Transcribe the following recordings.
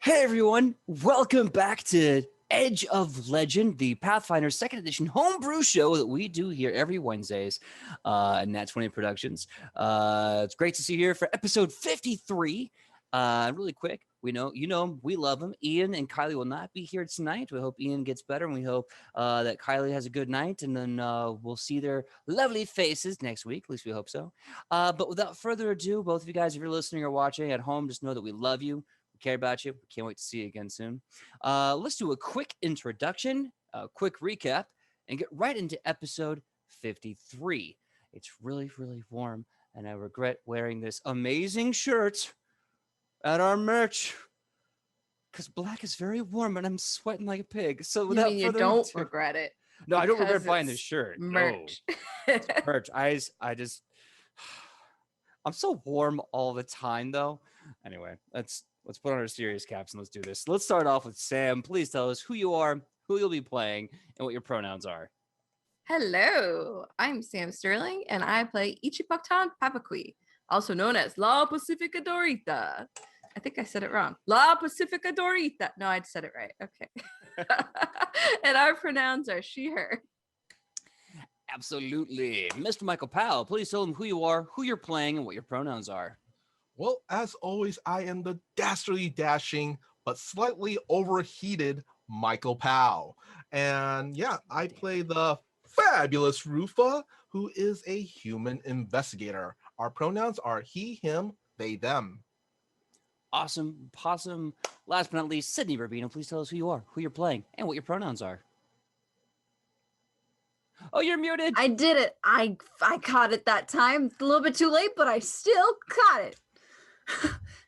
Hey everyone, welcome back to Edge of Legend, the Pathfinder 2nd Edition homebrew show that we do here every Wednesdays at Nat 20 Productions. It's great to see you here for episode 53. Really quick, we love him. Ian and Kylie will not be here tonight. We hope Ian gets better, and we hope that Kylie has a good night, and then we'll see their lovely faces next week. At least we hope so. But without further ado, both of you guys, if you're listening or watching at home, just know that we love you. Care about you. Can't wait to see you again soon. Let's do a quick introduction, a quick recap, and get right into episode 53. It's really, really warm, and I regret wearing this amazing shirt at our merch because black is very warm and I'm sweating like a pig. So You without mean you further don't ado, regret it? no, I don't regret Because buying this it's shirt. merch. No, it's merch. I just, I'm so warm all the time though. Anyway, let's put on our serious caps and let's do this. Let's start off with Sam. Please tell us who you are, who you'll be playing, and what your pronouns are. Hello, I'm Sam Sterling, and I play Ichipaktan Papakui, also known as La Pacifica Dorita. I think I said it wrong. La Pacifica Dorita. No, I said it right. Okay. And our pronouns are she, her. Absolutely. Mr. Michael Powell, please tell them who you are, who you're playing, and what your pronouns are. Well, as always, I am the dastardly dashing, but slightly overheated Michael Powell. And yeah, I play the fabulous Rufa, who is a human investigator. Our pronouns are he, him, they, them. Awesome. Possum. Last but not least, Sidney Rubino, please tell us who you are, who you're playing, and what your pronouns are. Oh, you're muted. I did it. I caught it that time. It's a little bit too late, but I still caught it.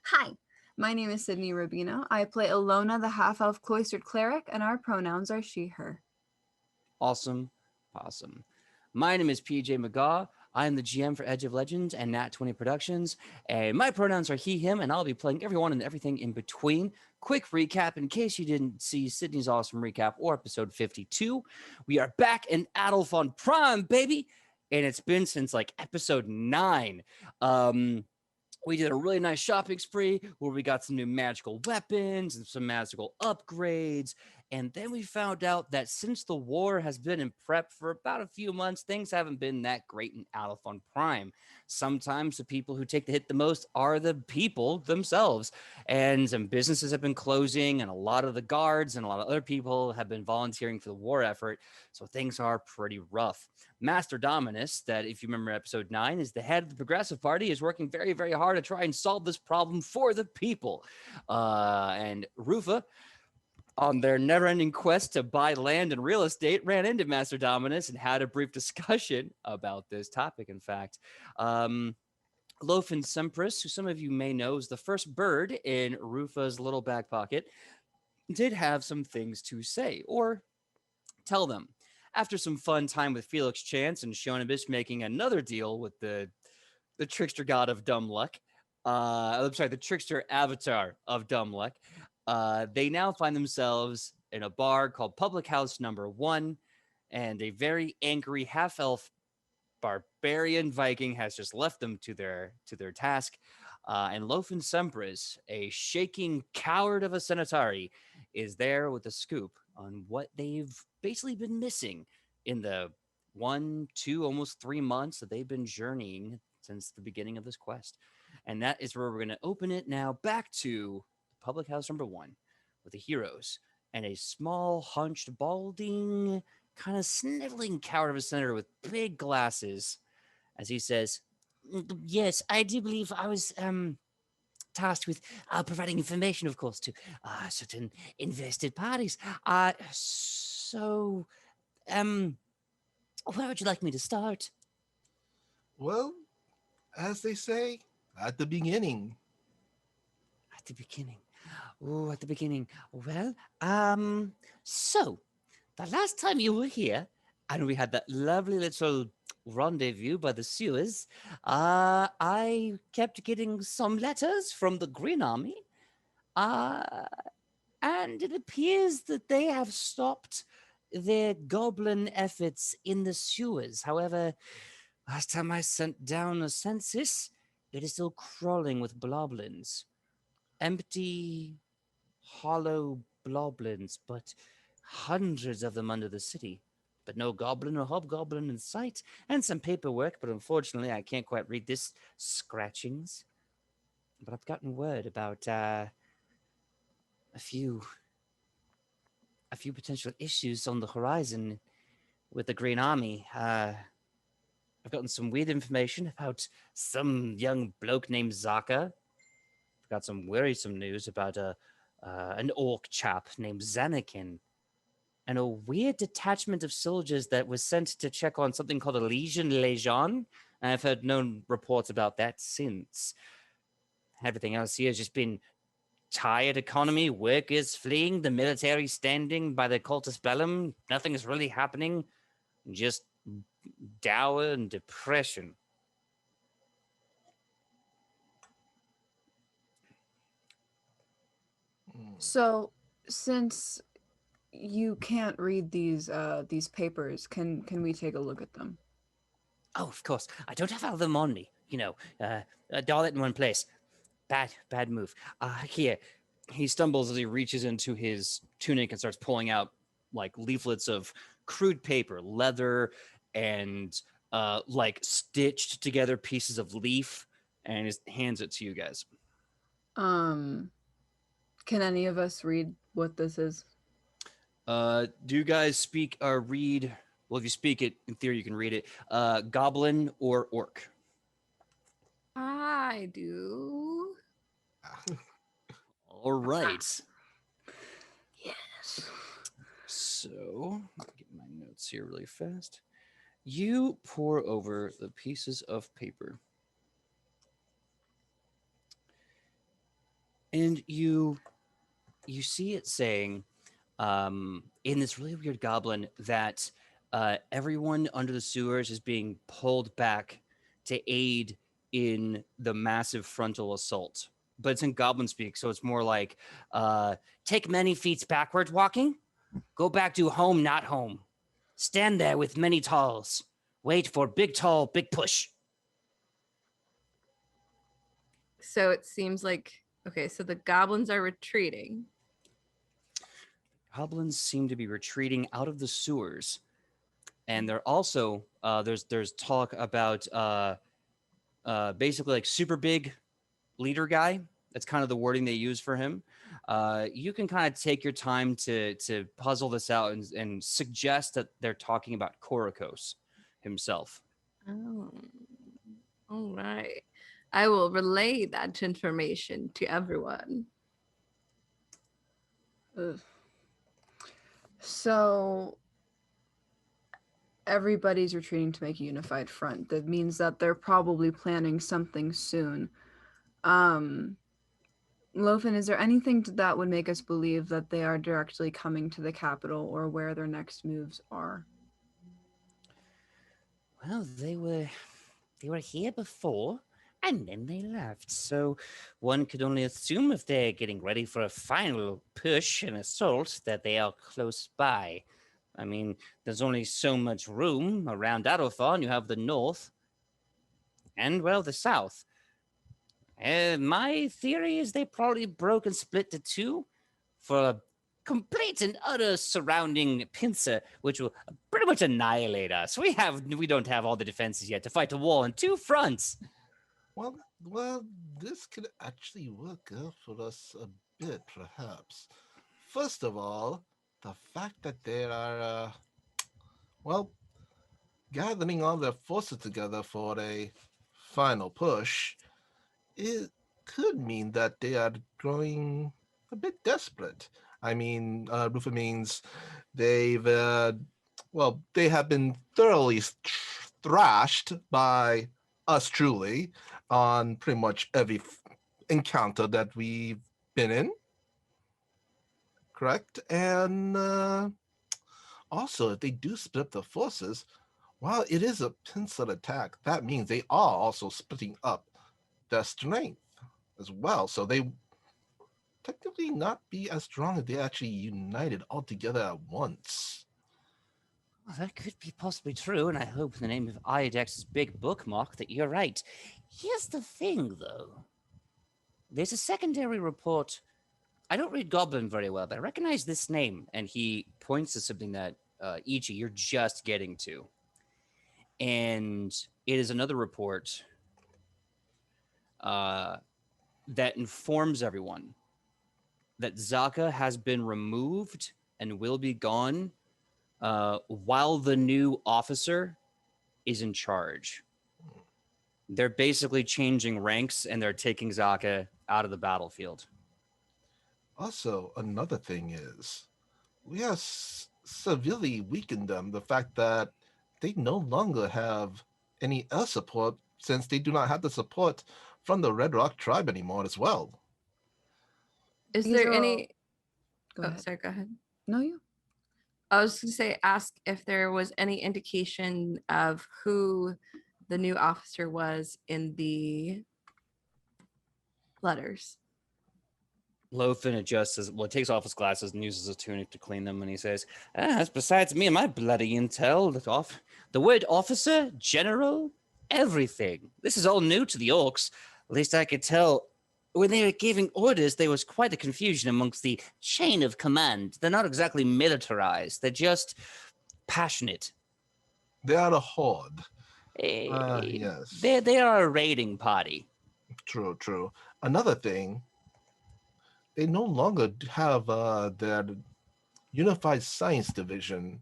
Hi, my name is Sidney Rubino. I play Alona, the half-elf cloistered cleric, and our pronouns are she, her. Awesome. Possum. My name is PJ Megaw. I am the GM for Edge of Legends and Nat 20 Productions, and my pronouns are he, him, and I'll be playing everyone and everything in between. Quick recap, in case you didn't see Sydney's awesome recap or episode 52, we are back in Adelphon Prime, baby, and it's been since like episode 9. We did a really nice shopping spree where we got some new magical weapons and some magical upgrades. And then we found out that since the war has been in prep for about a few months, things haven't been that great in Adelphon Prime. Sometimes the people who take the hit the most are the people themselves. And some businesses have been closing, and a lot of the guards and a lot of other people have been volunteering for the war effort. So things are pretty rough. Master Dominus, that if you remember episode 9, is the head of the Progressive Party, is working very, very hard to try and solve this problem for the people. And Rufa, on their never-ending quest to buy land and real estate, ran into Master Dominus and had a brief discussion about this topic, in fact. Lofen Sempris, who some of you may know is the first bird in Rufa's little back pocket, did have some things to say, or tell them. After some fun time with Felix Chance and Shonibus making another deal with the trickster god of dumb luck, the trickster avatar of dumb luck, they now find themselves in a bar called Public House Number 1, and a very angry half-elf barbarian Viking has just left them to their task. And Lofen Sempris, a shaking coward of a Senatari, is there with a scoop on what they've basically been missing in the 1, 2, almost 3 months that they've been journeying since the beginning of this quest. And that is where we're going to open it now, back to Public House Number 1 with the heroes and a small, hunched, balding, kind of sniveling coward of a senator with big glasses, as he says, "Yes, I do believe I was tasked with providing information, of course, to certain invested parties. So, where would you like me to start?" Well, as they say, at the beginning. At the beginning. Oh, at the beginning. Well, so the last time you were here, and we had that lovely little rendezvous by the sewers, I kept getting some letters from the Green Army, and it appears that they have stopped their goblin efforts in the sewers. However, last time I sent down a census, it is still crawling with bloblins. Empty hollow bloblins, but hundreds of them under the city. But no goblin or hobgoblin in sight, and some paperwork, but unfortunately I can't quite read this scratchings. But I've gotten word about a few potential issues on the horizon with the Green Army. I've gotten some weird information about some young bloke named Zaka. I've got some worrisome news about an orc chap named Zanakin, and a weird detachment of soldiers that was sent to check on something called a Legion. And I've heard no reports about that since. Everything else here has just been tired economy, workers fleeing, the military standing by the cultus bellum. Nothing is really happening. Just dour and depression. So, since you can't read these papers, can we take a look at them? Oh, of course. I don't have all of them on me. All it in one place. Bad move. Here. He stumbles as he reaches into his tunic and starts pulling out like leaflets of crude paper, leather, and like stitched together pieces of leaf, and hands it to you guys. Can any of us read what this is? Do you guys speak or read? Well, if you speak it, in theory, you can read it. Goblin or orc? I do. All right. Yes. So, let me get my notes here really fast. You pour over the pieces of paper. And you see it saying, in this really weird goblin, that everyone under the sewers is being pulled back to aid in the massive frontal assault. But it's in goblin speak, so it's more like, take many feet backward walking, go back to home, not home. Stand there with many talls. Wait for big tall, big push. So it seems like, okay, so the goblins are retreating. Goblins seem to be retreating out of the sewers. And they're also, there's talk about basically like super big leader guy. That's kind of the wording they use for him. You can kind of take your time to puzzle this out and suggest that they're talking about Korikos himself. Oh, all right. I will relay that information to everyone. Ugh. So everybody's retreating to make a unified front. That means that they're probably planning something soon. Lofen, is there anything that would make us believe that they are directly coming to the capital or where their next moves are? Well, they were here before, and then they left. So one could only assume if they're getting ready for a final push and assault that they are close by. I mean, there's only so much room around Adolphon. You have the north and, well, the south. My theory is they probably broke and split to two for a complete and utter surrounding pincer, which will pretty much annihilate us. We don't have all the defenses yet to fight a war on two fronts. Well, this could actually work out for us a bit, perhaps. First of all, the fact that they are, gathering all their forces together for a final push, it could mean that they are growing a bit desperate. I mean, Rufa means they have been thoroughly thrashed by us truly on pretty much every encounter that we've been in. Correct? And also, if they do split up the forces, while it is a pincer attack, that means they are also splitting up their strength as well. So they technically not be as strong if they actually united all together at once. Well, that could be possibly true, and I hope in the name of Iodex's big bookmark that you're right. Here's the thing, though. There's a secondary report I don't read Goblin very well, but I recognize this name. And he points to something that Ichi, you're just getting to. And it is another report that informs everyone that Zaka has been removed and will be gone while the new officer is in charge. They're basically changing ranks and they're taking Zaka out of the battlefield. Also, another thing is, we have severely weakened them. The fact that they no longer have any air support since they do not have the support from the Red Rock tribe anymore as well. Is These there are any? Go Oh, ahead. sorry. Go ahead. No, you. I was going to say, ask if there was any indication of who the new officer was in the letters. Lothar adjusts his, well, takes off his glasses and uses his tunic to clean them, and he says, that's besides me and my bloody intel. The word officer, general, everything. This is all new to the orcs. At least I could tell when they were giving orders, there was quite a confusion amongst the chain of command. They're not exactly militarized. They're just passionate. They are a horde. Yes. Yes. They are a raiding party. True, true. Another thing, they no longer have their Unified Science Division.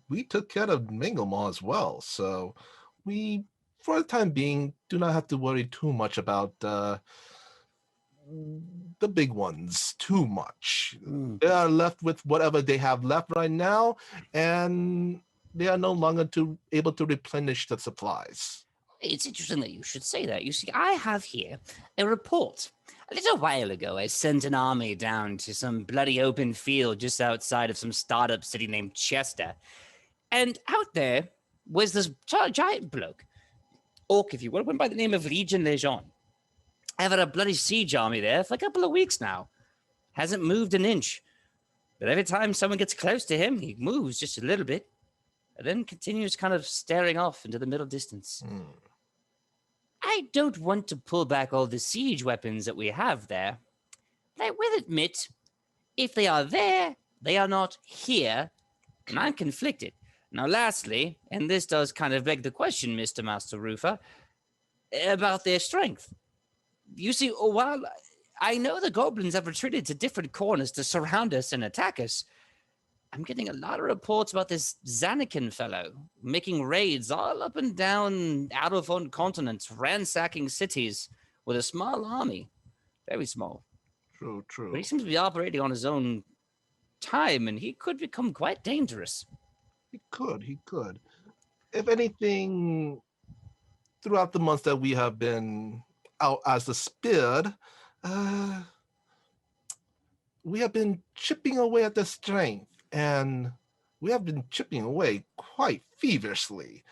We took care of Megaw as well, so we, for the time being, do not have to worry too much about the big ones too much. They are left with whatever they have left right now, and they are no longer able to replenish the supplies. It's interesting that you should say that. You see, I have here a report. A little while ago, I sent an army down to some bloody open field just outside of some startup city named Chester. And out there was this giant bloke, orc, if you will, went by the name of Legion Lejeune. I've had a bloody siege army there for a couple of weeks now. Hasn't moved an inch. But every time someone gets close to him, he moves just a little bit, and then continues kind of staring off into the middle distance. I don't want to pull back all the siege weapons that we have there. But I will admit, if they are there, they are not here, and I'm conflicted. Now, lastly, and this does kind of beg the question, Mr. Master Roofer, about their strength. You see, while I know the goblins have retreated to different corners to surround us and attack us, I'm getting a lot of reports about this Zanakin fellow making raids all up and down out-of-own continents, ransacking cities with a small army. Very small. True, true. But he seems to be operating on his own time, and he could become quite dangerous. He could. If anything, throughout the months that we have been out as the Spear, we have been chipping away at the strength, and we have been chipping away quite feverishly.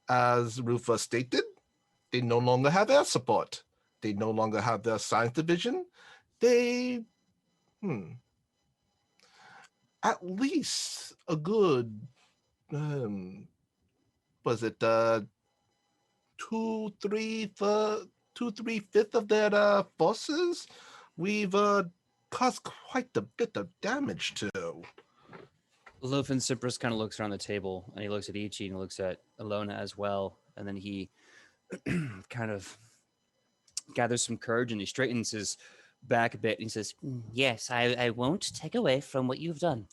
As Rufa stated, they no longer have air support. They no longer have their science division. They, at least a good, was it 2/3 of their forces? We've caused quite a bit of damage to. Lofin Cypress kind of looks around the table, and he looks at Ichi, and he looks at Alona as well, and then he kind of gathers some courage, and he straightens his back a bit, and he says, yes, I won't take away from what you've done.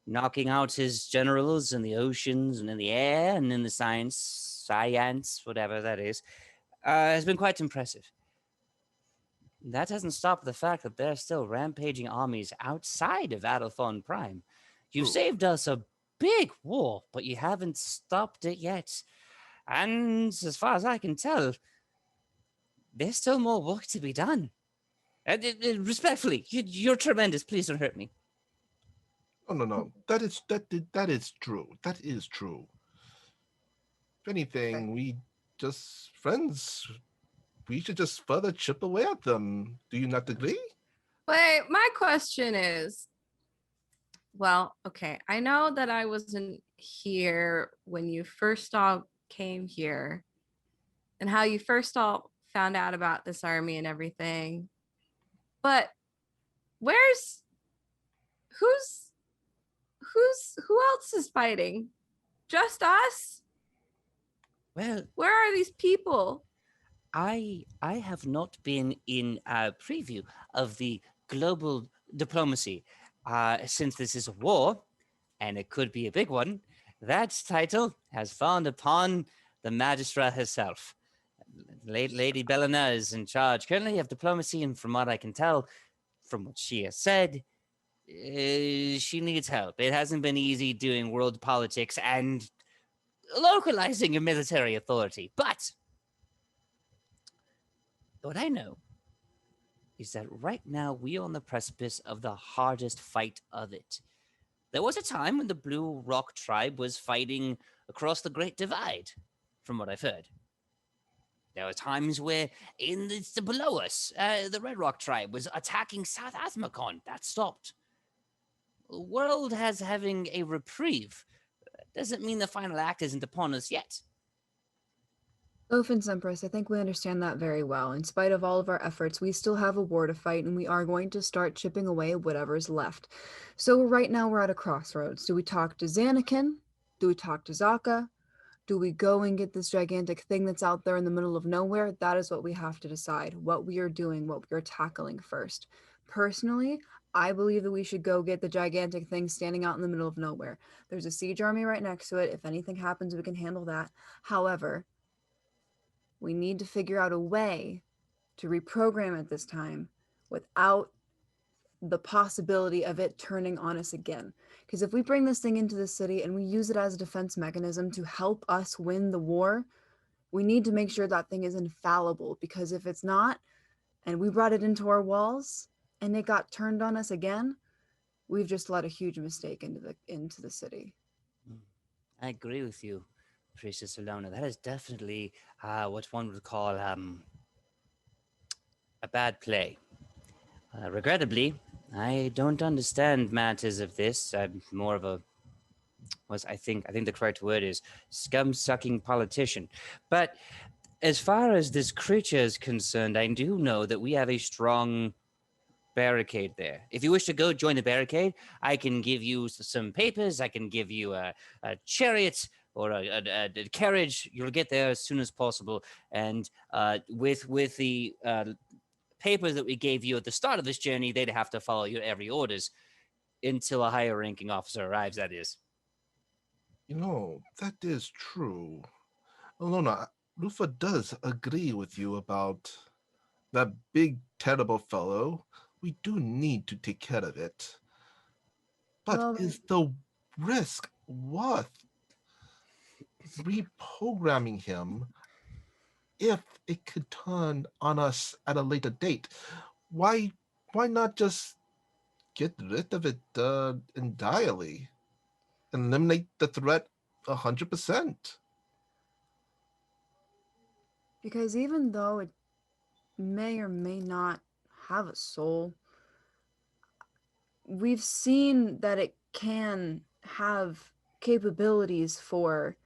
Knocking out his generals in the oceans and in the air and in the science, whatever that is, has been quite impressive. That hasn't stopped the fact that there are still rampaging armies outside of Adolphon Prime. You've saved us a big war, but you haven't stopped it yet. And as far as I can tell, there's still more work to be done. Respectfully, you're tremendous. Please don't hurt me. Oh, no. That is true. That is true. If anything, we just friends. We should just further chip away at them. Do you not agree? Wait, my question is, well, okay, I know that I wasn't here when you first all came here and how you first all found out about this army and everything. But where's who else is fighting? Just us? Well, Where are these people? I have not been in a preview of the global diplomacy since this is a war, and it could be a big one. That title has fallen upon the Magistra herself. Lady Belena is in charge currently of diplomacy, and from what I can tell, from what she has said, she needs help. It hasn't been easy doing world politics and localizing a military authority, but what I know is that right now we are on the precipice of the hardest fight of it. There was a time when the Blue Rock tribe was fighting across the Great Divide, from what I've heard. There were times where below us, the Red Rock tribe was attacking South Athmacon. That stopped. The world has having a reprieve. Doesn't mean the final act isn't upon us yet. Ophens Empress, I think we understand that very well. In spite of all of our efforts, we still have a war to fight, and we are going to start chipping away at whatever's left. So right now we're at a crossroads. Do we talk to Xanakin? Do we talk to Zaka? Do we go and get this gigantic thing that's out there in the middle of nowhere? That is what we have to decide, what we are doing, what we are tackling first. Personally, I believe that we should go get the gigantic thing standing out in the middle of nowhere. There's a siege army right next to it. If anything happens, we can handle that. However, we need to figure out a way to reprogram it this time without the possibility of it turning on us again. Because if we bring this thing into the city and we use it as a defense mechanism to help us win the war, we need to make sure that thing is infallible. Because if it's not, and we brought it into our walls and it got turned on us again, we've just let a huge mistake into the city. I agree with you, Priestess Alona. That is definitely what one would call a bad play. Regrettably, I don't understand matters of this. I'm more of a I think the correct word is scum-sucking politician. But as far as this creature is concerned, I do know that we have a strong barricade there. If you wish to go join the barricade, I can give you some papers. I can give you a chariot or a carriage. You'll get there as soon as possible. And with the papers that we gave you at the start of this journey, they'd have to follow your every orders until a higher ranking officer arrives, that is. That is true. Alona, Rufa does agree with you about that big, terrible fellow. We do need to take care of it. But Well, is the risk worth reprogramming him if it could turn on us at a later date? Why not just get rid of it entirely? Eliminate the threat 100%. because even though it may or may not have a soul, we've seen that it can have capabilities for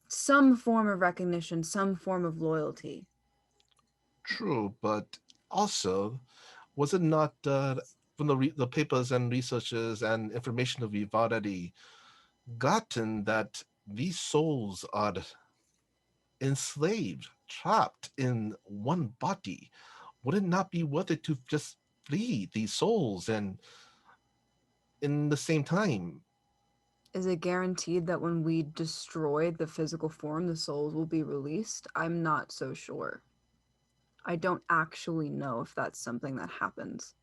some form of recognition, some form of loyalty. True, but also, was it not from the papers and researches and information that we've already gotten that these souls are enslaved, trapped in one body? Would it not be worth it to just free these souls and in the same time? Is it guaranteed that when we destroy the physical form, the souls will be released? I'm not so sure. I don't actually know if that's something that happens.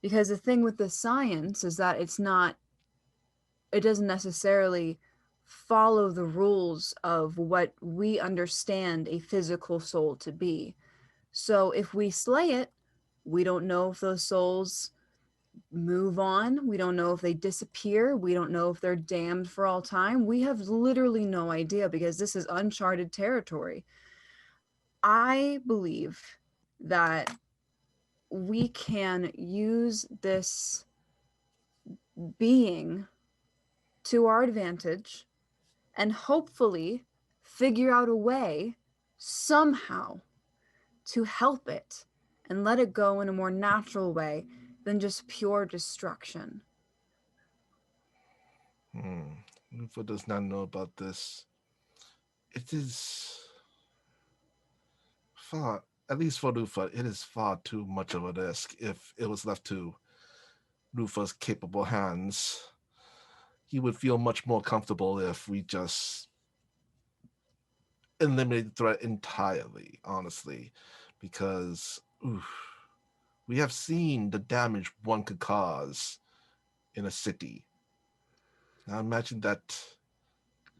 Because the thing with the science is that it doesn't necessarily follow the rules of what we understand a physical soul to be. So if we slay it, we don't know if those souls move on. We don't know if they disappear. We don't know if they're damned for all time. We have literally no idea because this is uncharted territory. I believe that we can use this being to our advantage and hopefully figure out a way somehow to help it and let it go in a more natural way than just pure destruction. Lufa does not know about this. It is far, at least for Lufa, it is far too much of a risk if it was left to Lufa's capable hands. He would feel much more comfortable if we just eliminate the threat entirely, honestly, because we have seen the damage one could cause in a city. Now imagine that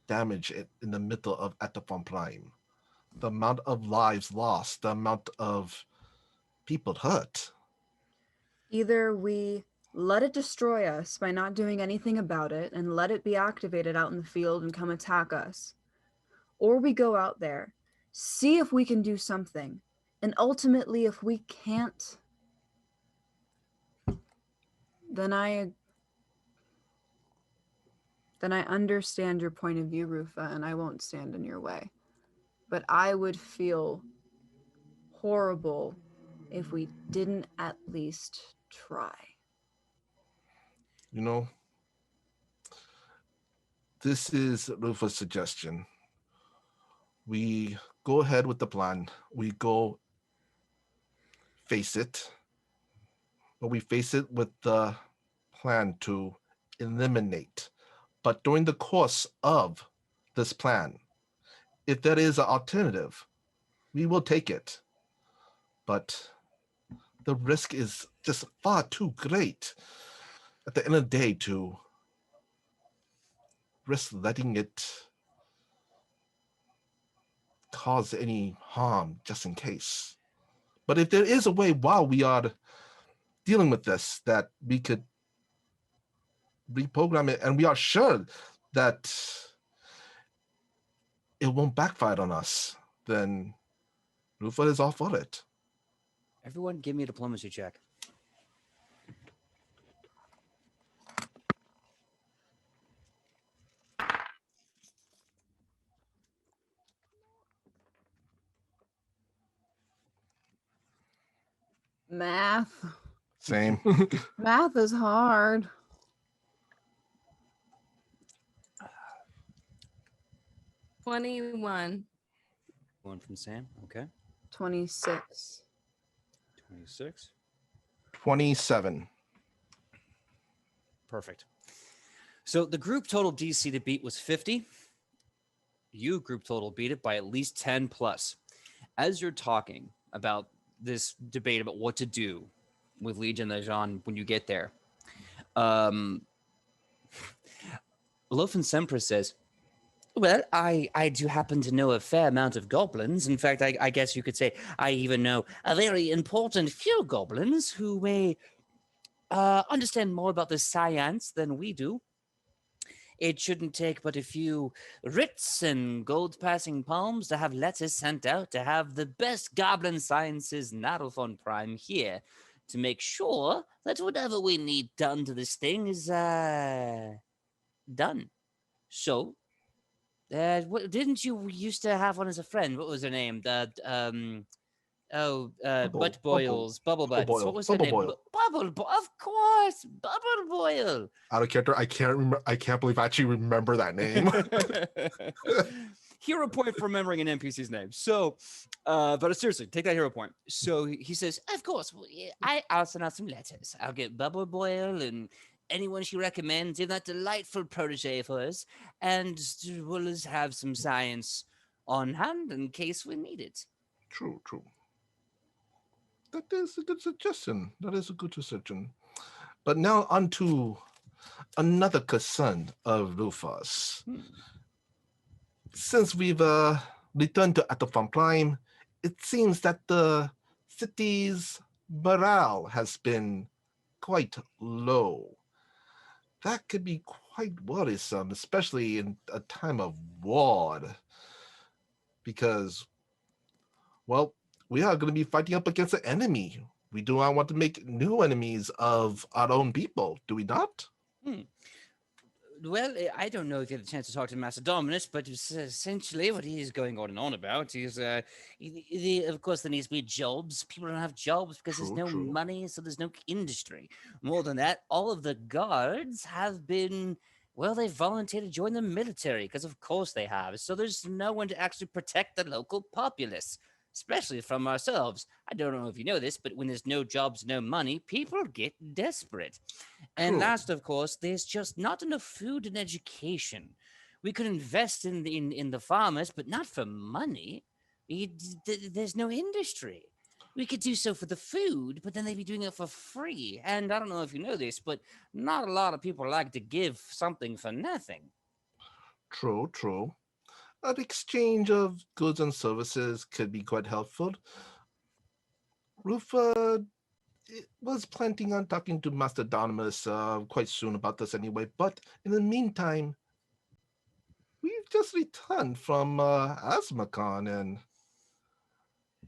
damage in the middle of Atafon Prime. The amount of lives lost, the amount of people hurt. Either we let it destroy us by not doing anything about it and let it be activated out in the field and come attack us, or we go out there, see if we can do something, and ultimately if we can't, then I understand your point of view, Rufa, and I won't stand in your way. But I would feel horrible if we didn't at least try. You know, this is Rufa's suggestion. We go ahead with the plan. We go face it, but we face it with the plan to eliminate. But during the course of this plan, if there is an alternative, we will take it. But the risk is just far too great at the end of the day to risk letting it cause any harm just in case. But if there is a way while we are dealing with this that we could reprogram it and we are sure that it won't backfire on us, then Rufa is all for it. Everyone, give me a diplomacy check. Math. Same. Math is hard. 21. One from Sam. Okay. 26. 26. 27. Perfect. So the group total DC to beat was 50. You group total beat it by at least 10 plus. As you're talking about this debate about what to do with Legion Legion when you get there, Lofen Sempra says, well, I do happen to know a fair amount of goblins. In fact, I guess you could say I even know a very important few goblins who may understand more about the science than we do. It shouldn't take but a few writs and gold-passing palms to have letters sent out to have the best goblin sciences Narofon Prime here to make sure that whatever we need done to this thing is done. So, didn't you used to have one as a friend? What was her name? Butt Boils, Bubble Butts. Boil, What was her Bubble name? Boil. Of course, Bubble Boil. Out of character, I can't remember. I can't believe I actually remember that name. Hero point for remembering an NPC's name. So, but seriously, take that hero point. So he says, of course, I'll send out some letters. I'll get Bubble Boil and anyone she recommends in that delightful protege of hers, and we'll just have some science on hand in case we need it. True. That is a good suggestion. But now on to another concern of Rufus. Since we've returned to Atafan Prime, it seems that the city's morale has been quite low. That could be quite worrisome, especially in a time of war. Because, well, we are going to be fighting up against an enemy. We do not want to make new enemies of our own people, do we not? well, I don't know if you had a chance to talk to Master Dominus, but essentially what he's going on and on about is, of course, there needs to be jobs. People don't have jobs because there's True, no true. money, so there's no industry. More than that, all of the guards have been, well, they volunteered to join the military because, of course, they have. So there's no one to actually protect the local populace, especially from ourselves. I don't know if you know this, but when there's no jobs, no money, people get desperate. And True. last, of course, there's just not enough food and education. We could invest in the farmers, but not for money. There's no industry. We could do so for the food, but then they'd be doing it for free. And I don't know if you know this, but not a lot of people like to give something for nothing. True, true. An exchange of goods and services could be quite helpful. Rufa was planning on talking to Master Donimus quite soon about this anyway, but in the meantime, we've just returned from Asmacon, and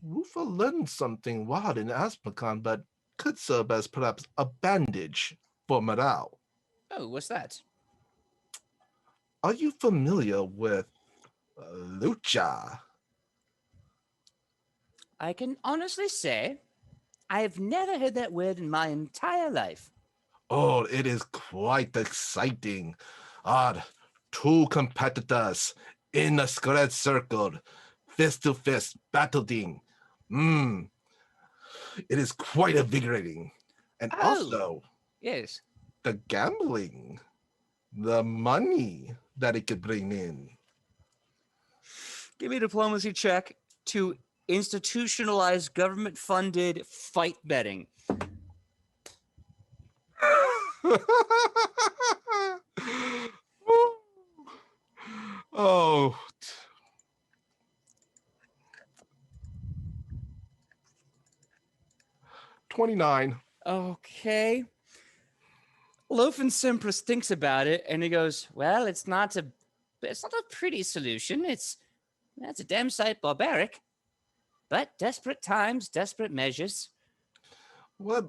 Rufa learned something wild in Asmacon that could serve as perhaps a bandage for morale. Oh, what's that? Are you familiar with Lucha? I can honestly say I've never heard that word in my entire life. Oh, it is quite exciting. Two competitors in a squared circle, fist to fist, battling. It is quite invigorating. And Oh. also, Yes. the gambling, the money that it could bring in. Give me a diplomacy check to institutionalize government-funded fight betting. Oh. 29. Okay. Lofen Sempris thinks about it and he goes, well, it's not a pretty solution. That's a damn sight barbaric. But desperate times, desperate measures. One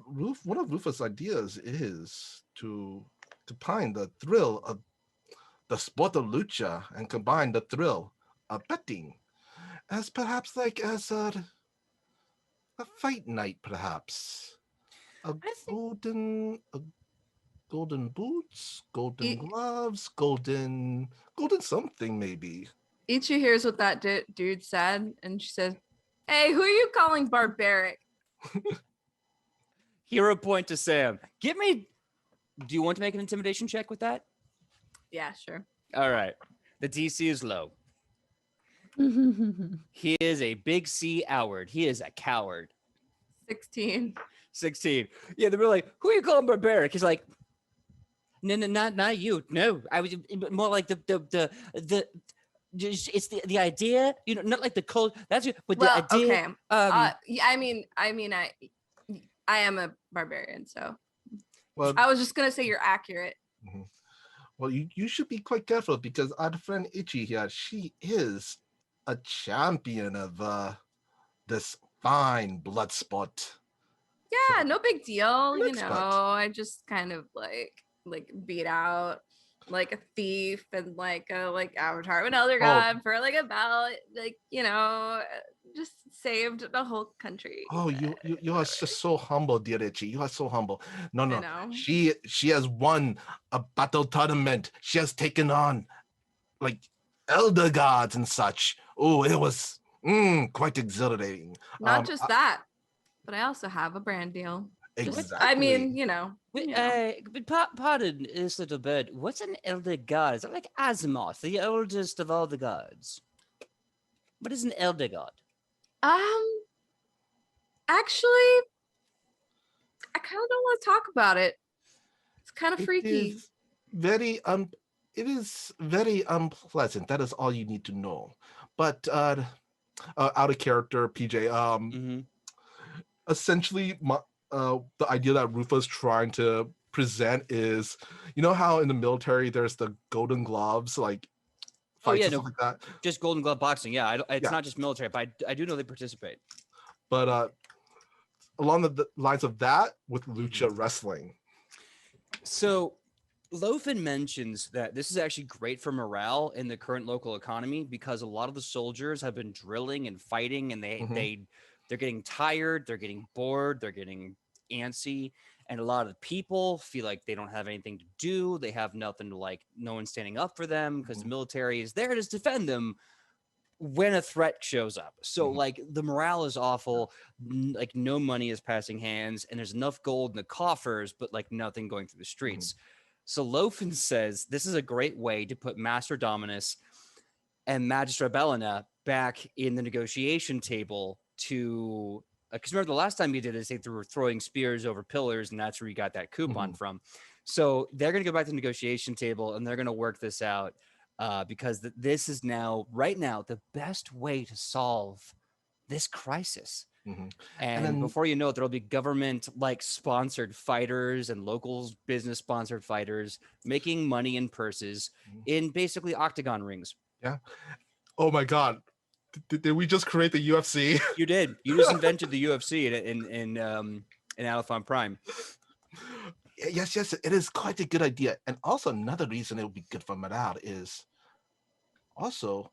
of Rufus' ideas is to combine the thrill of the sport of lucha and combine the thrill of betting as perhaps like as a fight night, perhaps. Golden boots, golden gloves, golden something maybe. Ichi hears what that dude said, and she says, "Hey, who are you calling barbaric?" Hero point to Sam. Do you want to make an intimidation check with that? Yeah, sure. All right. The DC is low. He is a big C Howard. He is a coward. 16. 16. Yeah, they were like, who are you calling barbaric? He's like, no, not you. No, I was more like the it's the idea, not like the code. That's it, but the idea. Okay. Yeah, I mean, I am a barbarian, so Well, I was just gonna say you're accurate. mhm. Well, you should be quite careful because our friend Ichi here, she is a champion of this fine blood sport. Yeah, no big deal. An expert. I just kind of like beat out like a thief and like Avatar an elder god for like about just saved the whole country. Oh, you are just so humble, dear Ichi. You are so humble. No. know. She has won a battle tournament. She has taken on like elder gods and such. Oh, it was quite exhilarating. Not just that, but I also have a brand deal. Exactly. I mean, But pardon this little bird. What's an elder god? Is it like Azimuth, the oldest of all the gods? What is an elder god? Actually, I kind of don't want to talk about it. It's kind of freaky. It is very unpleasant. That is all you need to know. But out of character, PJ. Essentially, the idea that Rufa's trying to present is, how in the military there's the golden gloves, like fights and stuff like that. Just golden glove boxing. Yeah, it's not just military, but I do know they participate. But along the lines of that with lucha wrestling. So Lofen mentions that this is actually great for morale in the current local economy because a lot of the soldiers have been drilling and fighting, and they're getting tired, they're getting bored, they're getting antsy, and a lot of the people feel like they don't have anything to do. They have nothing to like, no one's standing up for them because the military is there to defend them when a threat shows up. So like the morale is awful, like no money is passing hands, and there's enough gold in the coffers, but like nothing going through the streets. So Lofen says this is a great way to put Master Dominus and Magistra Bellina back in the negotiation table to because remember the last time you did this, they were throwing spears over pillars, and that's where you got that coupon from. So they're going to go back to the negotiation table, and they're going to work this out because this is now, right now, the best way to solve this crisis. And then, before you know it, there'll be government like sponsored fighters and local business sponsored fighters making money in purses in basically octagon rings. yeah. Oh my God. Did we just create the UFC? You did. You just invented the UFC in Alphon Prime. Yes, it is quite a good idea. And also another reason it would be good for morale is also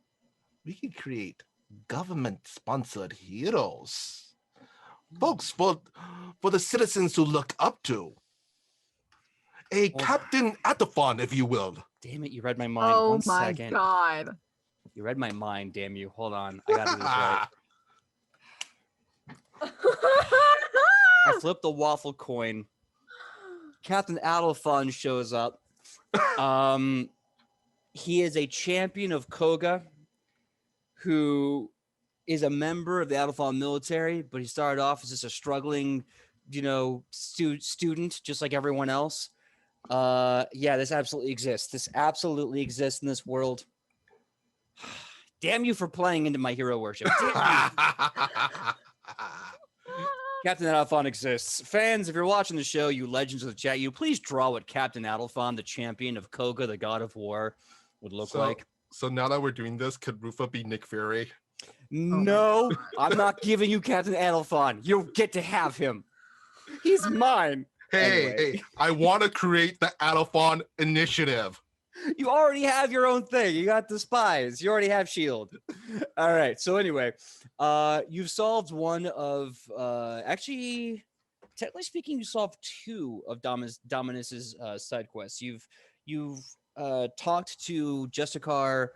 we can create government-sponsored heroes. Folks, for the citizens to look up to. A Captain Atafon, if you will. Damn it, you read my mind. Oh One my second. god. You read my mind, damn you. Hold on. I gotta do this right. I flipped the waffle coin. Captain Adolphon shows up. He is a champion of Koga who is a member of the Adolphon military, but he started off as just a struggling, student, just like everyone else. Yeah, this absolutely exists. This absolutely exists in this world. Damn you for playing into my hero worship. Damn you. Captain Adolphon exists. Fans, if you're watching the show, you legends of the chat, you please draw what Captain Adolphon, the champion of Koga, the god of war, would look like. So now that we're doing this, could Rufa be Nick Fury? No, I'm not giving you Captain Adolphon. You'll get to have him. He's mine. Hey, I want to create the Adolphon Initiative. You already have your own thing. You got the spies. You already have S.H.I.E.L.D. All right. So anyway, you've solved one of, actually, technically speaking, you solved two of Dominus's side quests. You've talked to Justicar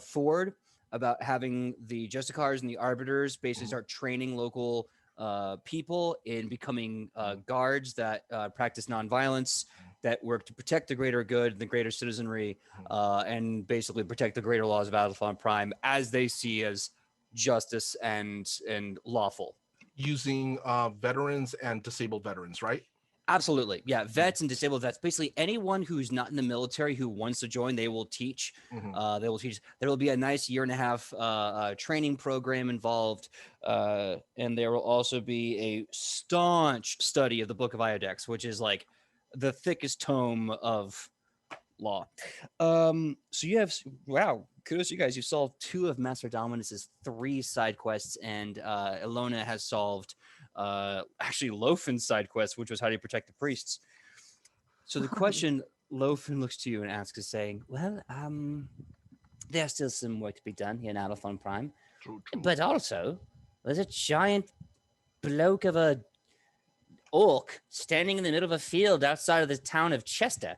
Ford about having the Justicars and the Arbiters basically start training local people in becoming guards that practice nonviolence, that work to protect the greater good, the greater citizenry, and basically protect the greater laws of Alphon Prime as they see as justice and lawful. Using veterans and disabled veterans, right? Absolutely. Yeah. Vets and disabled vets, basically anyone who's not in the military who wants to join, they will teach. They will teach. There will be a nice 1.5 training program involved. And there will also be a staunch study of the Book of Iodex, which is like the thickest tome of law. So you have, wow, kudos to you guys. You solved 2 of Master Dominus's 3 side quests, and Ilona has solved actually Lofen's side quest, which was how do you protect the priests. So the question Lofen looks to you and asks is saying, well, there's still some work to be done here in Alphon Prime. True. But also, there's a giant bloke of a orc standing in the middle of a field outside of the town of Chester.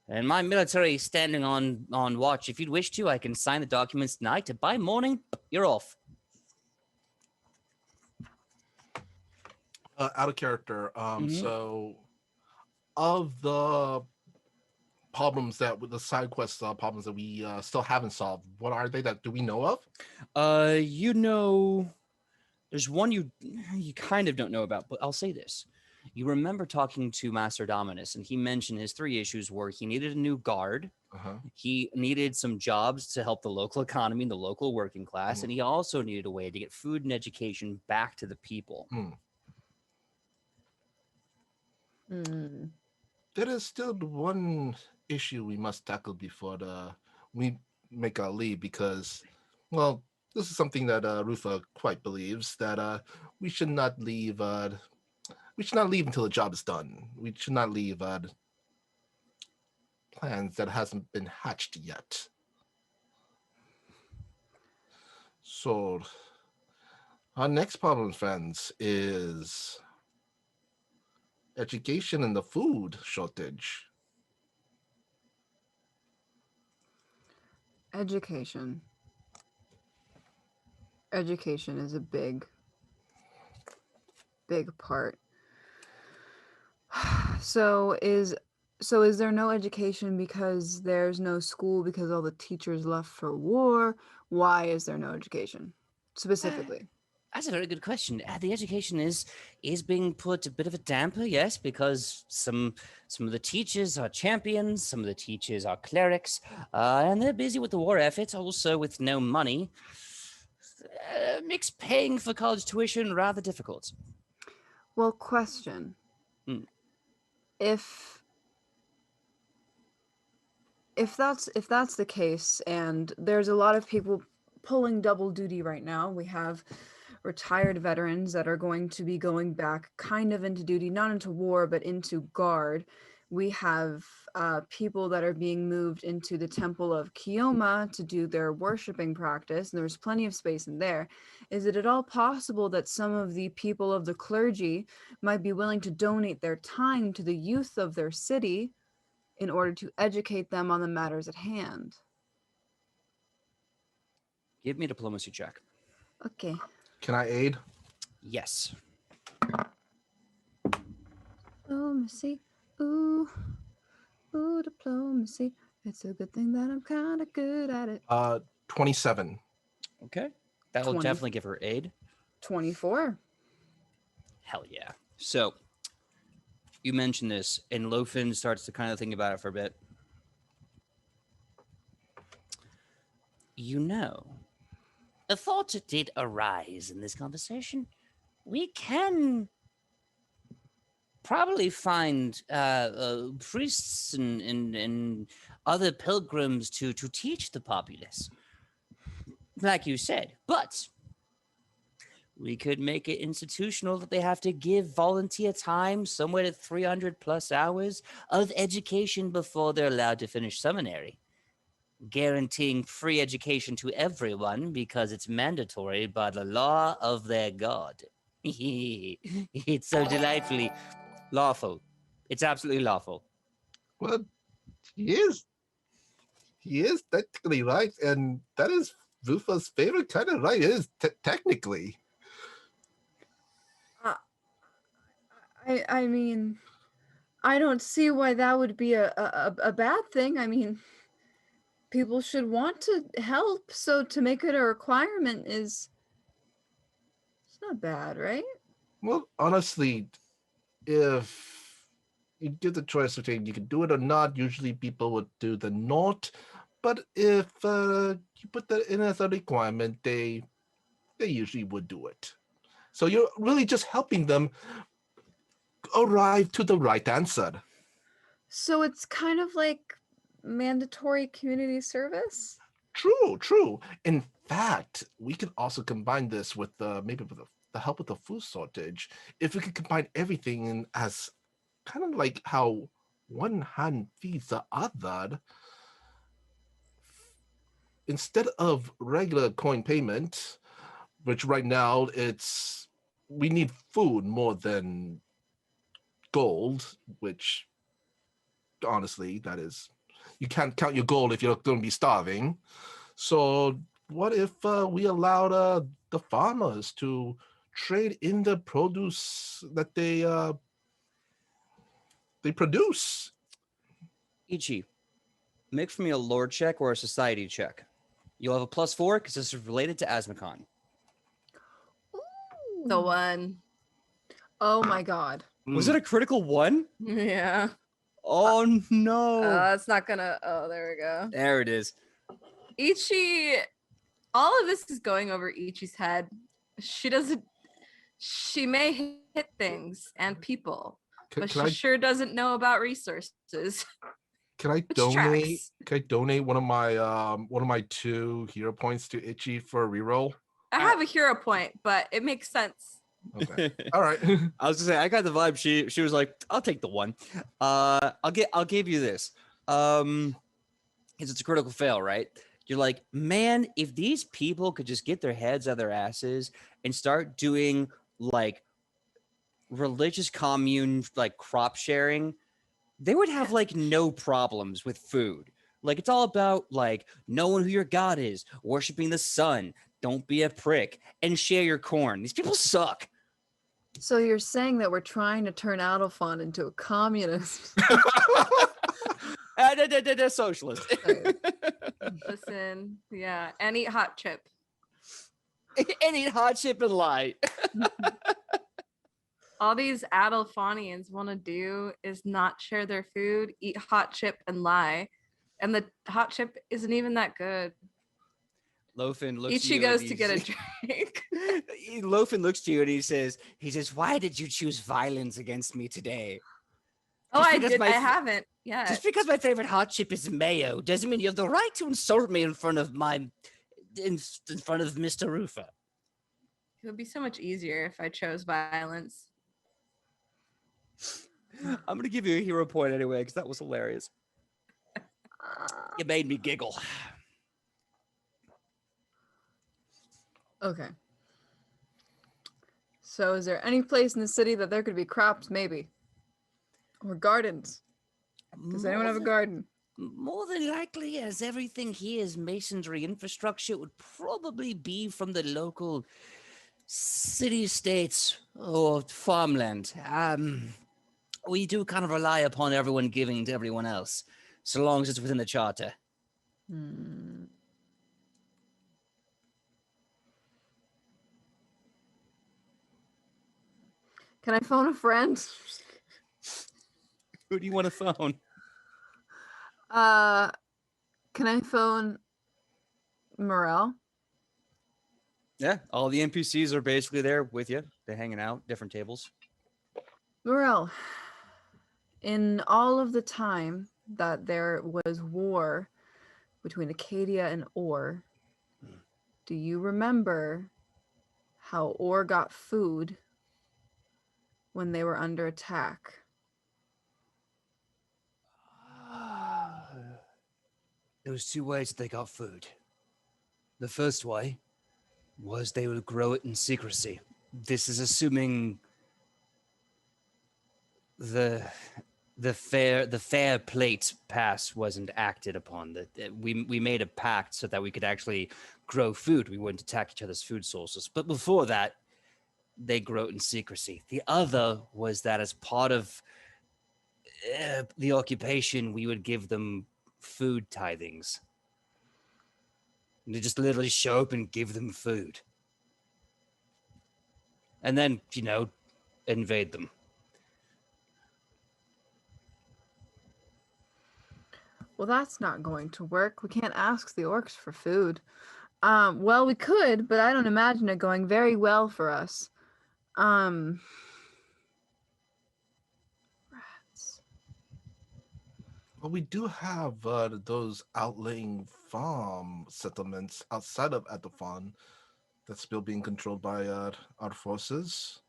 And my military is standing on watch. If you'd wish to, I can sign the documents tonight. By morning, you're off. Out of character. So, of the problems with the side quest problems that we still haven't solved, what are they that do we know of? There's one you kind of don't know about, but I'll say this. You remember talking to Master Dominus, and he mentioned his 3 issues were he needed a new guard, he needed some jobs to help the local economy and the local working class, and he also needed a way to get food and education back to the people. There is still one issue we must tackle before we make our leave, because, well, this is something that Rufa quite believes, that we should not leave. We should not leave until the job is done. We should not leave plans that hasn't been hatched yet. So our next problem, friends, is education and the food shortage. Education. Education is a big part. So is there no education because there's no school because all the teachers left for war? Why is there no education specifically? That's a very good question. The education is being put a bit of a damper, yes, because some of the teachers are champions, some of the teachers are clerics, and they're busy with the war effort, also with no money. Makes paying for college tuition rather difficult. Well, question. If that's the case, and there's a lot of people pulling double duty right now, we have retired veterans that are going to be going back kind of into duty, not into war, but into guard. We have people that are being moved into the Temple of Kioma to do their worshiping practice, and there's plenty of space in there. Is it at all possible that some of the people of the clergy might be willing to donate their time to the youth of their city in order to educate them on the matters at hand? Give me a diplomacy check. Okay. Can I aid? Yes. Diplomacy. Ooh, diplomacy. It's a good thing that I'm kind of good at it. 27. Okay. That will 20. definitely give her aid. 24. Hell yeah. So, you mentioned this, and Lofin starts to kind of think about it for a bit. You know, a thought did arise in this conversation. We can probably find priests and other pilgrims to teach the populace, like you said. But we could make it institutional that they have to give volunteer time, somewhere to 300 plus hours of education before they're allowed to finish seminary. Guaranteeing free education to everyone because it's mandatory by the law of their god. It's so delightfully lawful. It's absolutely lawful. Well, he is technically right, and that is Rufa's favorite kind of right. It is technically. I mean, I don't see why that would be a bad thing. I mean, people should want to help, so to make it a requirement it's not bad, right? Well, honestly, if you give the choice of saying you can do it or not, usually people would do the not. But if you put that in as a requirement, they usually would do it. So you're really just helping them arrive to the right answer. So it's kind of like mandatory community service? True. In fact, we could also combine this with maybe with the help of the food shortage. If we could combine everything in as kind of like how one hand feeds the other, instead of regular coin payment, which right now we need food more than gold, which honestly, that is, you can't count your gold if you're going to be starving. So what if we allowed the farmers to trade in the produce that they produce? Ichi, make for me a lore check or a society check. You'll have a +4 because this is related to Asmacon. The one. Oh my god. Was it a critical 1? Yeah. Oh no. It's not gonna. Oh, there we go. There it is. Ichi. All of this is going over Ichi's head. She doesn't. She may hit things and people, but she sure doesn't know about resources. Can I donate? Can I donate one of my 2 hero points to Itchy for a reroll? I have a hero point, but it makes sense. Okay. All right. I was gonna say I got the vibe. She was like, I'll take the 1. I'll give you this. It's a critical fail, right? You're like, man, if these people could just get their heads out of their asses and start doing like religious commune, like crop sharing, they would have like no problems with food. Like it's all about like knowing who your God is, worshiping the sun, don't be a prick, and share your corn. These people suck. So you're saying that we're trying to turn Alfon into a communist? They're socialist. Listen, yeah, and eat hot chip. And eat hot chip and lie. All these Adelphonians want to do is not share their food, eat hot chip, and lie. And the hot chip isn't even that good. Loafin looks Ichi goes to get a drink. Loafin looks to you and he says, why did you choose violence against me today? Oh, Just I because did. my I f- haven't. Yeah. Just because my favorite hot chip is mayo doesn't mean you have the right to insult me in front of in front of Mr. Rufa. It would be so much easier if I chose violence. I'm gonna give you a hero point anyway because that was hilarious. You made me giggle. Okay. So is there any place in the city that there could be crops, maybe? Or gardens? Does anyone have a garden? More than likely, as everything here is masonry infrastructure, it would probably be from the local city states or farmland. We do kind of rely upon everyone giving to everyone else, so long as it's within the charter. Hmm. Can I phone a friend? Who do you want to phone? Can I phone Morel? Yeah, all the NPCs are basically there with you. They're hanging out, different tables. Morel, in all of the time that there was war between Acadia and Orr, do you remember how Orr got food when they were under attack? There was two ways they got food. The first way was they would grow it in secrecy. This is assuming the fair plate pass wasn't acted upon. That we made a pact so that we could actually grow food. We wouldn't attack each other's food sources. But before that, they grow it in secrecy. The other was that as part of the occupation, we would give them food tithings. And they just literally show up and give them food. And then, invade them. Well, that's not going to work. We can't ask the orcs for food. Well, we could, but I don't imagine it going very well for us. Rats. Well, we do have those outlying farm settlements outside of Ethafon that's still being controlled by our forces.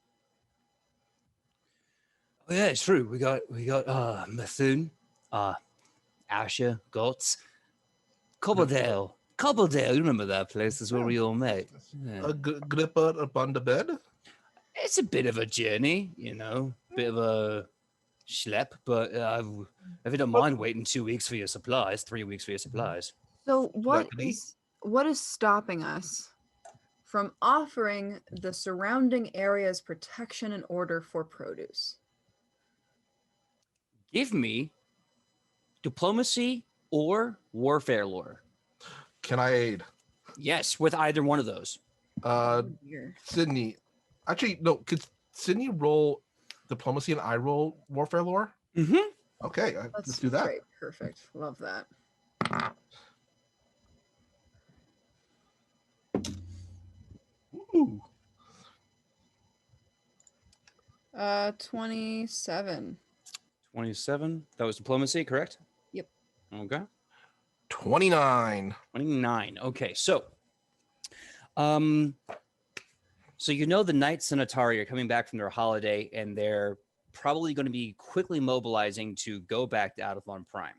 Oh yeah, it's true. We got Methune, Asher, Gots, Cobbledale. You remember that place? That's where we all met. Yeah. A gripper upon the bed. It's a bit of a journey, bit of a schlep, but if you don't mind waiting 2 weeks for your supplies, 3 weeks for your supplies. So Luckily. what is stopping us from offering the surrounding areas protection and order for produce? Give me diplomacy or warfare lore. Can I aid? Yes, with either one of those. Here. Sidney. Actually, no. Could Sidney roll diplomacy and I roll warfare lore? Mm-hmm. Okay, let's do that. Great. Perfect. Love that. Ooh. 27. 27. That was diplomacy, correct? Yep. Okay. 29. 29. Okay, so the Knights and Atari are coming back from their holiday, and they're probably going to be quickly mobilizing to go back to Out of On Prime.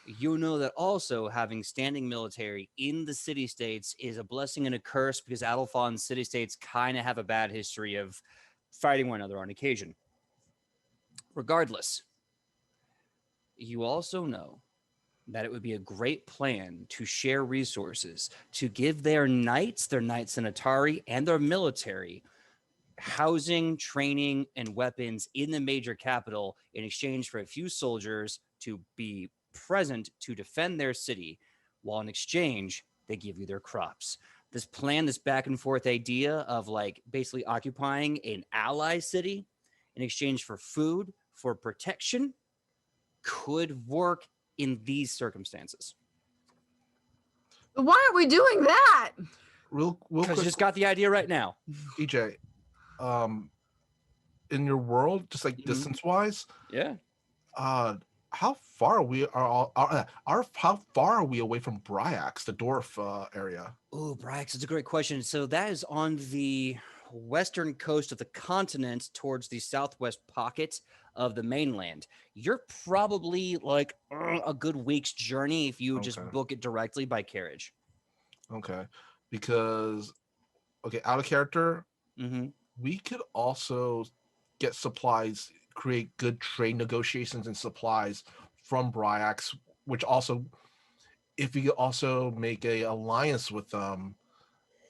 You know that also having standing military in the city-states is a blessing and a curse because Adelphon's city-states kind of have a bad history of fighting one another on occasion. Regardless, you also know that it would be a great plan to share resources, to give their knights in Atari, and their military housing, training, and weapons in the major capital in exchange for a few soldiers to be present to defend their city, while in exchange, they give you their crops. This plan, this back and forth idea of like basically occupying an ally city in exchange for food, for protection, could work in these circumstances. Why aren't we doing that? Real Because quick, you just got the idea right now. EJ, in your world, just like Mhm. distance-wise, Yeah. how far how far are we away from Bryax, the dwarf area? Oh, Brax, it's a great question. So that is on the western coast of the continent towards the southwest pocket of the mainland. You're probably like a good week's journey if you just Okay. book it directly by carriage. Okay, because out of character, Mm-hmm. we could also get supplies, create good trade negotiations and supplies from Bryax, which also, if we also make a alliance with them,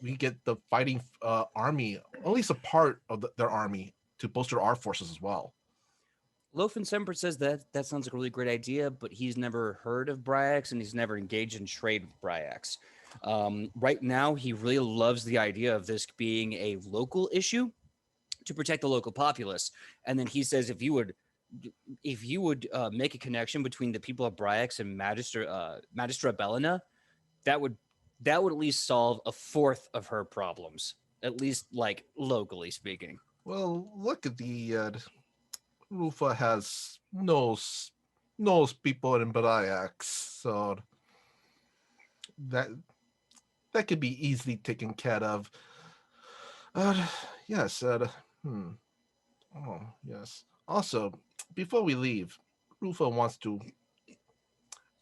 we get the fighting army, at least a part of their army, to bolster our forces as well. Lofen Semper says that sounds like a really great idea, but he's never heard of Bryax and he's never engaged in trade with Bryax. Right now, he really loves the idea of this being a local issue to protect the local populace. And then he says if you would make a connection between the people of Bryax and Magistra Bellina, that would at least solve a fourth of her problems, at least like locally speaking. Well, look at the Rufa has knows people in Bryax, so that could be easily taken care of. Yes. Oh, yes. Also, before we leave, Rufa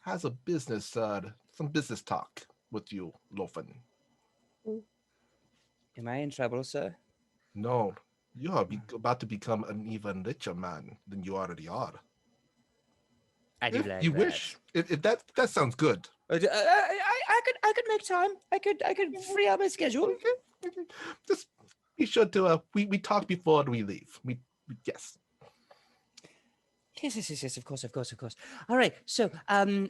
has a business, some business talk with you, Lofen. Am I in trouble, sir? No, you are about to become an even richer man than you already are. I do If like you that. wish, if that sounds good. I could make time. I could free up my schedule. Okay. Just be sure to we talk before we leave. Yes. Yes, of course. All right, so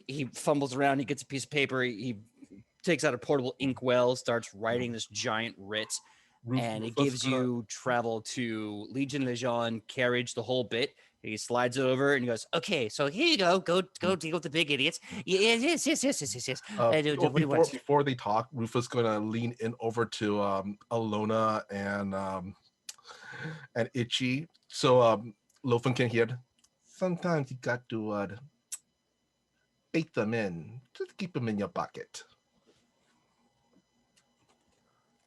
he fumbles around, he gets a piece of paper, he takes out a portable inkwell, starts writing this giant writ, and it gives you travel to Legion Legion, carriage, the whole bit. He slides it over and he goes, okay, so here you go deal with the big idiots. Yes. What do you want? Before they talk, Rufa's gonna lean in over to Alona and Itchy, so Lofen can hear. Sometimes you got to bake them in. Just keep them in your pocket.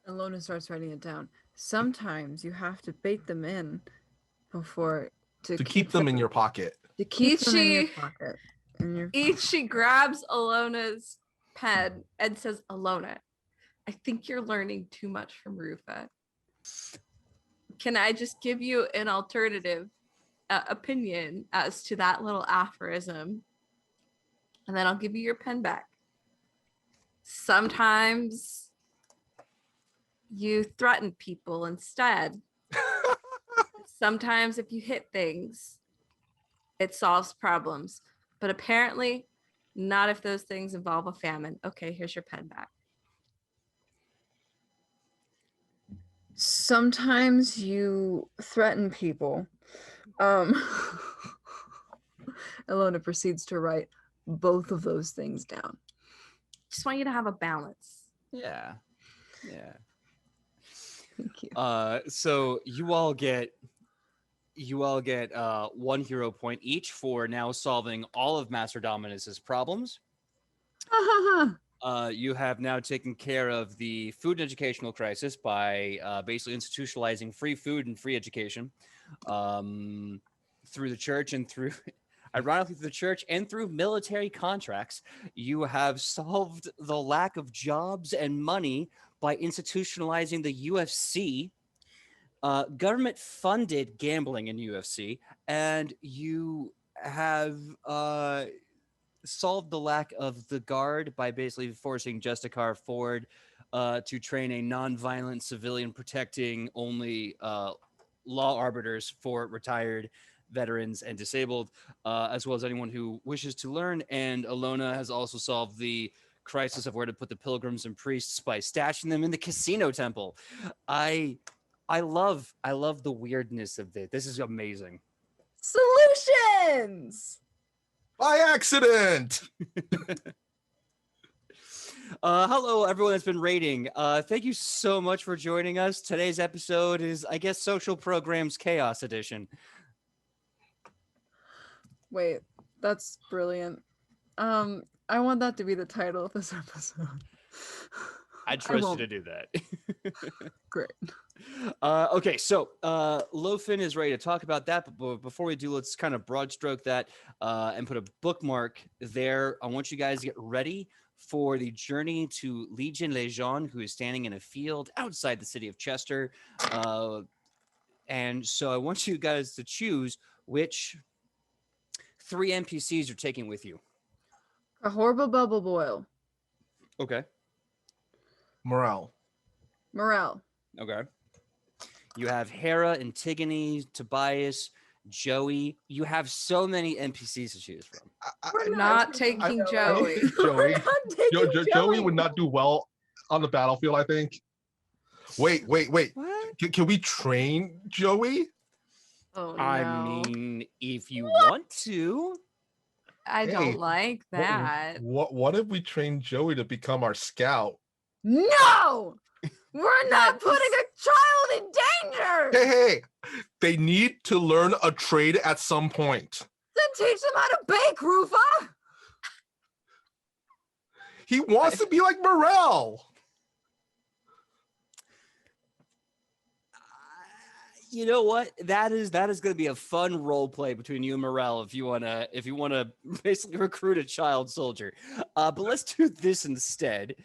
And Lona starts writing it down. Sometimes you have to bake them in before To keep them in your pocket. To keep them in your Ichi- pocket. In your Ichi grabs Alona's pen and says, Alona, I think you're learning too much from Rufa. Can I just give you an alternative opinion as to that little aphorism? And then I'll give you your pen back. Sometimes you threaten people instead. Sometimes if you hit things, it solves problems. But apparently, not if those things involve a famine. Okay, here's your pen back. Sometimes you threaten people. Alona proceeds to write both of those things down. Just want you to have a balance. Yeah. Thank you. So you all get 1 hero point each for now solving all of Master Dominus's problems. You have now taken care of the food and educational crisis by basically institutionalizing free food and free education through the church and through. Ironically, through the church and through military contracts, you have solved the lack of jobs and money by institutionalizing the UFC, government-funded gambling in UFC, and you have solved the lack of the guard by basically forcing Justicar Ford to train a non-violent civilian protecting only law arbiters for retired veterans and disabled, as well as anyone who wishes to learn. And Alona has also solved the crisis of where to put the pilgrims and priests by stashing them in the casino temple. I love the weirdness of this. This is amazing. Solutions. By accident. Hello, everyone that's been rating. Thank you so much for joining us. Today's episode is, I guess, Social Programs Chaos Edition. Wait, that's brilliant. I want that to be the title of this episode. I trust you won't. to do that. Great. Okay, so Lofin is ready to talk about that, but before we do, let's kind of broad stroke that and put a bookmark there. I want you guys to get ready for the journey to Legion Lejeune, who is standing in a field outside the city of Chester. And so I want you guys to choose which 3 NPCs you're taking with you. A horrible bubble boil. Okay. Morale. Morale. Okay. You have Hera, Antigone, Tobias, Joey. You have so many NPCs to choose from. We're not taking Joey. Joey. We're not taking Joey would not do well on the battlefield, I think. Wait. What? Can we train Joey? Oh no. I mean, if you want to. I Hey, don't like that. What if we train Joey to become our scout? No! We're not That's- putting a child in danger! Hey, they need to learn a trade at some point. Then teach them how to bake, Rufa! He wants to be like Morel. You know what? That is going to be a fun role play between you and Morel if you wanna basically recruit a child soldier. But let's do this instead.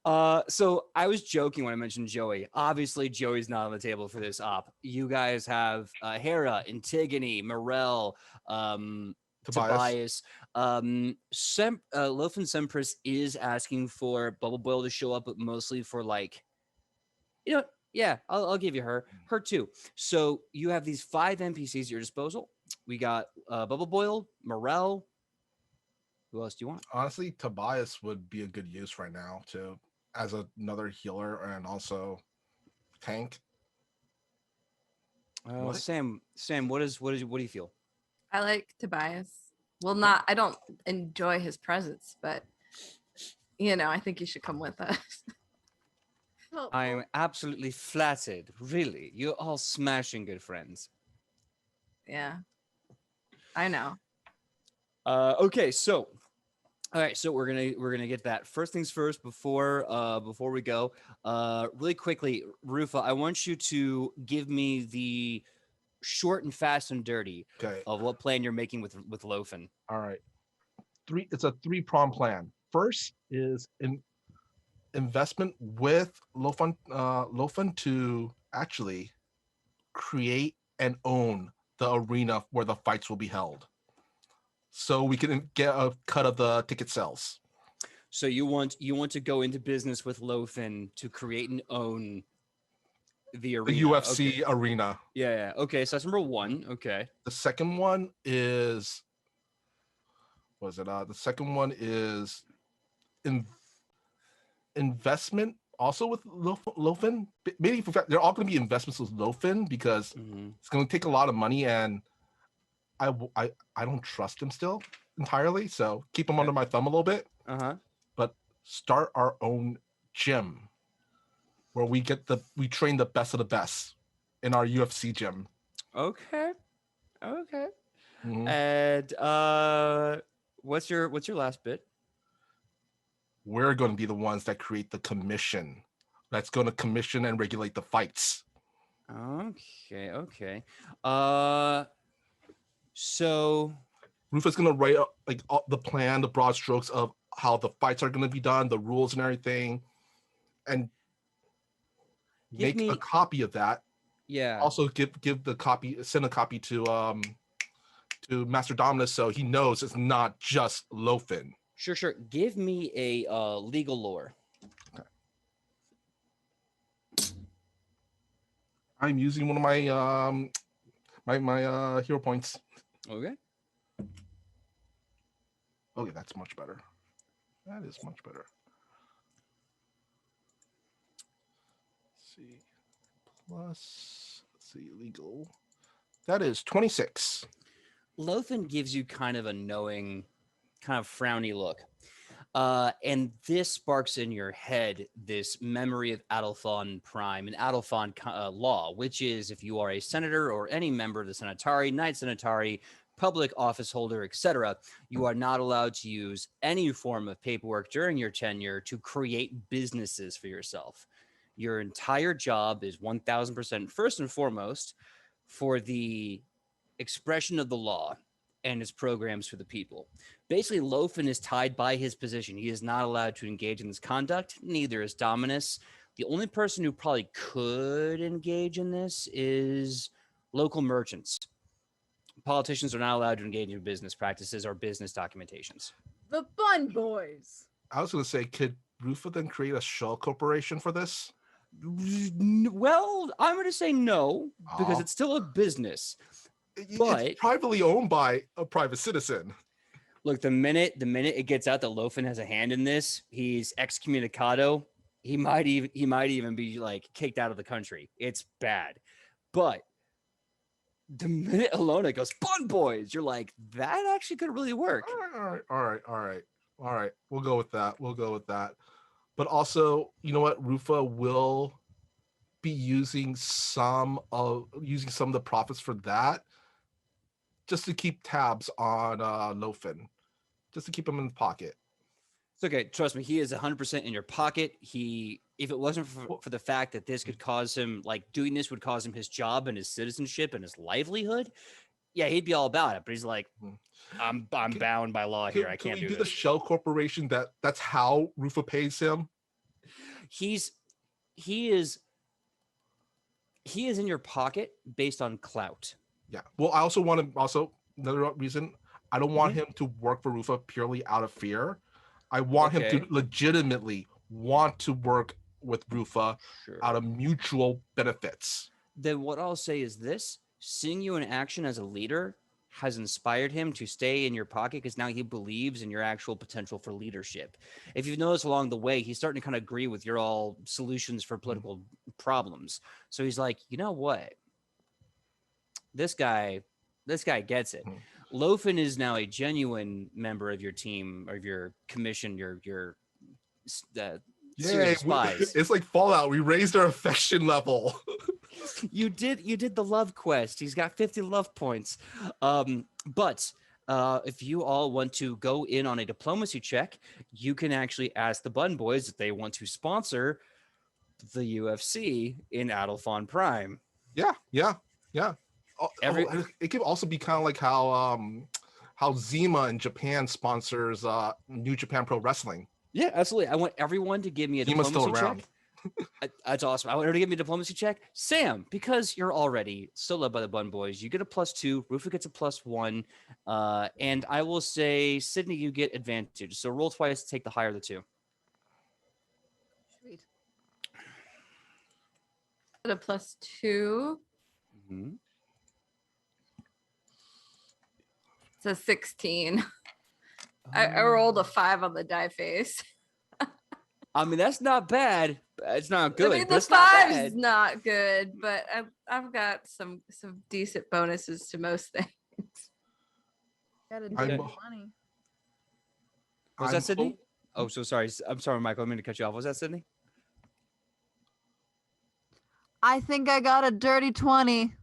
So I was joking when I mentioned Joey. Obviously, Joey's not on the table for this op. You guys have Hera, Antigone, Morel, Tobias. Lofen Sempris is asking for Bubble Boil to show up, but mostly for like, you know. Yeah, I'll give you her too. So you have these 5 NPCs at your disposal. We got Bubble Boil, Morel. Who else do you want? Honestly, Tobias would be a good use right now to as another healer and also tank. What? Sam, what do you feel? I like Tobias. Well, I don't enjoy his presence, but I think he should come with us. I am absolutely flattered. Really, you're all smashing good friends. Yeah. I know. Okay, so all right, so we're gonna get that. First things first, before we go, really quickly, Rufa, I want you to give me the short and fast and dirty Okay. of what plan you're making with Lofen. All right. It's a 3-prong plan. First is investment with Lofen to actually create and own the arena where the fights will be held, so we can get a cut of the ticket sales. So you want to go into business with Lofen to create and own the arena, The UFC okay. arena. Yeah. Okay, so that's number 1. Okay. The second one is the second one is investment also with Lofen. Maybe they're all going to be investments with Lofen because it's going to take a lot of money, and I don't trust him still entirely. So keep him under my thumb a little bit. But start our own gym where we train the best of the best in our UFC gym. Okay. Mhm. And what's your last bit? We're going to be the ones that create the commission that's going to commission and regulate the fights. Okay. So Rufus gonna write like the plan, the broad strokes of how the fights are gonna be done, the rules and everything, and Give make a me, copy of that. yeah. Also give the copy, send a copy to Master Dominus so he knows it's not just Lofen. Sure. Give me a legal lore. I'm using one of my my hero points. Okay. Okay, that's much better. That is much better. Let's see. Plus, let's see, legal. That is 26. Lothan gives you kind of a knowing, kind of frowny look. And this sparks in your head this memory of Adelphon Prime and Adelphon law, which is if you are a senator or any member of the Senatari, Knight Senatari, public office holder, etc., you are not allowed to use any form of paperwork during your tenure to create businesses for yourself. Your entire job is 1000% first and foremost for the expression of the law and its programs for the people. Basically, Lofen is tied by his position. He is not allowed to engage in this conduct. Neither is Dominus. The only person who probably could engage in this is local merchants. Politicians are not allowed to engage in business practices or business documentations. The Bun Boys. I was gonna say, could Rufa then create a shell corporation for this? Well, I'm going to say no because Oh. it's still a business. But It's privately owned by a private citizen. look, the minute it gets out that Lofen has a hand in this, he's excommunicado. He might even be like kicked out of the country. It's bad. But the minute Alona goes, Bun Boys, you're like, that actually could really work. All right. We'll go with that. But also, you know what? Rufa will be using some of the profits for that, just to keep tabs on Lofen, just to keep him in the pocket. It's okay. Trust me, he is 100% in your pocket. If it wasn't for the fact that this could cause him, like doing this would cause him his job and his citizenship and his livelihood, yeah, he'd be all about it. But he's like, I'm bound by law here. I can't do the this. shell corporation that's how Rufa pays him. He is in your pocket based on clout. Yeah. Well, I also want to another reason, I don't want him to work for Rufa purely out of fear. I want him to legitimately want to work with Rufa out of mutual benefits. Then what I'll say is this: seeing you in action as a leader has inspired him to stay in your pocket because now he believes in your actual potential for leadership. If you've noticed along the way, he's starting to kind of agree with your all solutions for political problems. So he's like, you know what? This guy gets it. Lofen is now a genuine member of your team, of your commission, your series of spies. It's like Fallout. We raised our affection level. You did the love quest. He's got 50 love points. But if you all want to go in on a diplomacy check, you can actually ask the Bun Boys if they want to sponsor the UFC in Adelphon Prime. Yeah. It could also be kind of like how Zima in Japan sponsors New Japan Pro Wrestling. Yeah, absolutely. I want everyone to give me a Zima's diplomacy still around. check. That's awesome. I want her to give me a diplomacy check. Sam, because you're already so loved by the Bun Boys, you get a +2. Rufa gets a +1. And I will say, Sidney, you get advantage. So roll twice, take the higher of the two. Sweet. A +2. Mm-hmm. It's a 16. I rolled a 5 on the die face. I mean, that's not bad. It's not good. I mean, but the it's not 5's bad. not good, but I've got some decent bonuses to most things. Got a I'm- dirty 20. Was I'm that Sidney? hope- Oh, so sorry. I'm sorry, Michael. I'm going to cut you off. Was that Sidney? I think I got a dirty 20.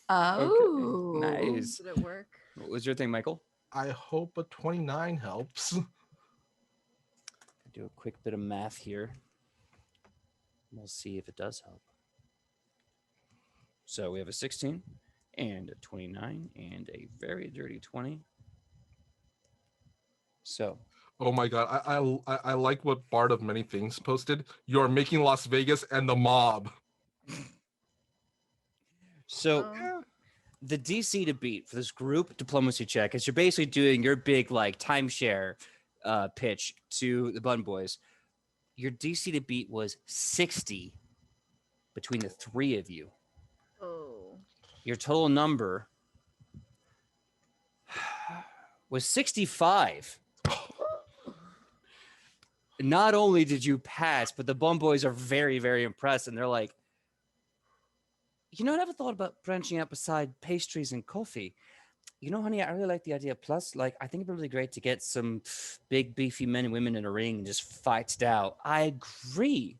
Oh, Nice. Did it work? What was your thing, Michael? I hope a 29 helps. Do a quick bit of math here. We'll see if it does help. So we have a 16 and a 29 and a very dirty 20. So Oh my god, I like what Bard of Many Things posted. You're making Las Vegas and the mob. so Oh. the DC to beat for this group diplomacy check is you're basically doing your big like timeshare pitch to the Bun Boys. Your DC to beat was 60 between the three of you. Oh. Your total number was 65. Not only did you pass, but the Bum Boys are very, very impressed, and they're like, you know, I never thought about branching out beside pastries and coffee. You know, honey, I really like the idea. Plus, like, I think it'd be really great to get some big, beefy men and women in a ring and just fight it out. I agree.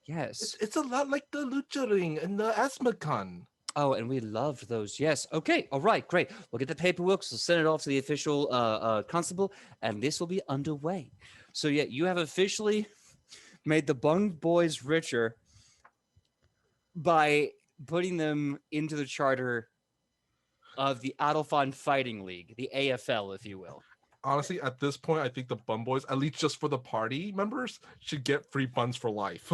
Yes. It's a lot like the Lucha Ring and the Asmacon. Oh, and we loved those. Yes. Okay. All right. Great. We'll get the paperwork. So send it off to the official constable, and this will be underway. So yeah, you have officially made the Bung Boys richer by putting them into the charter of the Adelphon Fighting League, the AFL, if you will. Honestly, at this point, I think the Bum Boys, at least just for the party members, should get free funds for life.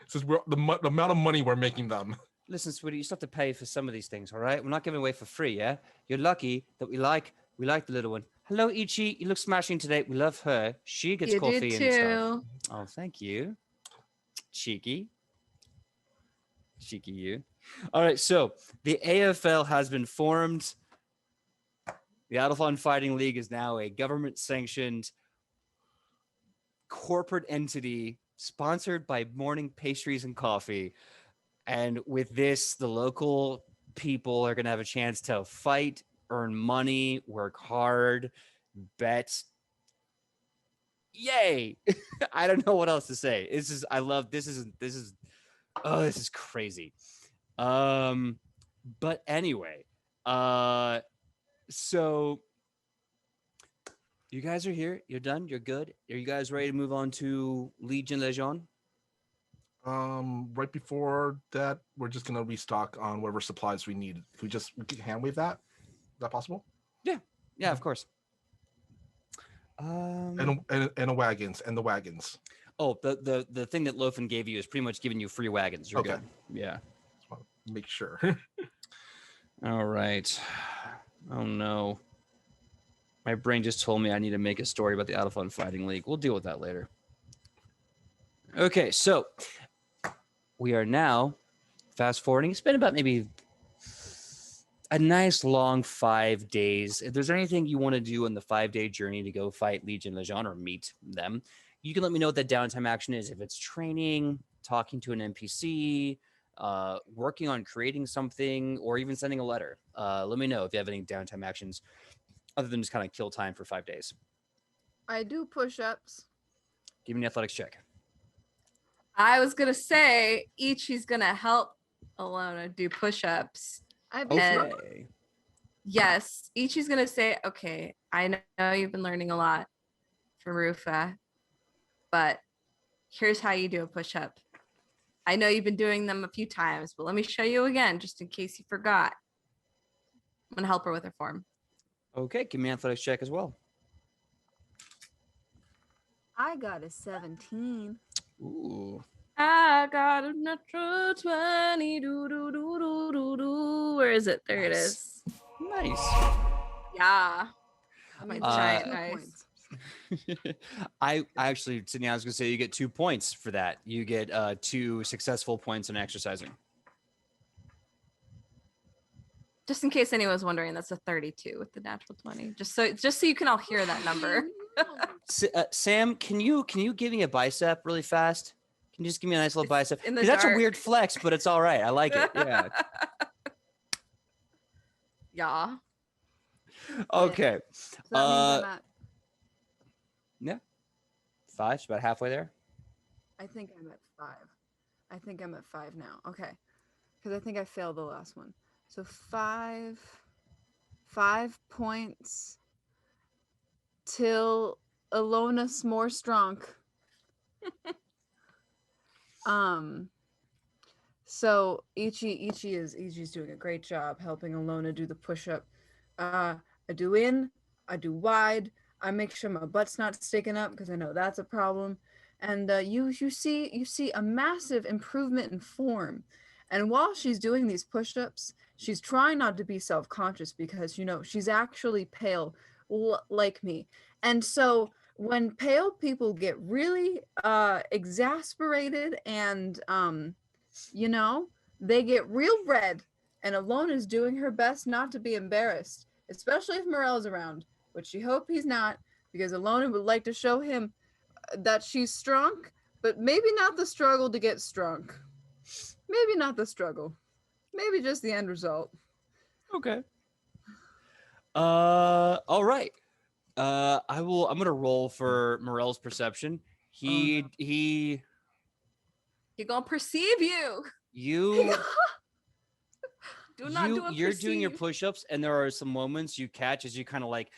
Since we're the amount of money we're making them. Listen, sweetie, you still have to pay for some of these things, all right? We're not giving away for free, yeah? You're lucky that we like the little one. Hello, Ichi. You look smashing today. We love her. She gets You coffee do and stuff. too. Oh, thank you. Cheeky. Cheeky you. All right, so the AFL has been formed. The Adelphon Fighting League is now a government-sanctioned corporate entity sponsored by Morning Pastries and Coffee. And with this, the local people are going to have a chance to fight, earn money, work hard, bet. Yay! I don't know what else to say. This is oh, this is crazy. But anyway, so you guys are here. You're done. You're good. Are you guys ready to move on to Legion Legion? Right before that, we're just gonna restock on whatever supplies we need. If we can hand wave that, is that possible? Yeah, of course. And the wagons. Oh, the thing that Lofen gave you is pretty much giving you free wagons. You're Okay. good. Yeah. Just want to make sure. All right. Oh no. My brain just told me I need to make a story about the Adelphon Fighting League. We'll deal with that later. Okay, so we are now fast forwarding. It's been about maybe a nice long 5 days. If there's anything you want to do on the 5-day journey to go fight Legion Legion or meet them, you can let me know what that downtime action is. If it's training, talking to an NPC, working on creating something, or even sending a letter. Let me know if you have any downtime actions other than just kind of kill time for 5 days. I do push-ups. Give me an athletics check. I was gonna say Ichi's gonna help Alona do push-ups. I Okay. Yes, Ichi's gonna say, okay, I know you've been learning a lot from Rufa, but here's how you do a push-up. I know you've been doing them a few times, but let me show you again, just in case you forgot. I'm gonna help her with her form. Okay, give me an athletics check as well. I got a 17. Ooh. I got a natural 20. Where is it? There it Nice. is. Nice. Yeah. I My mean, giant 2 dice. points. I actually, Sidney, I was going to say you get 2 points for that. You get 2 successful points in exercising. Just in case anyone's wondering, that's a 32 with the natural 20. Just so you can all hear that number. Sam, can you give me a bicep really fast? Can you just give me a nice little It's bicep? in the 'Cause that's a dark. weird flex, but it's all right. I like it. Yeah. Yeah. Okay. So that means I'm at, 5. It's about halfway there. I think I'm at 5. I think I'm at 5 now. Okay. Because I think I failed the last one. So 5 points till Alona's more strong. So Ichi's doing a great job helping Alona do the push-up. I do in, I do wide, I make sure my butt's not sticking up because I know that's a problem. And you see a massive improvement in form. And while she's doing these push-ups, she's trying not to be self-conscious because she's actually pale like me. And so when pale people get really exasperated and they get real red, and Alona is doing her best not to be embarrassed, especially if Morel's around, which she hope he's not, because Alona would like to show him that she's strong, but maybe not the struggle to get strong. Maybe not the struggle. Maybe just the end result. Okay. All right. I'm gonna roll for Morel's perception. He gonna perceive you. you Do not do a you're doing your perceive. push-ups, and there are some moments you catch as you kind of like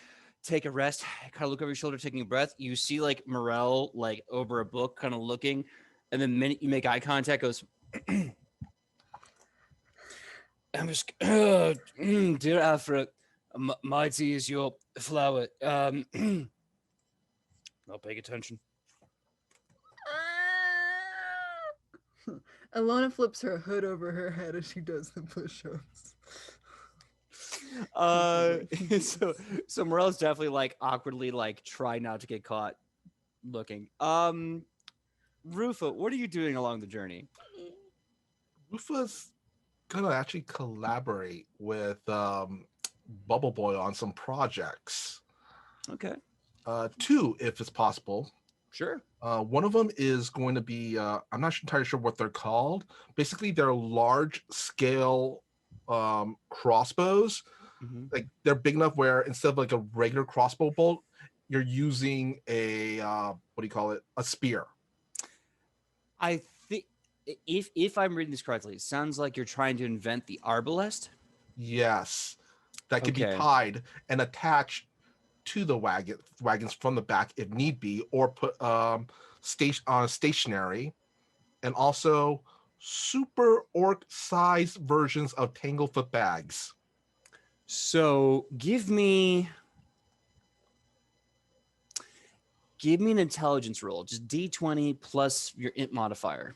take a rest, kind of look over your shoulder, taking a breath. You see like Morel like over a book, kind of looking, and the minute you make eye contact, goes. I'm just, dear Afra, mighty is your flower. Not paying attention. Alona flips her hood over her head as she does the push-ups. So Morel's definitely like awkwardly like try not to get caught looking. Rufa, what are you doing along the journey? Rufa's gonna actually collaborate with Bubble Boy on some projects. Okay, 2, if it's possible. sure. One of them is going to be I'm not entirely sure what they're called. Basically, they're large scale crossbows. Mm-hmm. Like they're big enough where instead of like a regular crossbow bolt, you're using a what do you call it? A spear. I think if I'm reading this correctly, it sounds like you're trying to invent the arbalest. Yes, that could be Okay. tied and attached to the wagons from the back if need be, or put stationary, and also super orc sized versions of Tanglefoot bags. So give me an intelligence roll, just D20 plus your int modifier.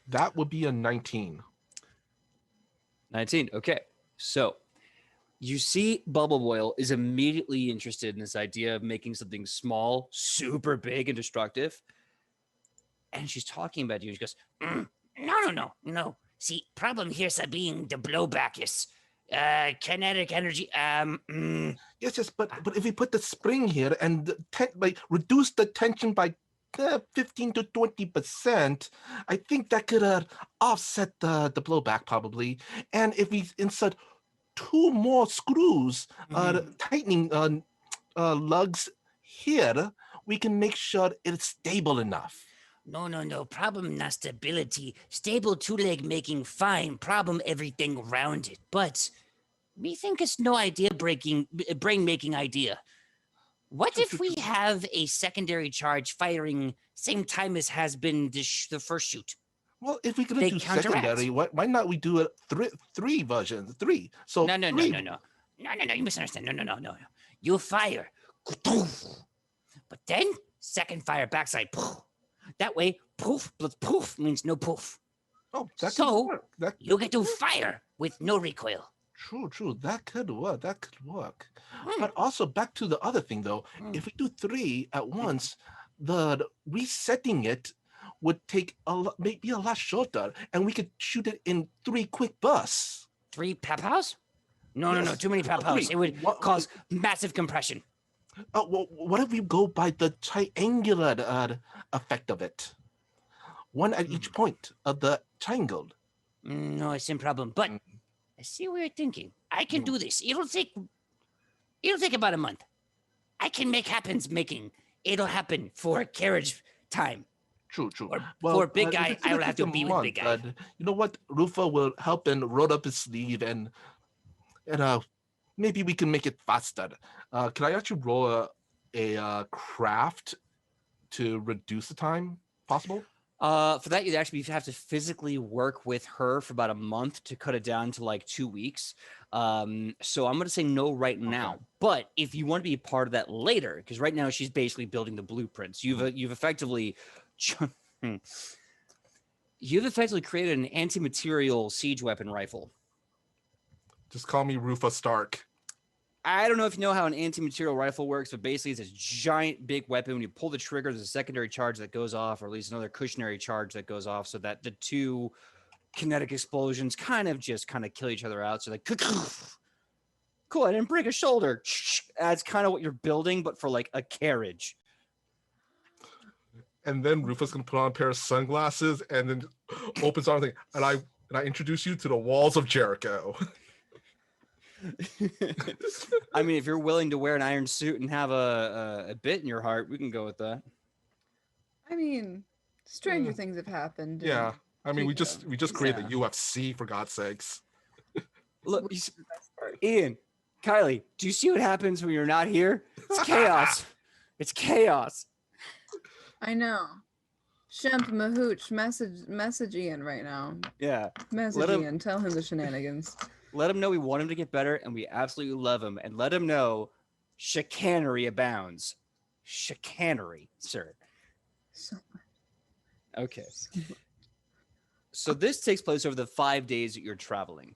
That would be a 19. 19. Okay. So you see Bubble Boil is immediately interested in this idea of making something small, super big and destructive. And she's talking about you. She goes, No. See, problem here's being the blowback is kinetic energy. Yes, but if we put the spring here and reduce the tension by 15 to 20%, I think that could offset the blowback probably. And if we insert 2 more screws, tightening lugs here, we can make sure it's stable enough. No. Problem not stability. Stable 2-leg making fine. Problem everything around it. But me think it's no idea brain making idea. What if we have a secondary charge firing same time as has been the first shoot? Well, if we're gonna They do counteract. secondary, why not we do it three versions? 3. So No. three. No. You misunderstand. No. You fire. But then, second fire backside. That way, poof plus poof means no poof. Oh, that So, could work. You get to fire with no recoil. True. That could work. But also back to the other thing though, if we do 3 at once, the resetting it would take maybe a lot shorter, and we could shoot it in 3 quick bursts. 3 papows? No. Yes. Too many papows. 3. It would cause massive compression. Well, what if we go by the triangular effect of it? 1 at each point of the triangle. No, it's same problem. But I see what you're thinking. I can do this. It'll take about a month. I can make making. It'll happen for carriage time. True. For big guy, if it's I gonna will have take to a be with month, big guy. you know what? Rufa will help and roll up his sleeve, and maybe we can make it faster. Can I actually roll a craft to reduce the time possible? For that, you'd actually have to physically work with her for about a month to cut it down to like 2 weeks. So I'm gonna say no right now. But if you want to be a part of that later, because right now she's basically building the blueprints. You've effectively you've effectively created an anti-material siege weapon rifle. Just call me Rufa Stark. I don't know if you know how an anti-material rifle works, but basically it's this giant big weapon. When you pull the trigger, there's a secondary charge that goes off, or at least another cussionary charge that goes off, so that the two kinetic explosions kind of kill each other out. So like, cool, I didn't break a shoulder. That's kind of what you're building, but for like a carriage. And then Rufa's gonna put on a pair of sunglasses and then opens arms and I introduce you to the walls of Jericho. I mean, if you're willing to wear an iron suit and have a bit in your heart, we can go with that. I mean, stranger things have happened. Yeah. I mean, we Chico. just created the UFC, for God's sakes. Look, Ian, Kylie, do you see what happens when you're not here? It's chaos. It's chaos. I know. Shemp Mahooch, message Ian right now. Yeah. Message Ian. Tell him the shenanigans. Let him know we want him to get better and we absolutely love him. And let him know chicanery abounds. Chicanery, sir. So Okay. So this takes place over the 5 days that you're traveling.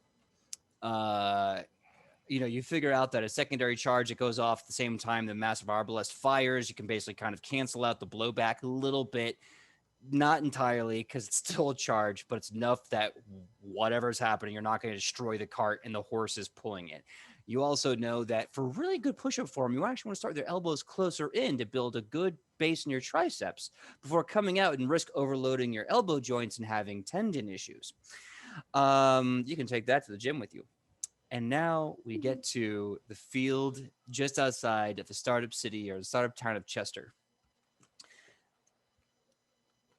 You figure out that a secondary charge that goes off at the same time the massive arbalest fires, you can basically kind of cancel out the blowback a little bit. Not entirely, because it's still a charge, but it's enough that whatever's happening, you're not going to destroy the cart and the horses pulling it. You also know that for really good push-up form, you actually want to start with your elbows closer in to build a good base in your triceps before coming out and risk overloading your elbow joints and having tendon issues. You can take that to the gym with you. And now we get to the field just outside of the startup city or the startup town of Chester.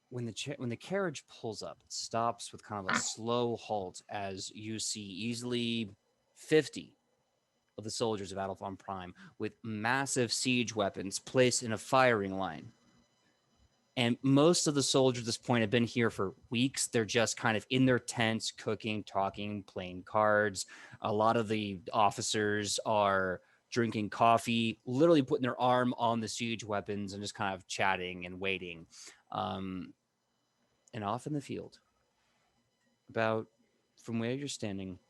When the carriage pulls up, it stops with kind of a slow halt as you see easily 50 of the soldiers of Adolphon Prime with massive siege weapons placed in a firing line. And most of the soldiers at this point have been here for weeks. They're just kind of in their tents, cooking, talking, playing cards. A lot of the officers are drinking coffee, literally putting their arm on the siege weapons and just kind of chatting and waiting. And off in the field, about from where you're standing,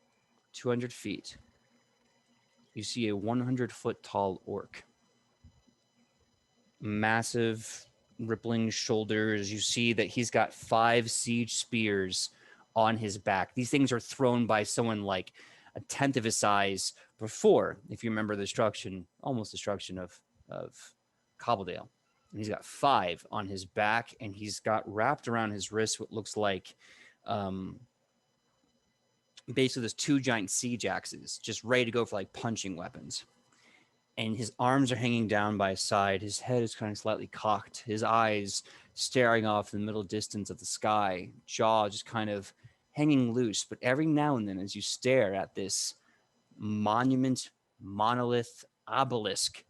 200 feet, you see a 100-foot tall orc. Massive, rippling shoulders. You see that he's got 5 siege spears on his back. These things are thrown by someone like a tenth of his size before, if you remember the almost destruction of Cobbledale. And he's got 5 on his back, and he's got wrapped around his wrist what looks like basically there's 2 giant siege axes just ready to go for like punching weapons. And his arms are hanging down by his side. His head is kind of slightly cocked. His eyes staring off in the middle distance of the sky. Jaw just kind of hanging loose. But every now and then, as you stare at this monument, monolith, obelisk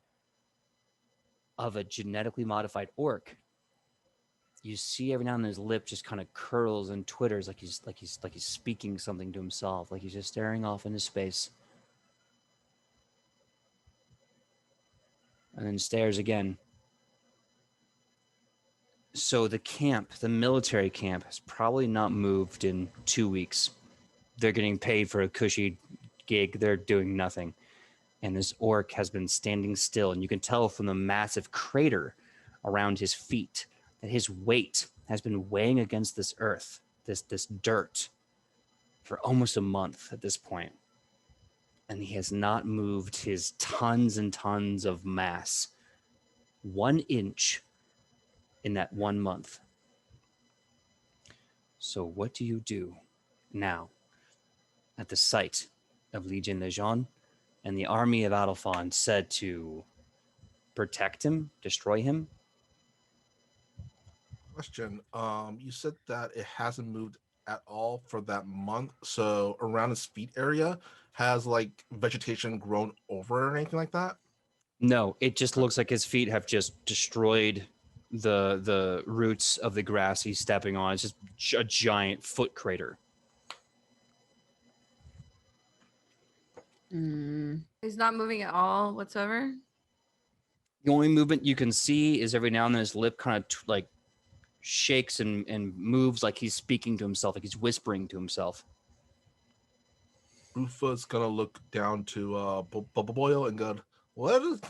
of a genetically modified orc, you see every now and then his lip just kind of curls and twitters like he's speaking something to himself, like he's just staring off into space. And then stares again. So the military camp, has probably not moved in 2 weeks. They're getting paid for a cushy gig. They're doing nothing. And this orc has been standing still. And you can tell from the massive crater around his feet that his weight has been weighing against this earth, this dirt, for almost a month at this point. And he has not moved his tons and tons of mass 1 inch in that 1 month. So what do you do now at the site of Legion Lejeune and the army of Adolphon said to protect him, destroy him? Question. You said that it hasn't moved at all for that month. So around his feet area, has like vegetation grown over or anything like that? No, it just looks like his feet have just destroyed the roots of the grass he's stepping on. It's just a giant foot crater. He's not moving at all whatsoever. The only movement you can see is every now and then his lip kind of like shakes and moves like he's speaking to himself, like he's whispering to himself. Rufa's gonna look down to Bubble Boil and go, "What is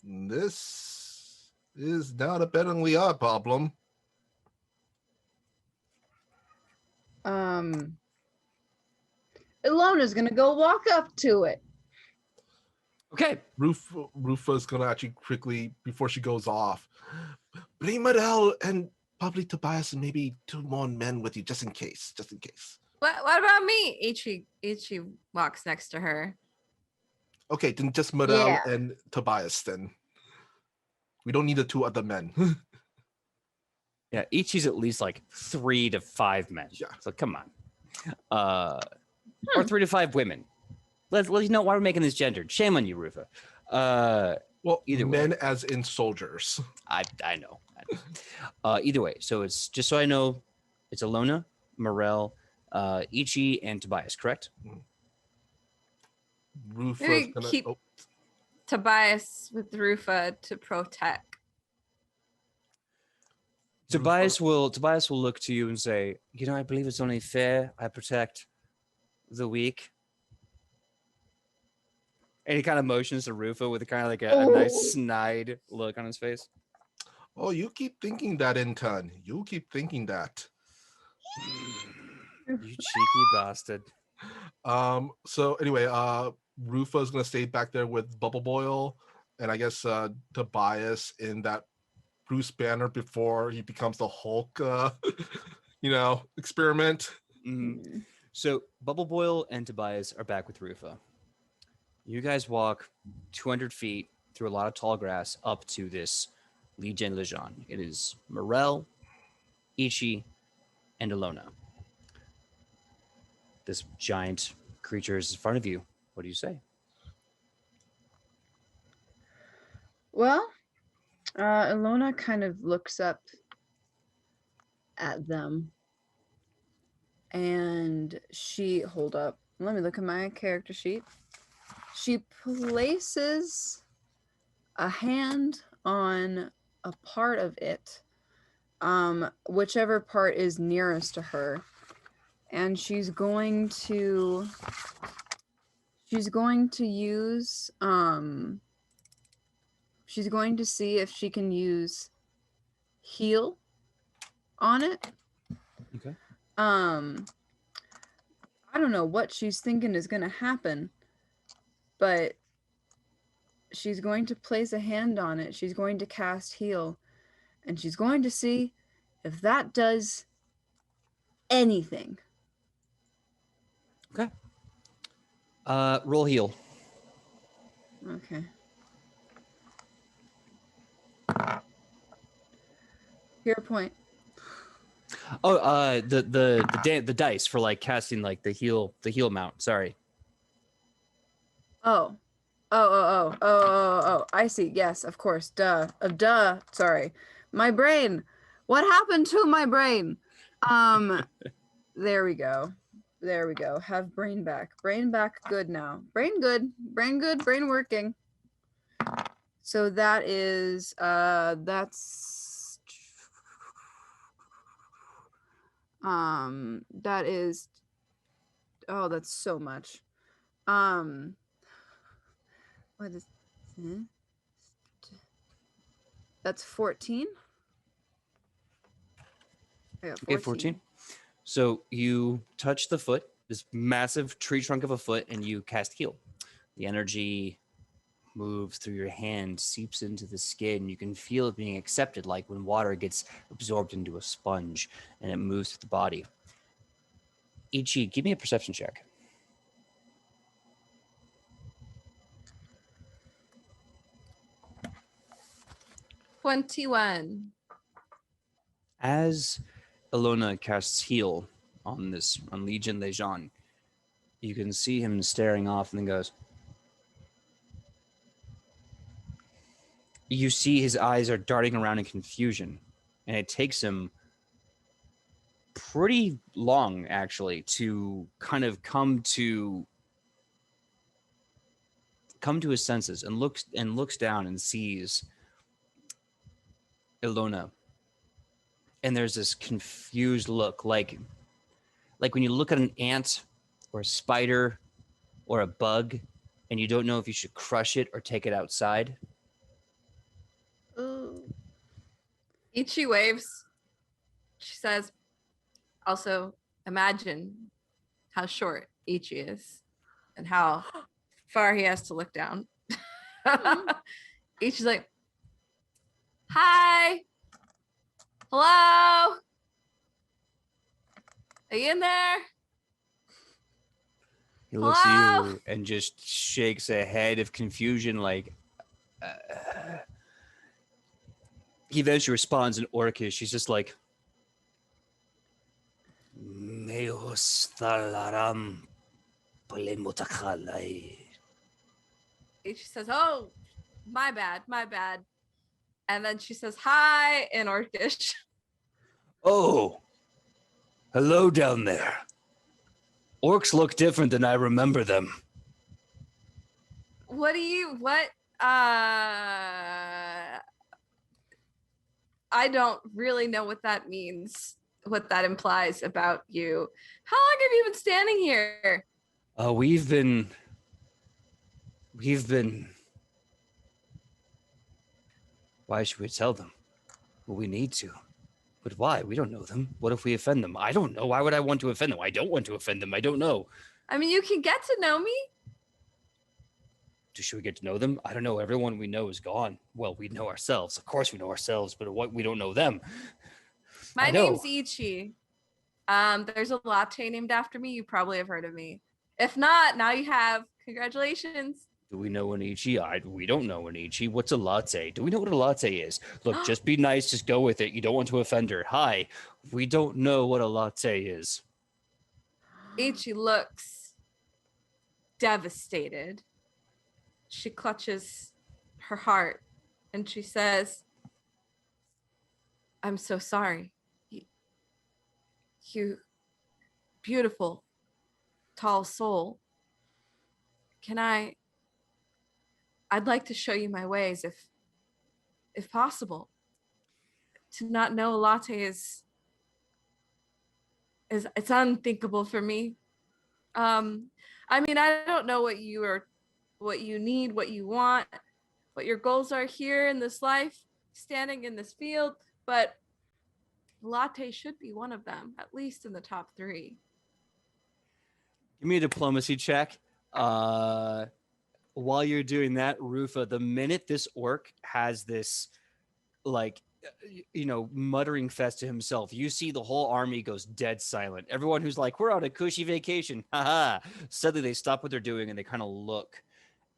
this? Is not apparently our problem." Ilona's gonna go walk up to it. Okay. Rufa's gonna actually quickly, before she goes off, bring Marel and probably Tobias and maybe 2 more men with you, just in case. What about me? Ichi walks next to her. Okay, then just Marel Yeah. and Tobias then. We don't need the 2 other men. Yeah, Ichi's at least like 3 to 5 men. Yeah. So come on. Or 3 to 5 women. Let's you know why we're making this gendered. Shame on you, Rufa. Well, Either men way. as in soldiers. I know. Either way, so it's just so I know, it's Ilona, Morel, Ichi, and Tobias, correct? Rufa's Maybe gonna keep Tobias with Rufa to protect. Tobias will look to you and say, "You know, I believe it's only fair I protect the weak." And he kind of motions to Rufa with a kind of like a nice snide look on his face. Oh, you keep thinking that, intern. You keep thinking that. You cheeky bastard. So anyway, Rufa's gonna stay back there with Bubble Boil, and I guess Tobias in that Bruce Banner before he becomes the Hulk, experiment. Mm-hmm. So Bubble Boil and Tobias are back with Rufa. You guys walk 200 feet through a lot of tall grass up to this Legion Lejean. It is Morel, Ichi, and Ilona. This giant creature is in front of you. What do you say? Well, Ilona kind of looks up at them and hold up. Let me look at my character sheet. She places a hand on a part of it, whichever part is nearest to her, and she's going to use she's going to see if she can use heal on it. Okay. I don't know what she's thinking is going to happen, but she's going to place a hand on it. She's going to cast heal, and she's going to see if that does anything. Okay. Roll heal. Okay. Hero point. Oh, the dice for like casting like the heal mount. Sorry. Oh. I see. Yes, of course. Duh. Sorry. My brain. What happened to my brain? There we go. Have brain back. Brain back good now. Brain good. Brain working. So that is that's that's so much. What is that's 14? I got 14. Okay, 14. So you touch the foot, this massive tree trunk of a foot, and you cast heal. The energy moves through your hand, seeps into the skin. You can feel it being accepted, like when water gets absorbed into a sponge and it moves through the body. Ichi, give me a perception check. $21. As Ilona casts heal on Legion Lejean, you can see him staring off and then goes, you see his eyes are darting around in confusion, and it takes him pretty long actually to kind of come to his senses, and looks down and sees Ilona. And there's this confused look, like when you look at an ant or a spider or a bug and you don't know if you should crush it or take it outside. Ooh. Ichi waves. She says, also imagine how short Ichi is and how far he has to look down. Ichi's like, hi. Hello. Are you in there? He looks Hello? at you and just shakes a head of confusion, like he eventually responds in Orcish. He's just like, Meos thalaram polemotakalai. Ichi says, oh, my bad, my bad. And then she says, hi in Orcish. Oh, hello down there. Orcs look different than I remember them. What I don't really know what that means, what that implies about you. How long have you been standing here? We've been. Why should we tell them? Well, we need to. But why? We don't know them. What if we offend them? I don't know. Why would I want to offend them? I don't want to offend them. I don't know. I mean, you can get to know me. Should we get to know them? I don't know. Everyone we know is gone. Well, we know ourselves. Of course we know ourselves, but what we don't know them. My I know. name's Ichi. There's a latte named after me. You probably have heard of me. If not, now you have. Congratulations. Do we know an Ichi? We don't know an Ichi. What's a latte? Do we know what a latte is? Look, just be nice. Just go with it. You don't want to offend her. Hi. We don't know what a latte is. Ichi looks devastated. She clutches her heart and she says, I'm so sorry. You beautiful, tall soul. I'd like to show you my ways if possible. To not know a latte is it's unthinkable for me. I mean, I don't know what you need, what you want, what your goals are here in this life, standing in this field, but latte should be one of them, at least in the top 3. give me a diplomacy check. While you're doing that, Rufa, the minute this orc has this, like, muttering fest to himself, you see the whole army goes dead silent. Everyone who's like, we're on a cushy vacation, haha. Suddenly they stop what they're doing and they kind of look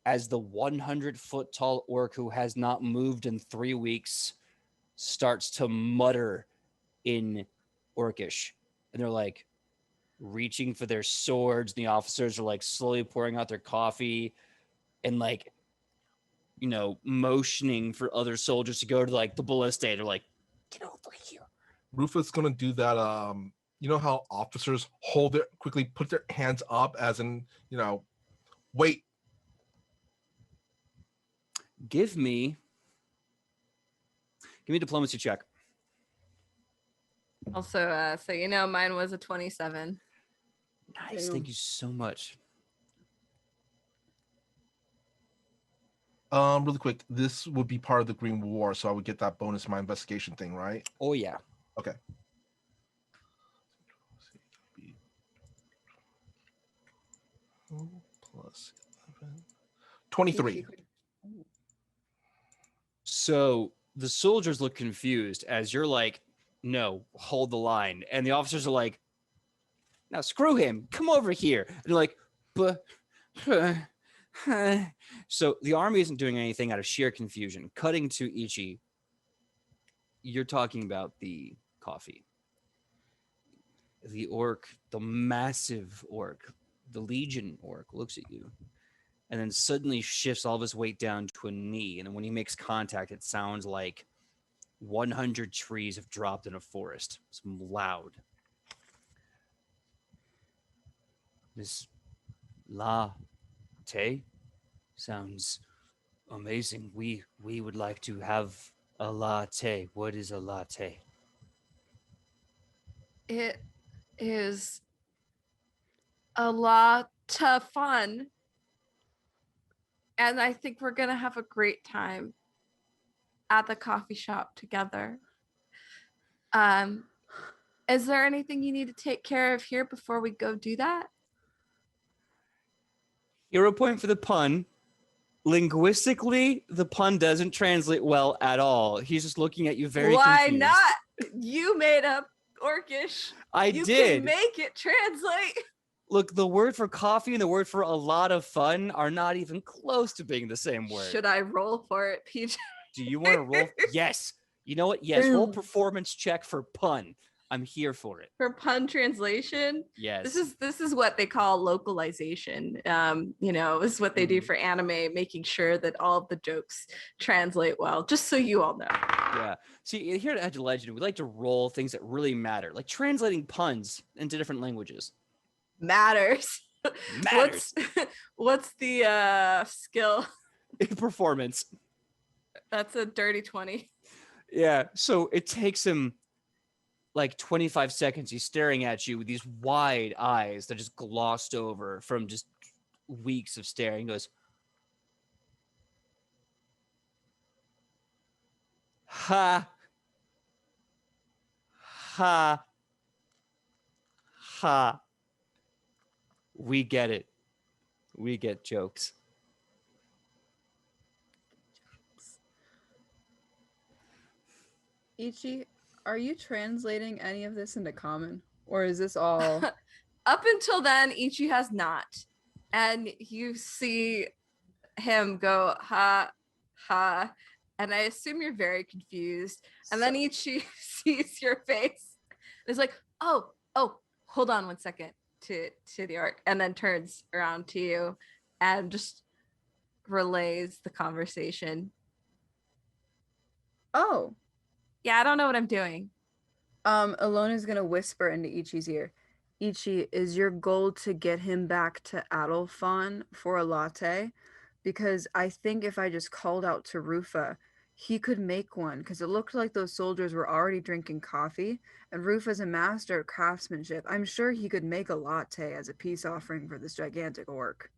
as the 100-foot tall orc who has not moved in 3 weeks starts to mutter in Orcish. And they're like reaching for their swords. And the officers are like slowly pouring out their coffee and like, motioning for other soldiers to go to like the ballista. They're like, get over here. Rufus gonna do that. You know how officers quickly put their hands up as in, wait. Give me a diplomacy check. Also, so mine was a 27. Nice. Thank you so much. Really quick, this would be part of the Green War, so I would get that bonus my investigation thing, right? Oh yeah. Okay. Plus 11. 23. So the soldiers look confused as you're like, no, hold the line. And the officers are like, now screw him. Come over here. And they're like, but. So the army isn't doing anything out of sheer confusion. Cutting to Ichi, you're talking about the coffee. The orc, the massive orc, the legion orc looks at you and then suddenly shifts all of his weight down to a knee. And then when he makes contact, it sounds like 100 trees have dropped in a forest. It's loud. This latte sounds amazing. We would like to have a latte. What is a latte? It is a lot of fun. And I think we're going to have a great time at the coffee shop together. Is there anything you need to take care of here before we go do that? Hero point for the pun. Linguistically, the pun doesn't translate well at all. He's just looking at you very Why confused. not? You made up Orcish. I You did. can make it translate. Look, the word for coffee and the word for a lot of fun are not even close to being the same word. Should I roll for it, PJ? Do you want to roll? Yes. You know what? Yes. Roll Boom. performance check for pun. I'm here for it. For pun translation? Yes. This is what they call localization. This is what they do for anime, making sure that all of the jokes translate well, just so you all know. Yeah. See, here at Edge of Legend, we like to roll things that really matter, like translating puns into different languages. Matters. Matters. What's the skill? Performance. That's a dirty 20. Yeah. So it takes him like 25 seconds. He's staring at you with these wide eyes that just glossed over from just weeks of staring. He goes, ha, ha, ha. We get it. We get jokes. Ichi, are you translating any of this into common? Or is this all Up until then, Ichi has not. And you see him go, ha, ha. And I assume you're very confused. And then Ichi sees your face. It's like, oh, hold on 1 second to the orc. And then turns around to you and just relays the conversation. Oh. Yeah, I don't know what I'm doing. Alona's gonna whisper into Ichi's ear. Ichi, is your goal to get him back to Adolfon for a latte? Because I think if I just called out to Rufa, he could make one, because it looked like those soldiers were already drinking coffee, and Rufa's a master at craftsmanship. I'm sure he could make a latte as a peace offering for this gigantic orc.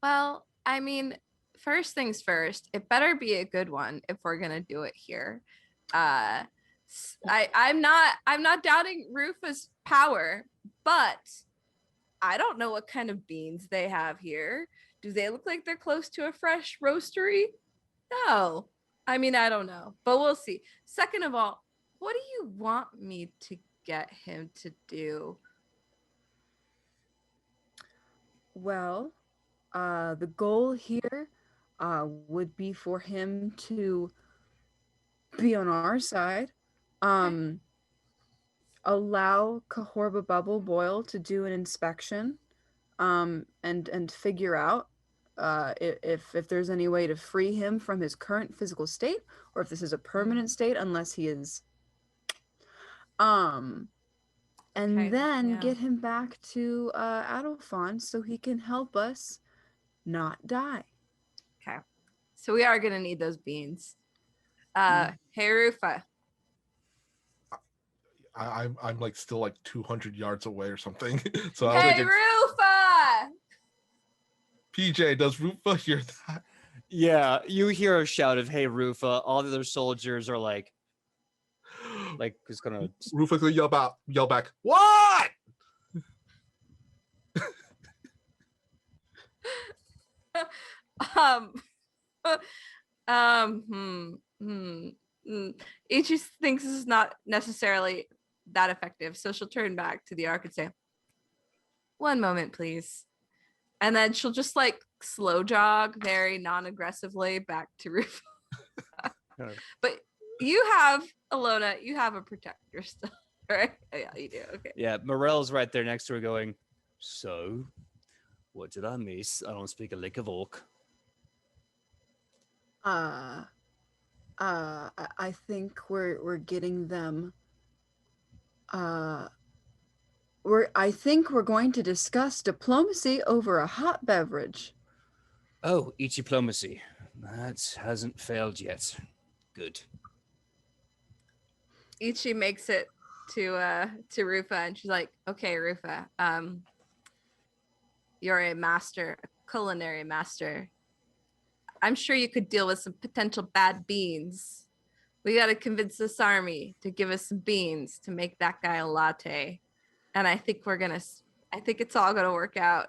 Well, I mean, first things first, it better be a good one if we're gonna do it here. I'm not doubting Rufa's power, but I don't know what kind of beans they have here. Do they look like they're close to a fresh roastery? No. I mean, I don't know, but we'll see. Second of all, what do you want me to get him to do? Well, the goal here would be for him to be on our side. Allow Kahorba Bubble Boil to do an inspection and figure out if there's any way to free him from his current physical state, or if this is a permanent state unless he is and Okay, then yeah. get him back to Adolfon so he can help us not die. Okay. So we are gonna need those beans. Hey Rufa. I'm like still like 200 yards away or something. So I was Hey thinking, Rufa! PJ, does Rufa hear that? Yeah, you hear a shout of "Hey, Rufa!" All the other soldiers are like just gonna. Rufa's gonna yell back, what? Ichi thinks this is not necessarily that effective, so she'll turn back to the arc and say, "One moment, please." And then she'll just like slow jog very non-aggressively back to Rufa. But you have Alona, you have a protector still, right? Yeah, you do. Okay. Yeah, Morel's right there next to her, going, "So, What did I miss? I don't speak a lick of orc. I think we're getting them. I think we're going to discuss diplomacy over a hot beverage. Oh, diplomacy. That hasn't failed yet. Good. Ichi makes it to Rufa, and she's like, "Okay, Rufa, you're a master, a culinary master. I'm sure you could deal with some potential bad beans. We got to convince this army to give us some beans to make that guy a latte, and I think it's all gonna work out."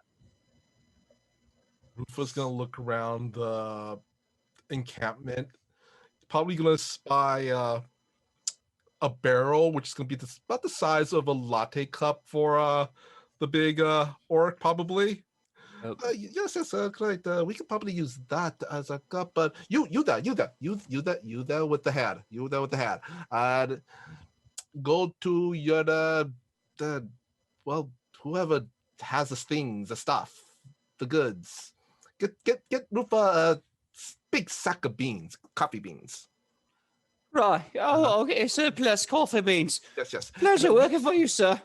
Rufa's gonna look around the encampment. Probably gonna spy a barrel, which is gonna be about the size of a latte cup for the big orc, probably. Oh. Yes, great. We could probably use that as a cup, but you that with the hat, go to your whoever has the things, the stuff, the goods. Get Rufa a big sack of beans, coffee beans. Right. Oh, okay. Surplus coffee beans. Yes. Pleasure working for you, sir.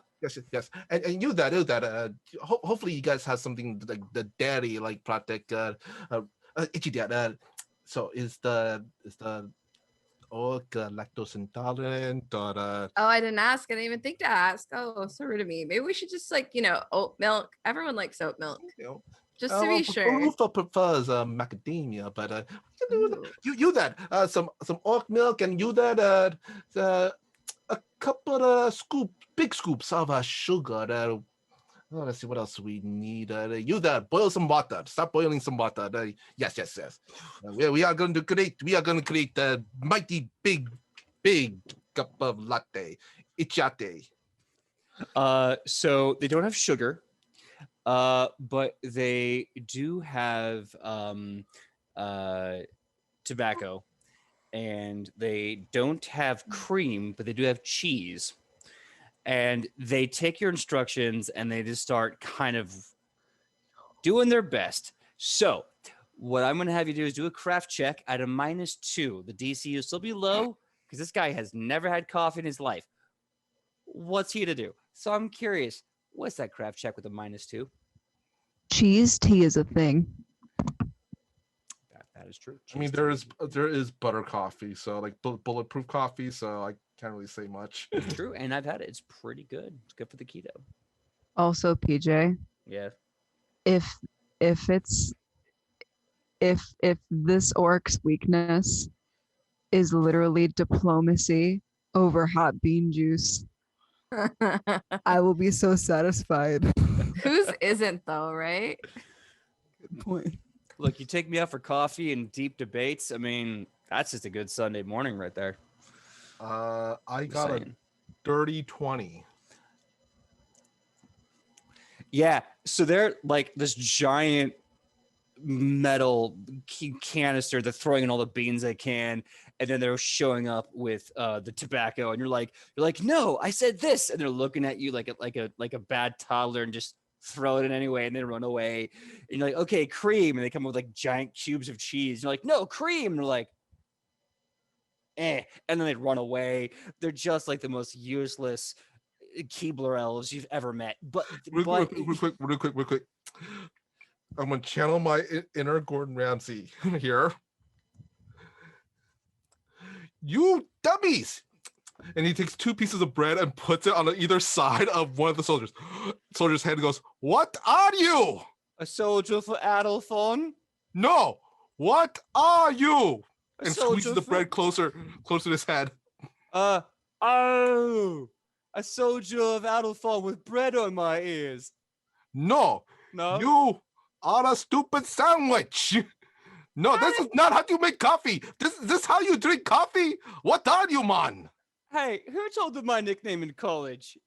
Yes. And you that hopefully you guys have something like the dairy like product itchy dad. So is the orc lactose intolerant or Oh, I didn't ask. I didn't even think to ask. Oh, so rude of me. Maybe we should just oat milk. Everyone likes oat milk. Just to be sure. Rufa prefers macadamia, but you that some orc milk and you that a couple of big scoops of sugar. Let's see what else we need. You that boil some water. Stop boiling some water. Yes. We are going to create a mighty big cup of latte. Ichate. So they don't have sugar, but they do have tobacco, and they don't have cream, but they do have cheese. And they take your instructions and they just start kind of doing their best. So what I'm going to have you do is do a craft check at a -2. The DC will still be low because this guy has never had coffee in his life. What's he to do? So I'm curious, what's that craft check with a -2? Cheese tea is a thing. That is true. I mean, there is butter coffee, so like bulletproof coffee, so I can't really say much. True, and I've had it. It's pretty good. It's good for the keto. Also, PJ, Yeah. if this orc's weakness is literally diplomacy over hot bean juice, I will be so satisfied. Whose isn't though, right? Good point. Look, you take me out for coffee and deep debates. I mean, that's just a good Sunday morning right there. I got a dirty 20. Yeah, so they're like this giant metal canister. They're throwing in all the beans they can, and then they're showing up with the tobacco. And you're like, no, I said this, and they're looking at you like a bad toddler and just throw it in anyway, and then run away. And you're like, okay, cream, and they come up with like giant cubes of cheese. And you're like, no, cream. And they're like, and then they'd run away. They're just like the most useless Keebler elves you've ever met. But Real quick. I'm gonna channel my inner Gordon Ramsay here. You dummies! And he takes 2 pieces of bread and puts it on either side of one of the soldiers. Soldier's head goes, "What are you? a soldier for Adolphon. No! What are you?" A And soldier squeezes the for- bread closer to his head. a soldier of Adolphon with bread on my ears. No, No, you are a stupid sandwich. No, this is not how you make coffee. This how you drink coffee? What are you, man? Hey, who told them my nickname in college?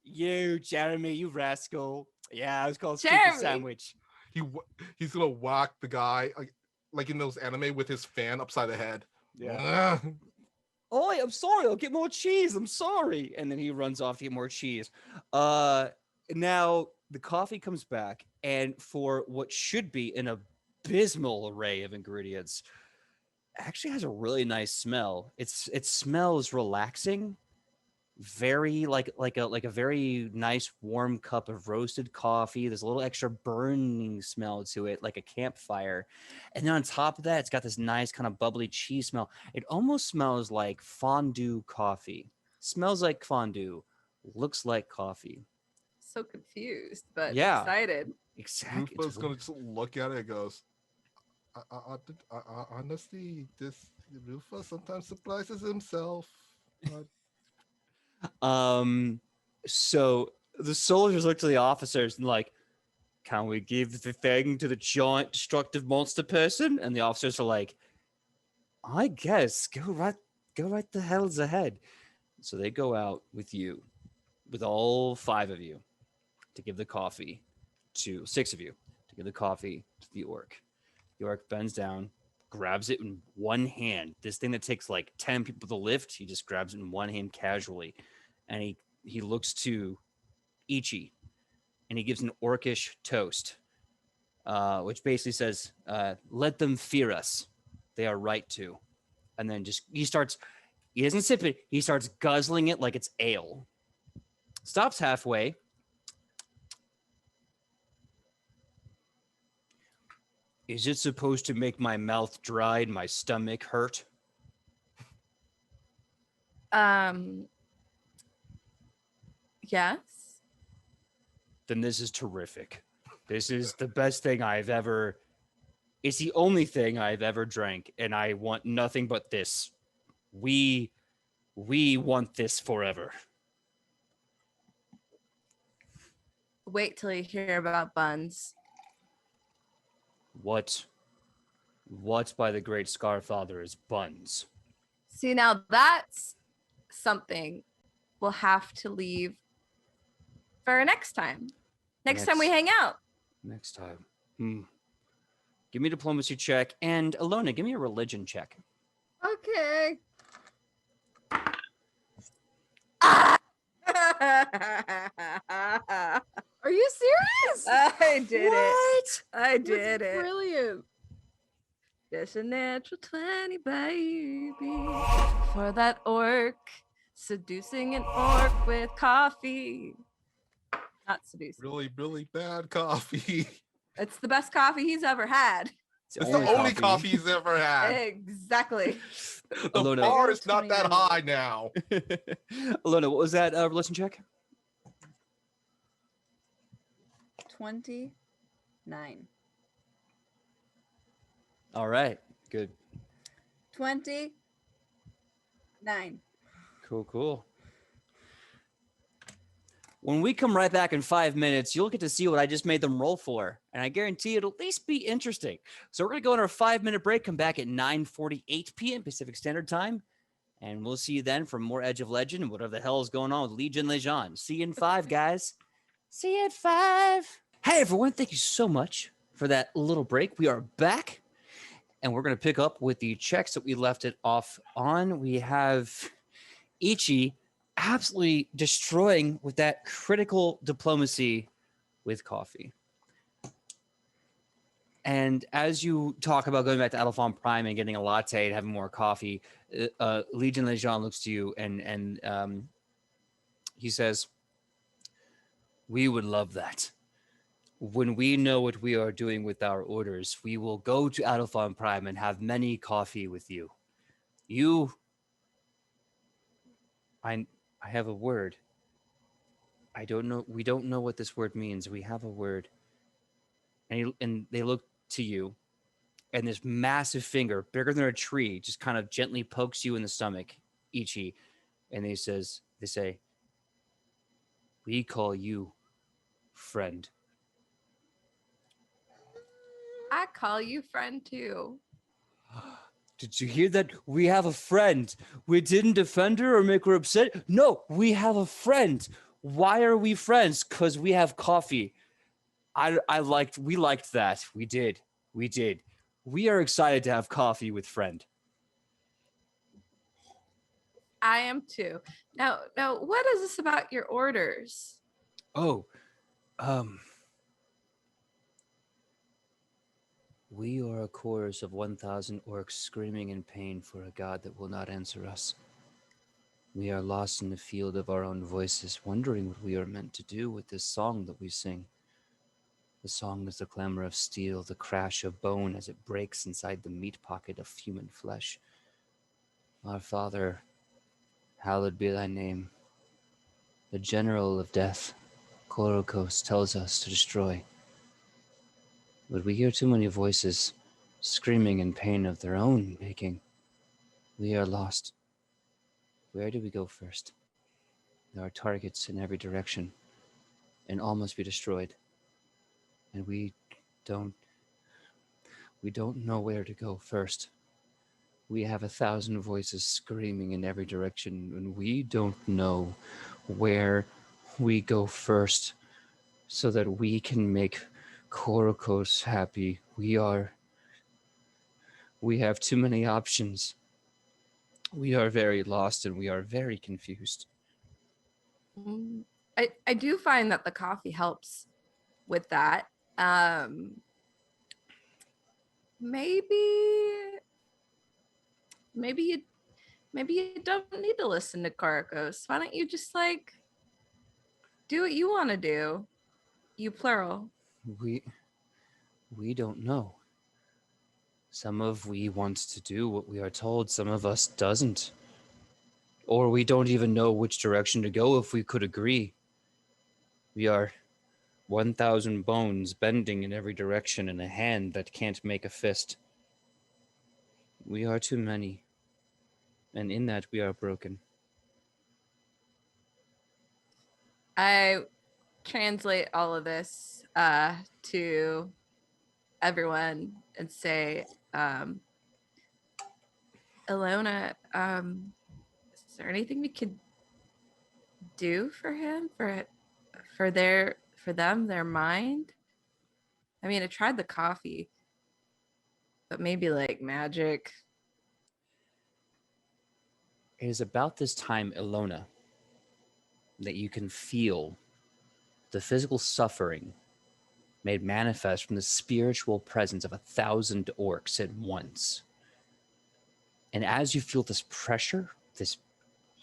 You, Jeremy, you rascal. Yeah, I was called Stupid Jeremy. Sandwich. He's gonna whack the guy like in those anime with his fan upside the head. Yeah. Oh, I'm sorry. I'll get more cheese. I'm sorry. And then he runs off to get more cheese. Now the coffee comes back, and for what should be an abysmal array of ingredients, actually has a really nice smell. It smells relaxing, very like a very nice warm cup of roasted coffee. There's a little extra burning smell to it, like a campfire. And then on top of that, it's got this nice kind of bubbly cheese smell. It almost smells like fondue coffee. Smells like fondue, looks like coffee. So confused, but Yeah. excited. Exactly. Rufa's gonna just look at it and goes, honestly, this Rufa sometimes surprises himself. So the soldiers look to the officers and like, can we give the thing to the giant destructive monster person? And the officers are like, I guess go right the hell's ahead. So they go out with you, with all 5 of you, to give the coffee to 6 of you to give the coffee to the orc. The orc bends down, grabs it in one hand. This thing that takes like 10 people to lift, he just grabs it in one hand casually, and he looks to Ichi, and he gives an orcish toast, which basically says, "Let them fear us. They are right to." And then he doesn't sip it, he starts guzzling it like it's ale. Stops halfway. Is it supposed to make my mouth dry and my stomach hurt? Yes. Then this is terrific. This is the best thing it's the only thing I've ever drank, and I want nothing but this. We want this forever. Wait till you hear about buns. What by the great Scarfather is buns? See, now that's something we'll have to leave for next time. Next time we hang out. Next time. Give me a diplomacy check, and Alona, give me a religion check. Okay. Are you serious? I did What? it. I That's did it. Brilliant. Just a natural 20, baby. For that orc, seducing an orc with coffee. Not seducing. Really, really bad coffee. It's the best coffee he's ever had. It's the only coffee he's ever had. Exactly. The Alona. bar is not that 29. high now. Alona, what was that religion check? 29. All right, good. 29. Cool. When we come right back in 5 minutes, you'll get to see what I just made them roll for. And I guarantee it'll at least be interesting. So we're going to go on our 5-minute break, come back at 9:48 p.m. Pacific Standard Time. And we'll see you then for more Edge of Legend and whatever the hell is going on with Legion Legion. See you in 5, guys. See you at 5. Hey, everyone. Thank you so much for that little break. We are back. And we're going to pick up with the checks that we left it off on. We have Ichi absolutely destroying with that critical diplomacy with coffee. And as you talk about going back to Adelphon Prime and getting a latte and having more coffee, Legion Lejean looks to you and he says, "We would love that. When we know what we are doing with our orders, we will go to Adelphon Prime and have many coffee with you. I have a word. I don't know. We don't know what this word means. We have a word." And they look to you, and this massive finger, bigger than a tree, just kind of gently pokes you in the stomach, Ichi, and they say, "We call you friend." I call you friend too. Did you hear that? We have a friend. We didn't defend her or make her upset. No, we have a friend. Why are we friends? Because we have coffee. We liked that. We did. We are excited to have coffee with friend. I am too. Now, what is this about your orders? Oh, We are a chorus of 1,000 orcs screaming in pain for a god that will not answer us. We are lost in the field of our own voices, wondering what we are meant to do with this song that we sing. The song is the clamor of steel, the crash of bone as it breaks inside the meat pocket of human flesh. Our Father, hallowed be thy name. The general of death, Korokos, tells us to destroy. But we hear too many voices screaming in pain of their own making. We are lost. Where do we go first? There are targets in every direction, and all must be destroyed. And we don't know where to go first. We have 1,000 voices screaming in every direction, and we don't know where we go first so that we can make Korokos happy. We have too many options. We are very lost and we are very confused. I do find that the coffee helps with that. Maybe you don't need to listen to Karkos. Why don't you just like do what you want to do? You plural. We don't know. Some of we want to do what we are told, some of us doesn't. Or we don't even know which direction to go if we could agree. We are 1,000 bones bending in every direction in a hand that can't make a fist. We are too many, and in that we are broken. I translate all of this to everyone and say, Ilona, is there anything we could do for him, for them, their mind? I mean, I tried the coffee, but maybe like magic. It is about this time, Ilona, that you can feel the physical suffering made manifest from the spiritual presence of 1,000 orcs at once. And as you feel this pressure, this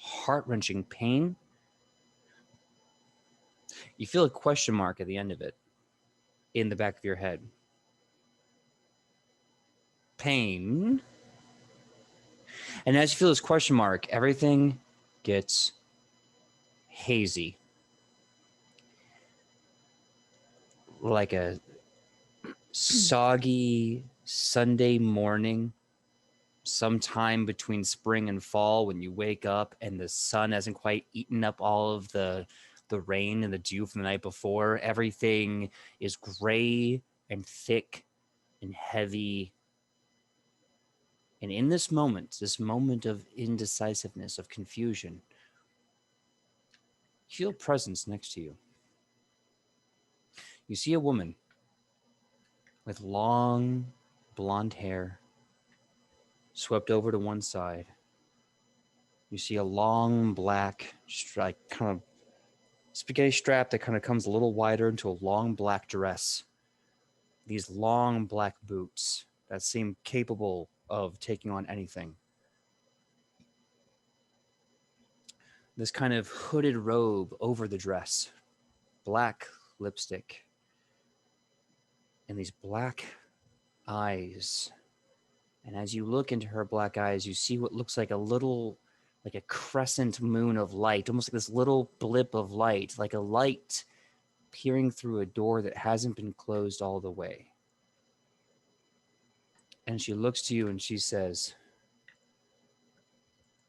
heart-wrenching pain, you feel a question mark at the end of it in the back of your head. Pain. And as you feel this question mark, everything gets hazy. Like a soggy Sunday morning, sometime between spring and fall, when you wake up and the sun hasn't quite eaten up all of the rain and the dew from the night before. Everything is gray and thick and heavy. And in this moment of indecisiveness, of confusion, you feel a presence next to you. You see a woman with long blonde hair swept over to one side. You see a long black kind of spaghetti strap that kind of comes a little wider into a long black dress. These long black boots that seem capable of taking on anything. This kind of hooded robe over the dress, black lipstick, and these black eyes. And as you look into her black eyes, you see what looks like a crescent moon of light, almost like this little blip of light, like a light peering through a door that hasn't been closed all the way. And she looks to you and she says,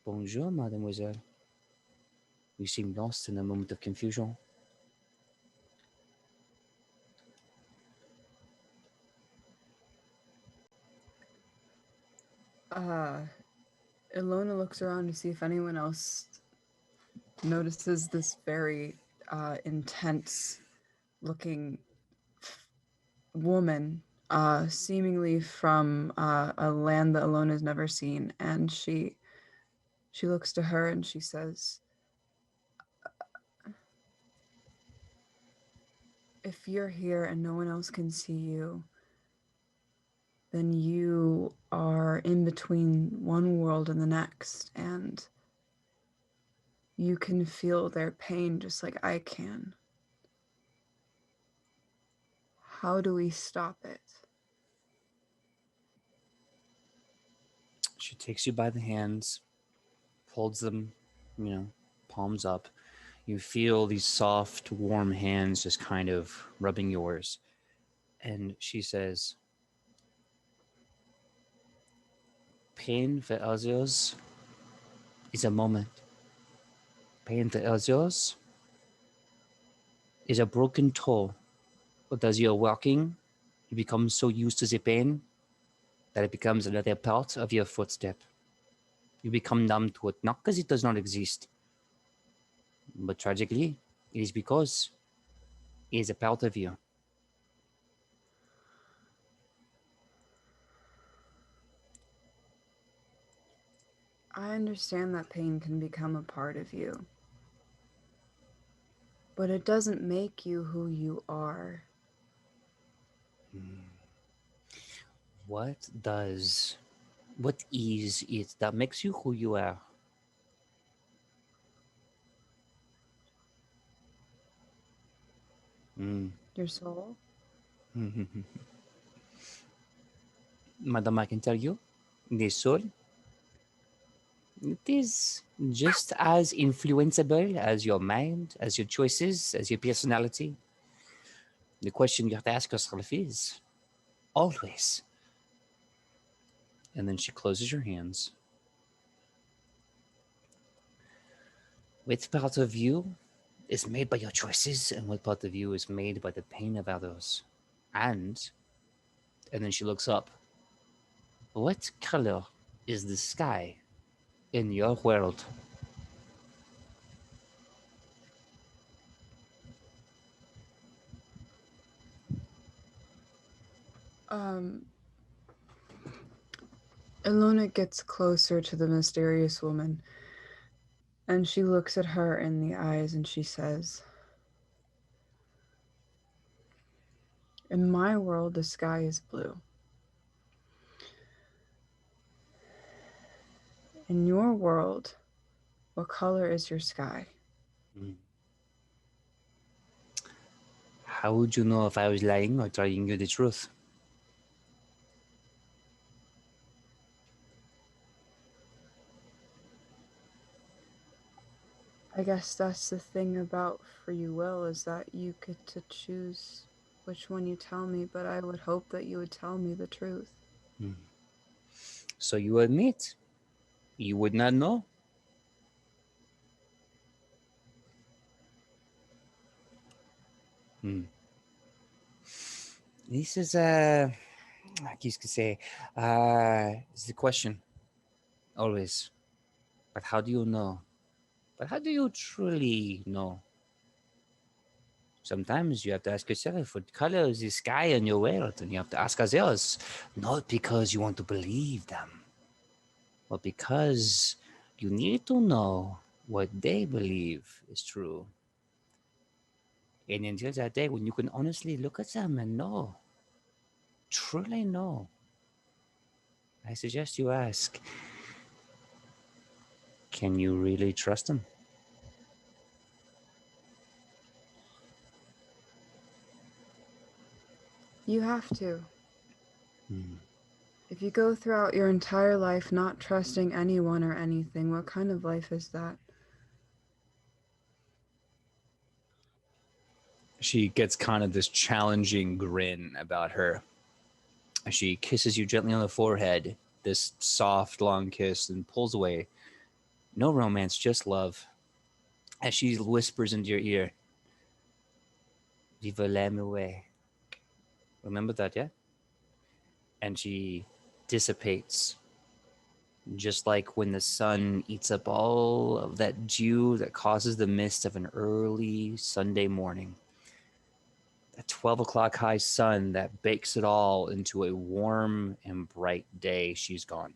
"Bonjour, mademoiselle. You seem lost in a moment of confusion." Ilona looks around to see if anyone else notices this very intense looking woman, seemingly from a land that Ilona's never seen, and she looks to her and she says, if you're here and no one else can see you, then you are in between one world and the next, and you can feel their pain just like I can. How do we stop it? She takes you by the hands, holds them, palms up. You feel these soft, warm hands just kind of rubbing yours. And she says, pain for others is a moment. Pain for others is a broken toe. But as you're walking, you become so used to the pain that it becomes another part of your footstep. You become numb to it, not because it does not exist, but tragically, it is because it is a part of you. I understand that pain can become a part of you, but it doesn't make you who you are. What is it that makes you who you are? Your soul? Madam, I can tell you, the soul, it is just as influenceable as your mind, as your choices, as your personality. The question you have to ask yourself is always. And then she closes your hands. Which part of you is made by your choices, and what part of you is made by the pain of others? And then she looks up. What color is the sky in your world? Ilona gets closer to the mysterious woman, and she looks at her in the eyes and she says, in my world, the sky is blue. In your world, what color is your sky? How would you know if I was lying or telling you the truth? I guess that's the thing about free will, is that you get to choose which one you tell me, but I would hope that you would tell me the truth. So you admit you would not know? This is qu'est-ce que c'est? It's the question. Always. But how do you know? But how do you truly know? Sometimes you have to ask yourself what color is the sky in your world, and you have to ask others, not because you want to believe them, but because you need to know what they believe is true. And until that day when you can honestly look at them and know, truly know, I suggest you ask, can you really trust them? You have to. If you go throughout your entire life not trusting anyone or anything, what kind of life is that? She gets kind of this challenging grin about her. She kisses you gently on the forehead, this soft, long kiss, and pulls away. No romance, just love. As she whispers into your ear, Vive l'amour. Remember that, yeah? And she dissipates, just like when the sun eats up all of that dew that causes the mist of an early Sunday morning. That 12 o'clock high sun that bakes it all into a warm and bright day, she's gone.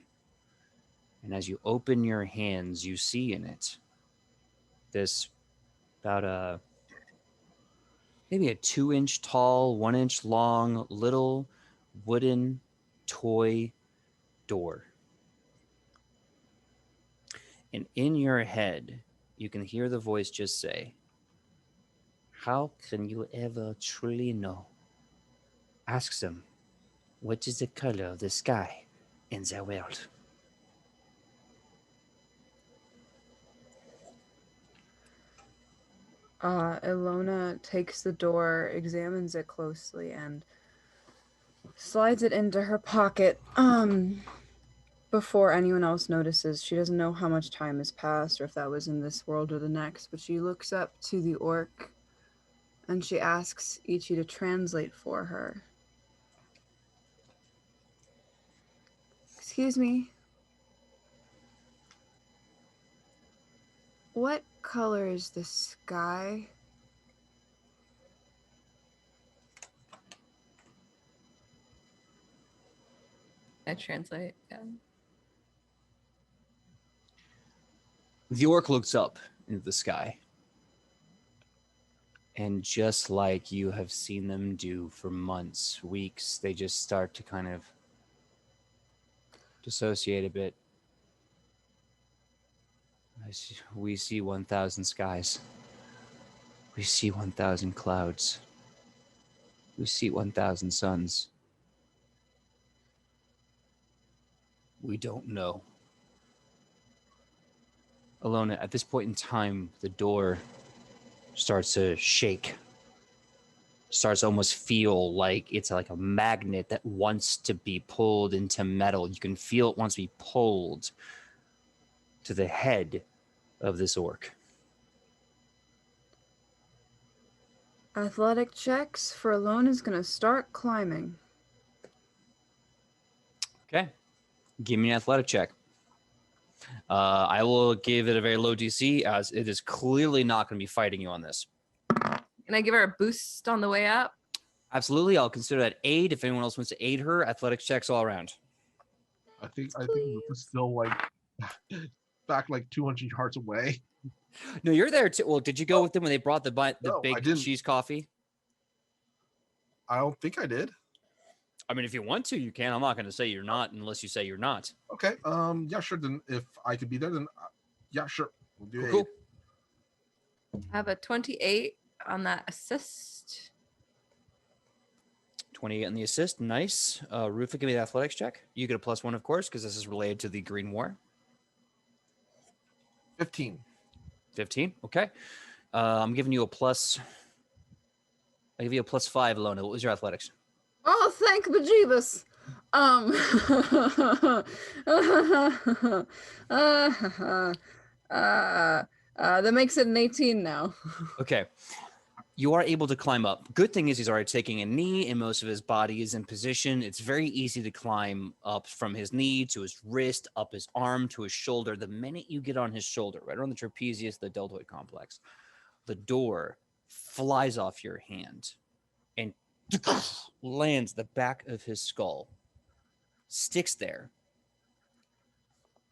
And as you open your hands, you see in it this about maybe a 2-inch tall, 1-inch long, little wooden toy door. And in your head, you can hear the voice just say, "How can you ever truly know? Ask them, what is the color of the sky in their world?" Ilona takes the door, examines it closely, and slides it into her pocket. Before anyone else notices, she doesn't know how much time has passed or if that was in this world or the next, but she looks up to the orc and she asks Ichi to translate for her. Excuse me. What color is the sky? I translate. Yeah. The orc looks up into the sky. And just like you have seen them do for months, weeks, they just start to kind of dissociate a bit. We see 1,000 skies. We see 1,000 clouds. We see 1,000 suns. We don't know. Alona, at this point in time, the door starts to shake. Starts to almost feel like it's like a magnet that wants to be pulled into metal. You can feel it wants to be pulled to the head of this orc. Athletic checks for Ilona is going to start climbing. Okay. Give me an athletic check. I will give it a very low DC as it is clearly not going to be fighting you on this. Can I give her a boost on the way up? Absolutely. I'll consider that aid. If anyone else wants to aid her, athletics checks all around. I think Rufa's still like back like 200 hearts away. No, you're there too. Well, did you go with them when they brought the No, I big didn't. cheese coffee? I don't think I did. I mean, if you want to, you can. I'm not going to say you're not unless you say you're not. Okay. Yeah, sure. Then if I could be there, then yeah, sure. We'll do Cool. it. I have a 28 on that assist. 28 on the assist. Nice. Rufa, give me the athletics check. You get a +1, of course, because this is related to the Green War. 15. 15. Okay. I'm giving you a plus. I give you a +5, Alona. What was your athletics? Oh, thank bejeebus. That makes it an 18 now. Okay. You are able to climb up. Good thing is he's already taking a knee and most of his body is in position. It's very easy to climb up from his knee to his wrist, up his arm to his shoulder. The minute you get on his shoulder, right around the trapezius, the deltoid complex, the door flies off your hand and lands the back of his skull, sticks there.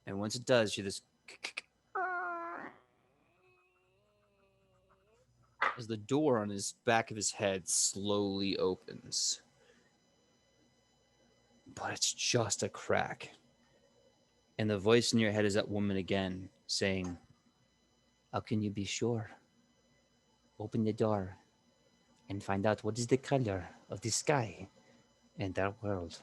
And once it does, you just as the door on his back of his head slowly opens. But it's just a crack. And the voice in your head is that woman again saying, "How can you be sure? Open the door and find out what is the color of the sky in that world."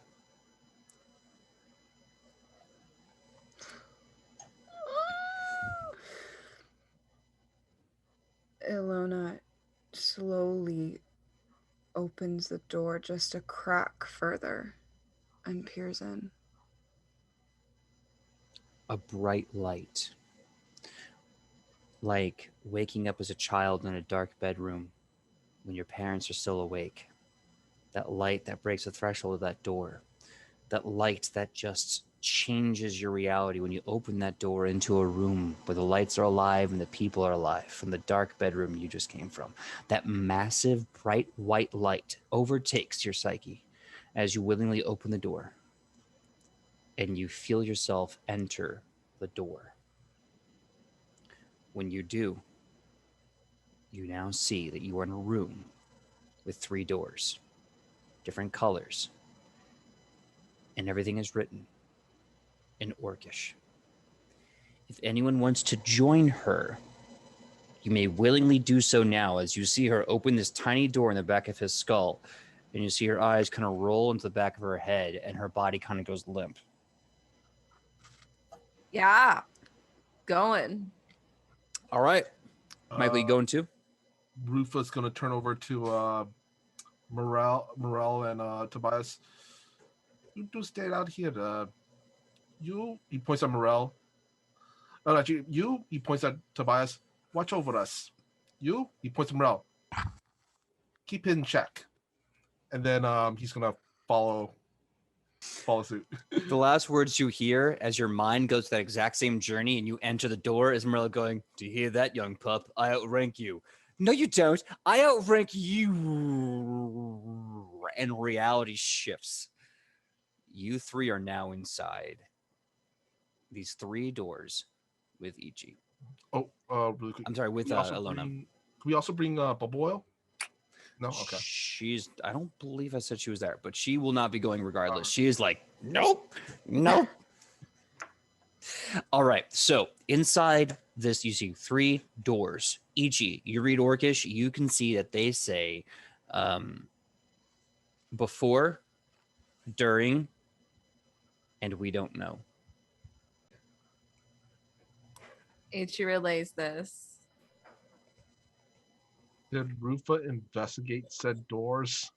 Ilona slowly opens the door just a crack further and peers in. A bright light. Like waking up as a child in a dark bedroom when your parents are still awake. That light that breaks the threshold of that door. That light that just changes your reality when you open that door into a room where the lights are alive and the people are alive from the dark bedroom you just came from. That massive bright white light overtakes your psyche as you willingly open the door and you feel yourself enter the door. When you do, you now see that you are in a room with 3 doors, different colors, and everything is written in Orcish. If anyone wants to join her, you may willingly do so now, as you see her open this tiny door in the back of his skull, and you see her eyes kind of roll into the back of her head, and her body kind of goes limp. Yeah. Going. All right. Michael, you going too? Rufa's gonna turn over to Morel and Tobias. You do stay out here. He points at Morel. Oh, actually, he points at Tobias. Watch over us. He points at Morel. Keep it in check. And then he's gonna follow suit. The last words you hear as your mind goes to that exact same journey and you enter the door is Marilla going, "Do you hear that, young pup? I outrank you." "No, you don't. I outrank you." And reality shifts. You 3 are now inside these 3 doors with Ichi. Oh, really quick. I'm sorry, with Alona. Can we also bring bubble oil? No? Okay. I don't believe I said she was there, but she will not be going regardless. She is like, nope. All right. So inside this, you see 3 doors. Ichi, you read Orcish, you can see that they say before, during, and we don't know. Ichi relays this. Did Rufa investigate said doors?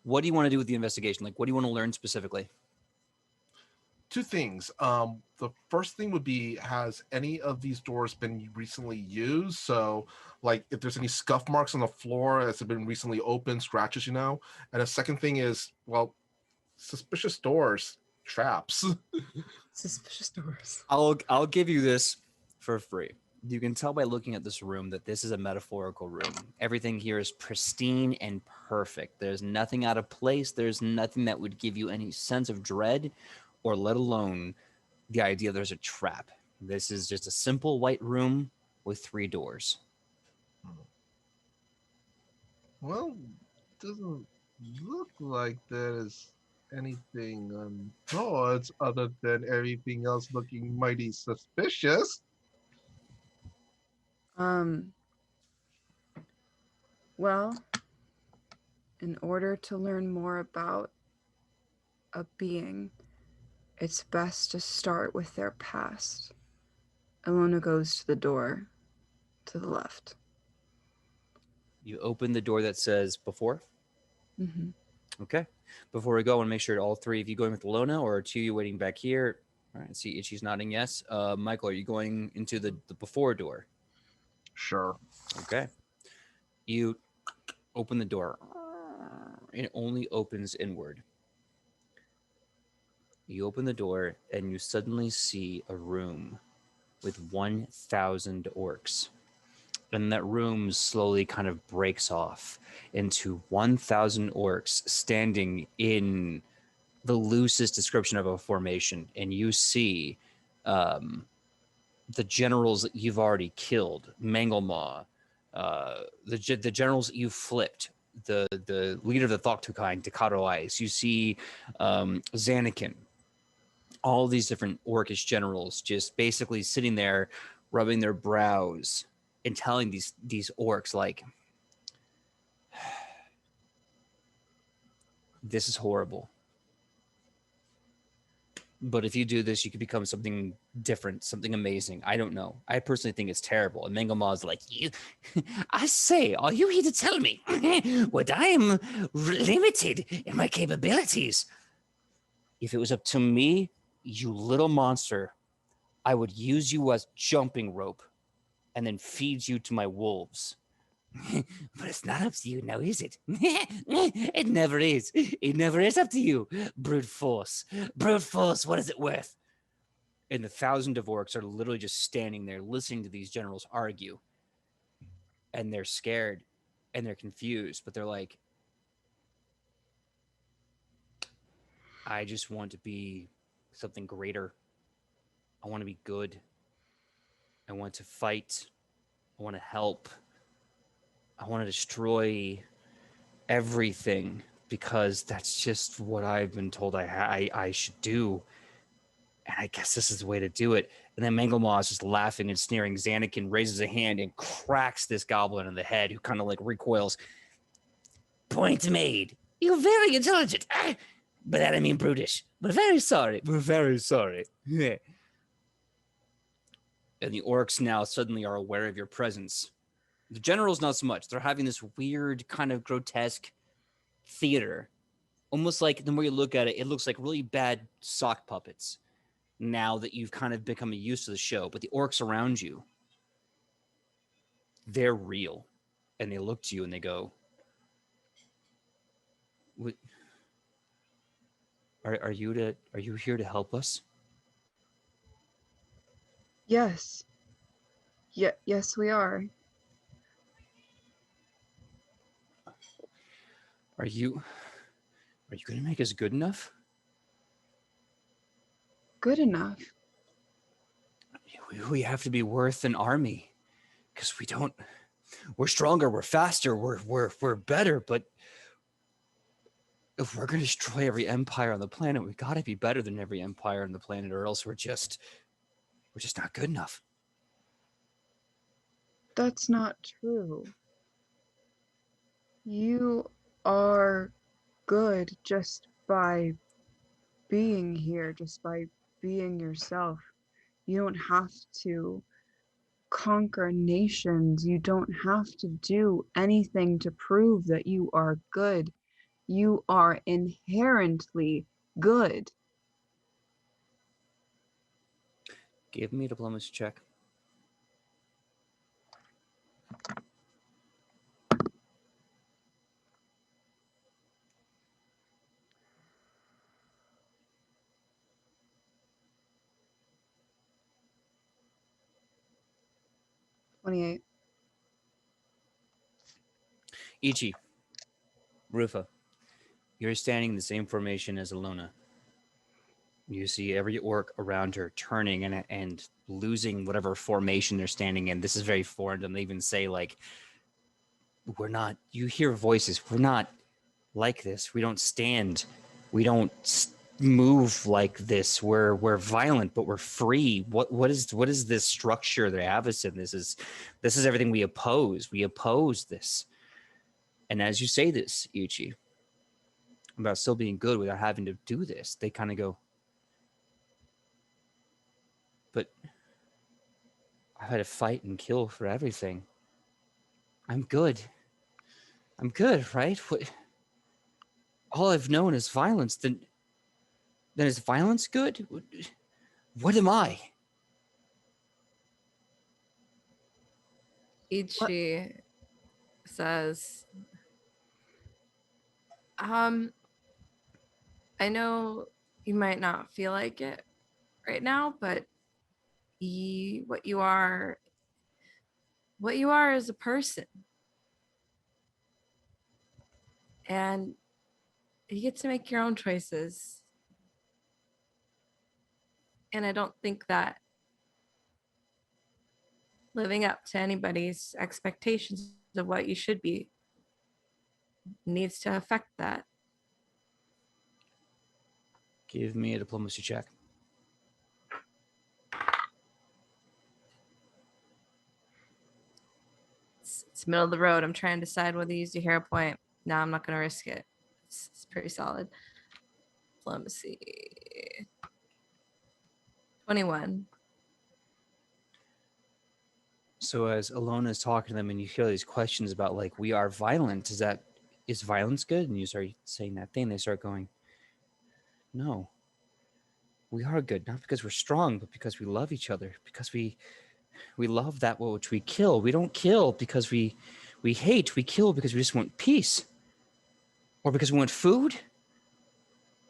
What do you want to do with the investigation? Like, what do you want to learn specifically? 2 things. The first thing would be, has any of these doors been recently used? So, like, if there's any scuff marks on the floor that's been recently opened, scratches, And the second thing is, well, suspicious doors, traps. Suspicious doors. I'll give you this for free. You can tell by looking at this room that this is a metaphorical room. Everything here is pristine and perfect. There's nothing out of place. There's nothing that would give you any sense of dread, or let alone the idea there's a trap. This is just a simple white room with 3 doors. Well, doesn't look like there's anything on doors other than everything else looking mighty suspicious. Well, in order to learn more about a being, it's best to start with their past. Alona goes to the door to the left. You open the door that says before. Mm-hmm. Okay. Before we go, I want to make sure all 3 of you going with Lona, or 2 you waiting back here. All right. See, Ichi's nodding yes. Michael, are you going into the before door? Sure. Okay. You open the door. It only opens inward. You open the door and you suddenly see a room with 1,000 orcs. And that room slowly kind of breaks off into 1,000 orcs standing in the loosest description of a formation. And you see the generals that you've already killed, Manglemaw, the generals that you've flipped, the leader of the Thoktukai, Decado Ice. You see Zanakin, all these different orcish generals just basically sitting there, rubbing their brows and telling these orcs, like, this is horrible. But if you do this, you could become something different, something amazing. I don't know. I personally think it's terrible. And Mangamaw's like, You, I say, are you here to tell me what I am limited in my capabilities? if it was up to me, you little monster, I would use you as jumping rope and then feed you to my wolves. But it's not up to you now, is it? It never is. It never is up to you. Brute force. Brute force, what is it worth? And the 1,000 of orcs are literally just standing there listening to these generals argue. And they're scared and they're confused, but they're like, I just want to be something greater. I want to be good. I want to fight. I I want to help. I want to destroy everything because that's just what I've been told I should do. And I guess this is the way to do it. And then Megaw is just laughing and sneering. Xanakin raises a hand and cracks this goblin in the head, who kind of like recoils. Point made. You're very intelligent. But that I mean brutish. We're very sorry. We're very sorry. Yeah. And the orcs now suddenly are aware of your presence. The generals, not so much. They're having this weird, kind of grotesque theater. Almost like the more you look at it, it looks like really bad sock puppets now that you've kind of become used to the show. But the orcs around you, they're real. And they look to you and they go, "What? Are you here to help us?" Yes. Yes, we are. Are you going to make us good enough? Good enough. We have to be worth an army, because we're stronger, we're faster, we're better, but if we're going to destroy every empire on the planet, we got to be better than every empire on the planet, or else we're just not good enough. That's not true. You are good just by being here, just by being yourself. You don't have to conquer nations. You don't have to do anything to prove that you are good. You are inherently good. Give me a diplomacy check. $28. Ichi, Rufa, you're standing in the same formation as Alona. You see every orc around her turning and losing whatever formation they're standing in. This is very foreign. And they even say, like, we're not, you hear voices. We're not like this. We don't stand. We don't move like this. We're violent, but we're free. What is this structure they have us in? This is everything we oppose. We oppose this. And as you say this, Ichi, about still being good without having to do this, they kind of go, but I've had to fight and kill for everything. I'm good. I'm good, right? All I've known is violence. Then is violence good? What am I? Ichi says, I know you might not feel like it right now, but what you are is a person. And you get to make your own choices. And I don't think that living up to anybody's expectations of what you should be needs to affect that. Give me a diplomacy check. It's middle of the road. I'm trying to decide whether to use your hero point. No, I'm not going to risk it. It's pretty solid. Diplomacy. 21. So as Alona is talking to them and you hear these questions about, like, we are violent, is violence good? And you start saying that thing, they start going, no, we are good, not because we're strong, but because we love each other, because we love that which we kill. We don't kill because we hate. We kill because we just want peace, or because we want food,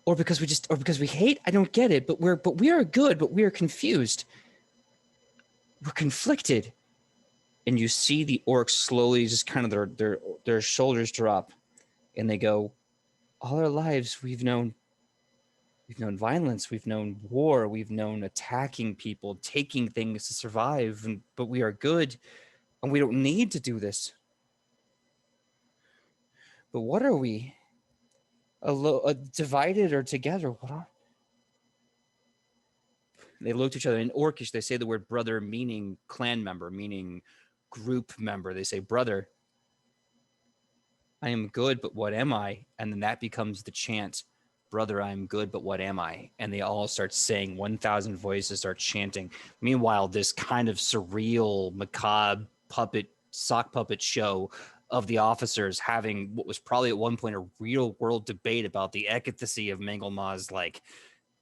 or because we hate. I don't get it, but we are good, but we are confused. We're conflicted. And you see the orcs slowly just kind of their shoulders drop, and they go, all our lives we've known violence, we've known war, we've known attacking people, taking things to survive, but we are good And we don't need to do this. But what are we? Divided or together? What are? They look at each other in Orcish. They say the word brother, meaning clan member, meaning group member. They say brother. I am good, but what am I? And then that becomes the chant, brother, I am good, but what am I? And they all start saying, 1,000 voices start chanting. Meanwhile, this kind of surreal, macabre sock puppet show of the officers having what was probably at one point a real world debate about the efficacy of Mengelmaw's like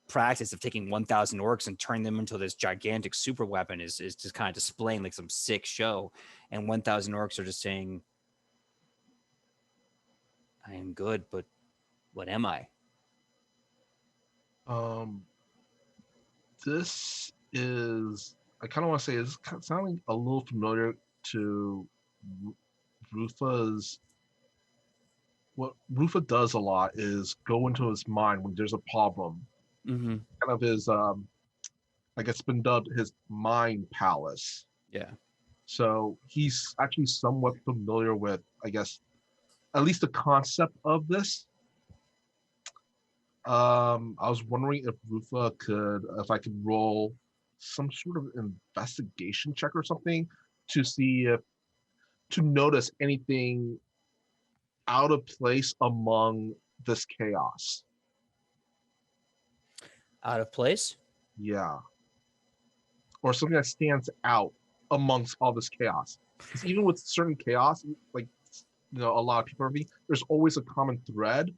practice of taking 1,000 orcs and turning them into this gigantic super weapon is just kind of displaying like some sick show. And 1,000 orcs are just saying, I am good, but what am I? This is, I kind of want to say, it's sounding a little familiar to Rufa's. What Rufa does a lot is go into his mind when there's a problem. Mm-hmm. Kind of his, I guess, been dubbed his mind palace. Yeah. So he's actually somewhat familiar with, I guess, at least the concept of this. I was wondering if I could roll some sort of investigation check or something to see if, to notice anything out of place among this chaos. Out of place? Yeah. Or something that stands out amongst all this chaos. Because even with certain chaos, like, a lot of people are being, there's always a common thread.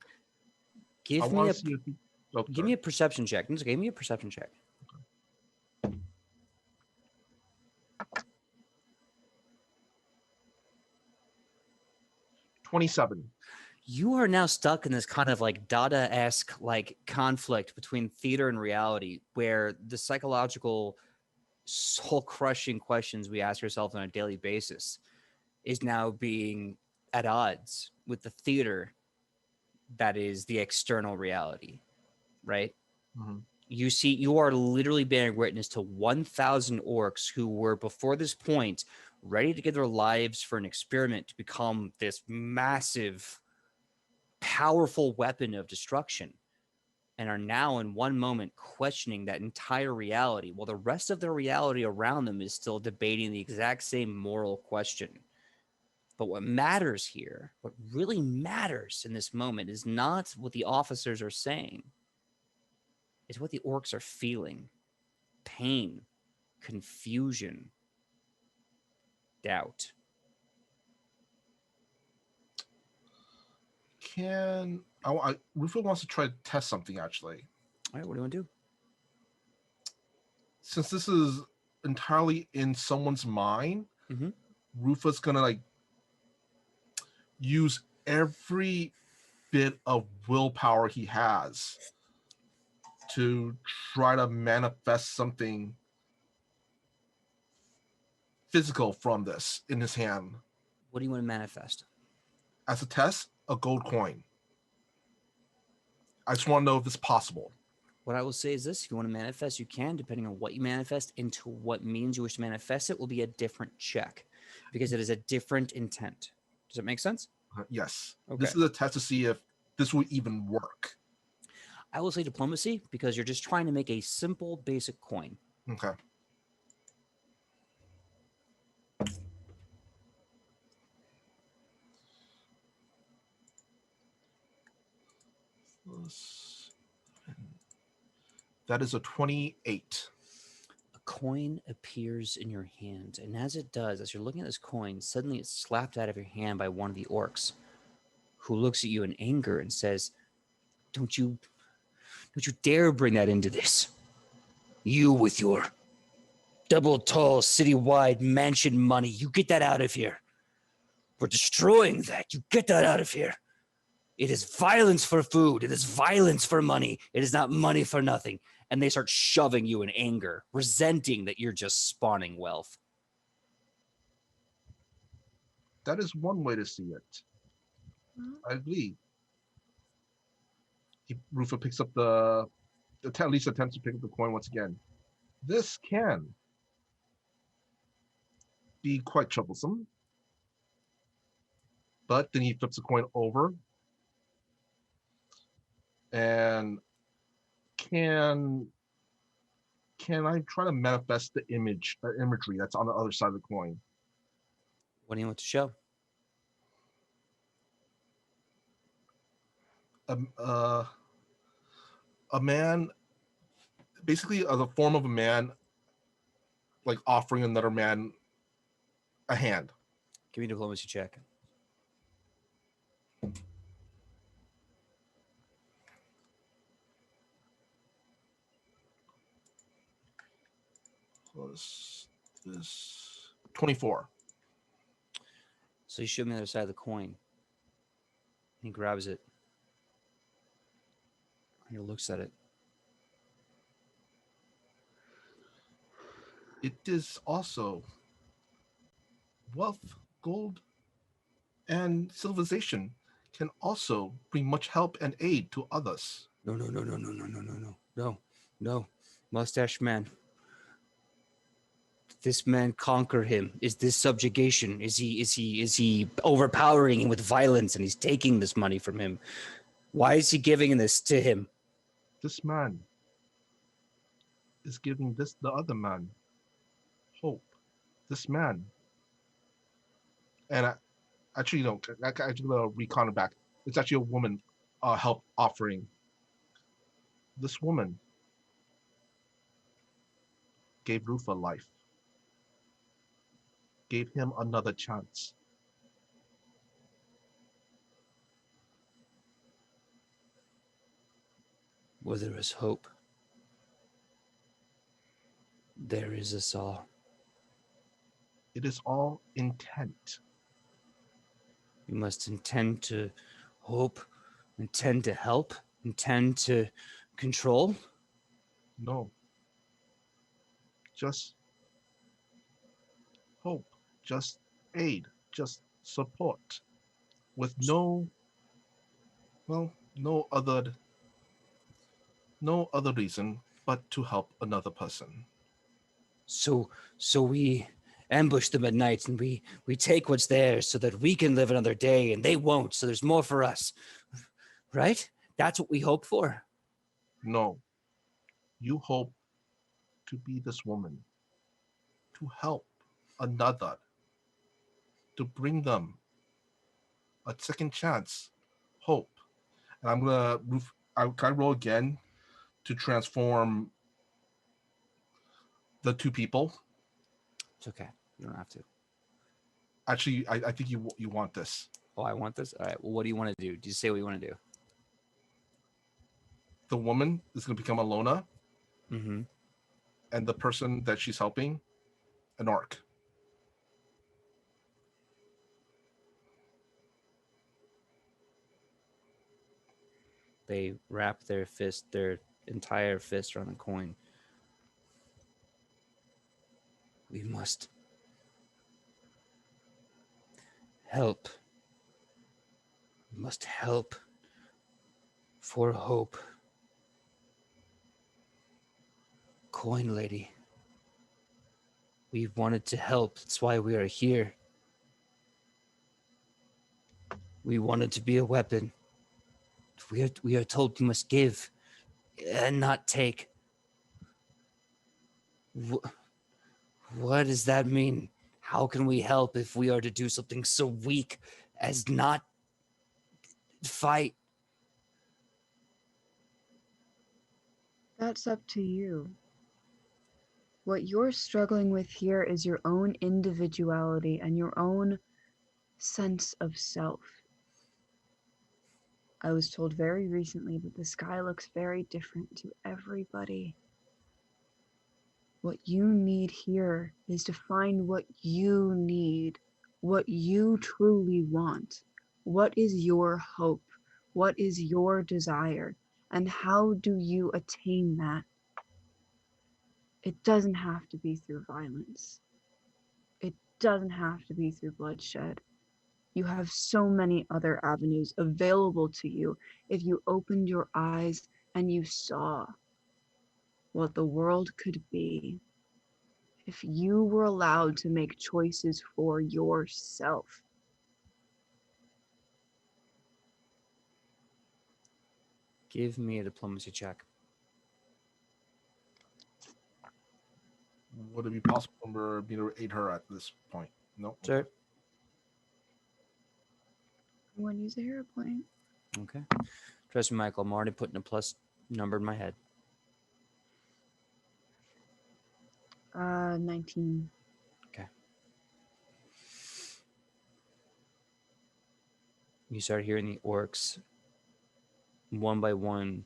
Give me a perception check. It's okay. Give me a perception check. 27. You are now stuck in this kind of like Dada-esque like conflict between theater and reality, where the psychological soul-crushing questions we ask ourselves on a daily basis is now being at odds with the theater that is the external reality, right? Mm-hmm. You are literally bearing witness to 1,000 orcs who were before this point ready to give their lives for an experiment to become this massive, powerful weapon of destruction, and are now in one moment questioning that entire reality while the rest of their reality around them is still debating the exact same moral question. But what matters here, what really matters in this moment, is not what the officers are saying. It's what the orcs are feeling. Pain, confusion, doubt. Rufo wants to try to test something, actually. All right, what do you want to do? Since this is entirely in someone's mind, Rufa's gonna use every bit of willpower he has to try to manifest something physical from this in his hand. What do you want to manifest? As a test, a gold coin. I just want to know if it's possible. What I will say is this: if you want to manifest, you can, depending on what you manifest into what means you wish to manifest. It will be a different check because it is a different intent. Does it make sense? Yes. Okay. This is a test to see if this would even work. I will say diplomacy because you're just trying to make a simple, basic coin. Okay. That is a 28. A coin appears in your hand, and as it does, as you're looking at this coin, suddenly it's slapped out of your hand by one of the orcs, who looks at you in anger and says, Don't you dare bring that into this. You with your double tall citywide mansion money, you get that out of here. We're destroying that. You get that out of here. It is violence for food. It is violence for money. It is not money for nothing. And they start shoving you in anger, resenting that you're just spawning wealth. That is one way to see it. I agree. Rufa picks up at least attempts to pick up the coin once again. This can be quite troublesome. But then he flips the coin over. And can I try to manifest the imagery that's on the other side of the coin? What do you want to show? A man, basically the form of a man, like offering another man a hand. Give me a diplomacy check. Plus this 24. So you show me the other side of the coin. He grabs it. He looks at it. It is also wealth, gold, and civilization can also bring much help and aid to others. No. Mustache man. This man conquer him. Is this subjugation? Is he overpowering him with violence and he's taking this money from him? Why is he giving this to him? This man is giving the other man hope. This man, and I actually don't. I gonna recon it back. It's actually a woman help offering. This woman gave Rufa life, gave him another chance. Where there is hope, there is us all. It is all intent. You must intend to hope, intend to help, intend to control. No. Just hope, just aid, just support, with no other reason but to help another person. So we ambush them at night and we take what's theirs so that we can live another day and they won't. So there's more for us, right? That's what we hope for. No, you hope to be this woman, to help another, to bring them a second chance, hope. And I'm gonna can I roll again to transform the two people? It's okay. You don't have to. Actually, I think you want this. Oh, I want this? All right. Well, what do you want to do? Do you say what you want to do? The woman is gonna become Alona, Mm-hmm. and the person that she's helping, an orc. They wrap their entire fist around the coin. We must help. We must help for hope. Coin lady. We wanted to help. That's why we are here. We wanted to be a weapon. We are told we must give and not take. What does that mean? How can we help if we are to do something so weak as not fight? That's up to you. What you're struggling with here is your own individuality and your own sense of self. I was told very recently that the sky looks very different to everybody. What you need here is to find what you need, what you truly want. What is your hope? What is your desire? And how do you attain that? It doesn't have to be through violence. It doesn't have to be through bloodshed. You have so many other avenues available to you if you opened your eyes and you saw what the world could be if you were allowed to make choices for yourself. Give me a diplomacy check. Would it be possible for me to aid her at this point? No. Sure. Everyone use a hero point. Okay. Trust me, Michael. I'm already putting a plus number in my head. 19. You start hearing the orcs one by one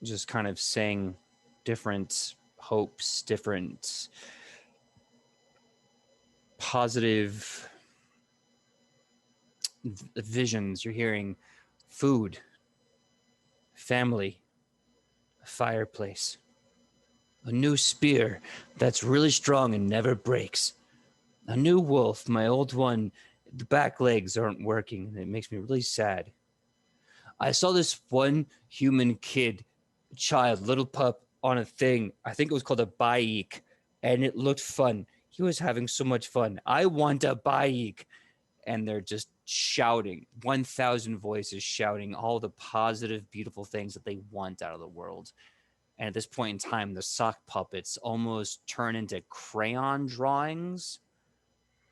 just kind of saying different hopes, different positive visions. You're hearing food, family, a fireplace, a new spear that's really strong and never breaks, a new wolf. My old one, the back legs aren't working, and it makes me really sad. I saw this one human kid, child, little pup on a thing. I think it was called a bike, and it looked fun. He was having so much fun. I want a bike. And they're just shouting, 1,000 voices shouting all the positive, beautiful things that they want out of the world. And at this point in time, the sock puppets almost turn into crayon drawings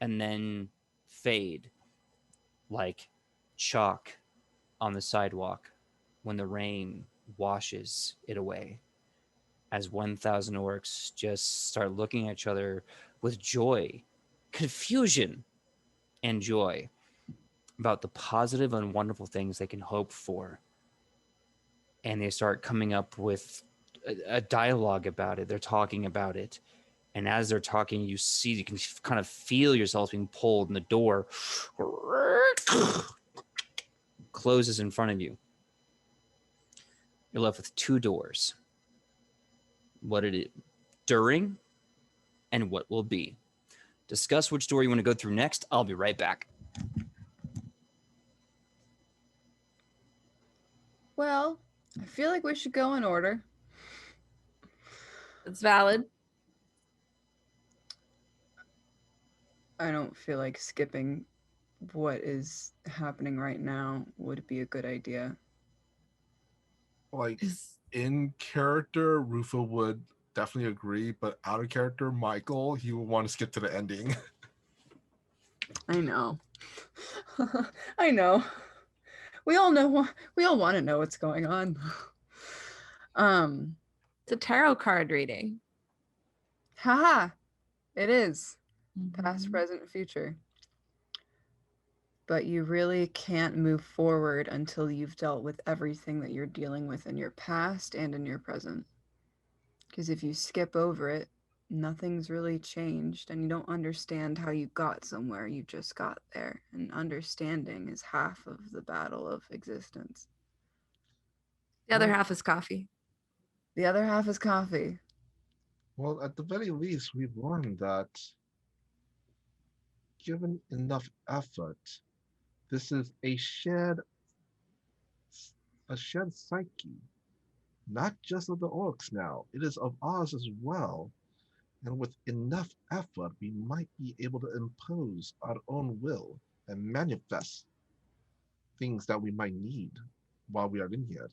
and then fade like chalk on the sidewalk when the rain washes it away, as 1,000 orcs just start looking at each other with joy, confusion, and joy about the positive and wonderful things they can hope for. And they start coming up with a dialogue about it. They're talking about it. And as they're talking, you can kind of feel yourselves being pulled, and the door closes in front of you. You're left with two doors. What it is during and what will be. Discuss which door you want to go through next. I'll be right back. Well, I feel like we should go in order. It's valid. I don't feel like skipping what is happening right now would be a good idea. Like in character, Rufa would definitely agree, but out of character, Michael, he would want to skip to the ending. I know. I know. We all want to know what's going on. It's a tarot card reading. Haha. It is. Mm-hmm. Past, present, future. But you really can't move forward until you've dealt with everything that you're dealing with in your past and in your present. Because if you skip over it, nothing's really changed and you don't understand how you got somewhere. You just got there. And understanding is half of the battle of existence. The other half is coffee. The other half is coffee. Well, at the very least, we've learned that given enough effort, this is a shared psyche, not just of the orcs now. It is of ours as well. And with enough effort, we might be able to impose our own will and manifest things that we might need while we are in here.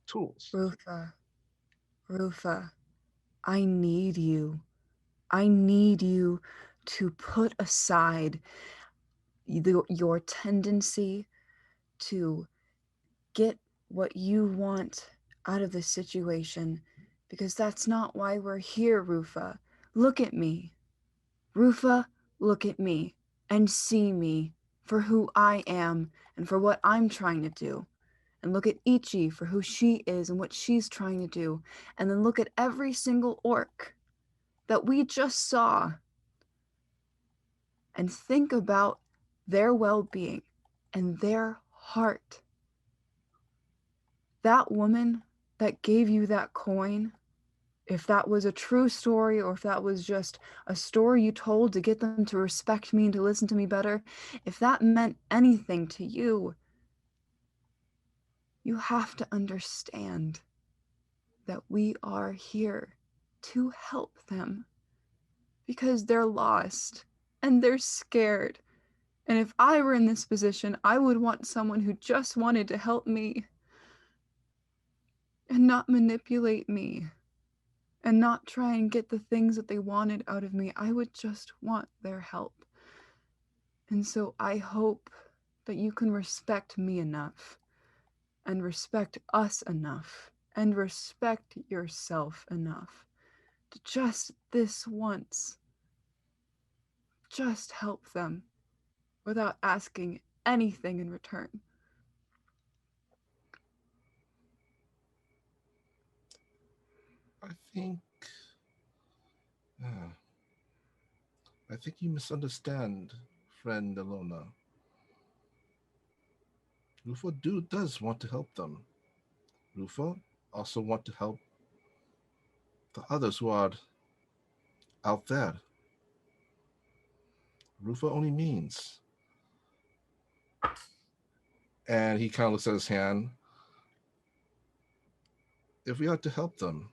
Tools. Rufa, I need you. I need you to put aside your tendency to get what you want out of the situation, because that's not why we're here, Rufa. Look at me. Rufa, look at me and see me for who I am and for what I'm trying to do. And look at Ichi for who she is and what she's trying to do. And then look at every single orc that we just saw and think about their well-being and their heart. That woman that gave you that coin, if that was a true story or if that was just a story you told to get them to respect me and to listen to me better, if that meant anything to you, you have to understand that we are here to help them. because they're lost and they're scared. And if I were in this position, I would want someone who just wanted to help me and not manipulate me and not try and get the things that they wanted out of me. I would just want their help. And so I hope that you can respect me enough and respect us enough and respect yourself enough to just this once, just help them without asking anything in return. I think. uh, I think you misunderstand, friend Alona. Rufa does want to help them. Rufa also want to help the others who are out there. Rufa only means. And he kind of looks at his hand. If we are to help them,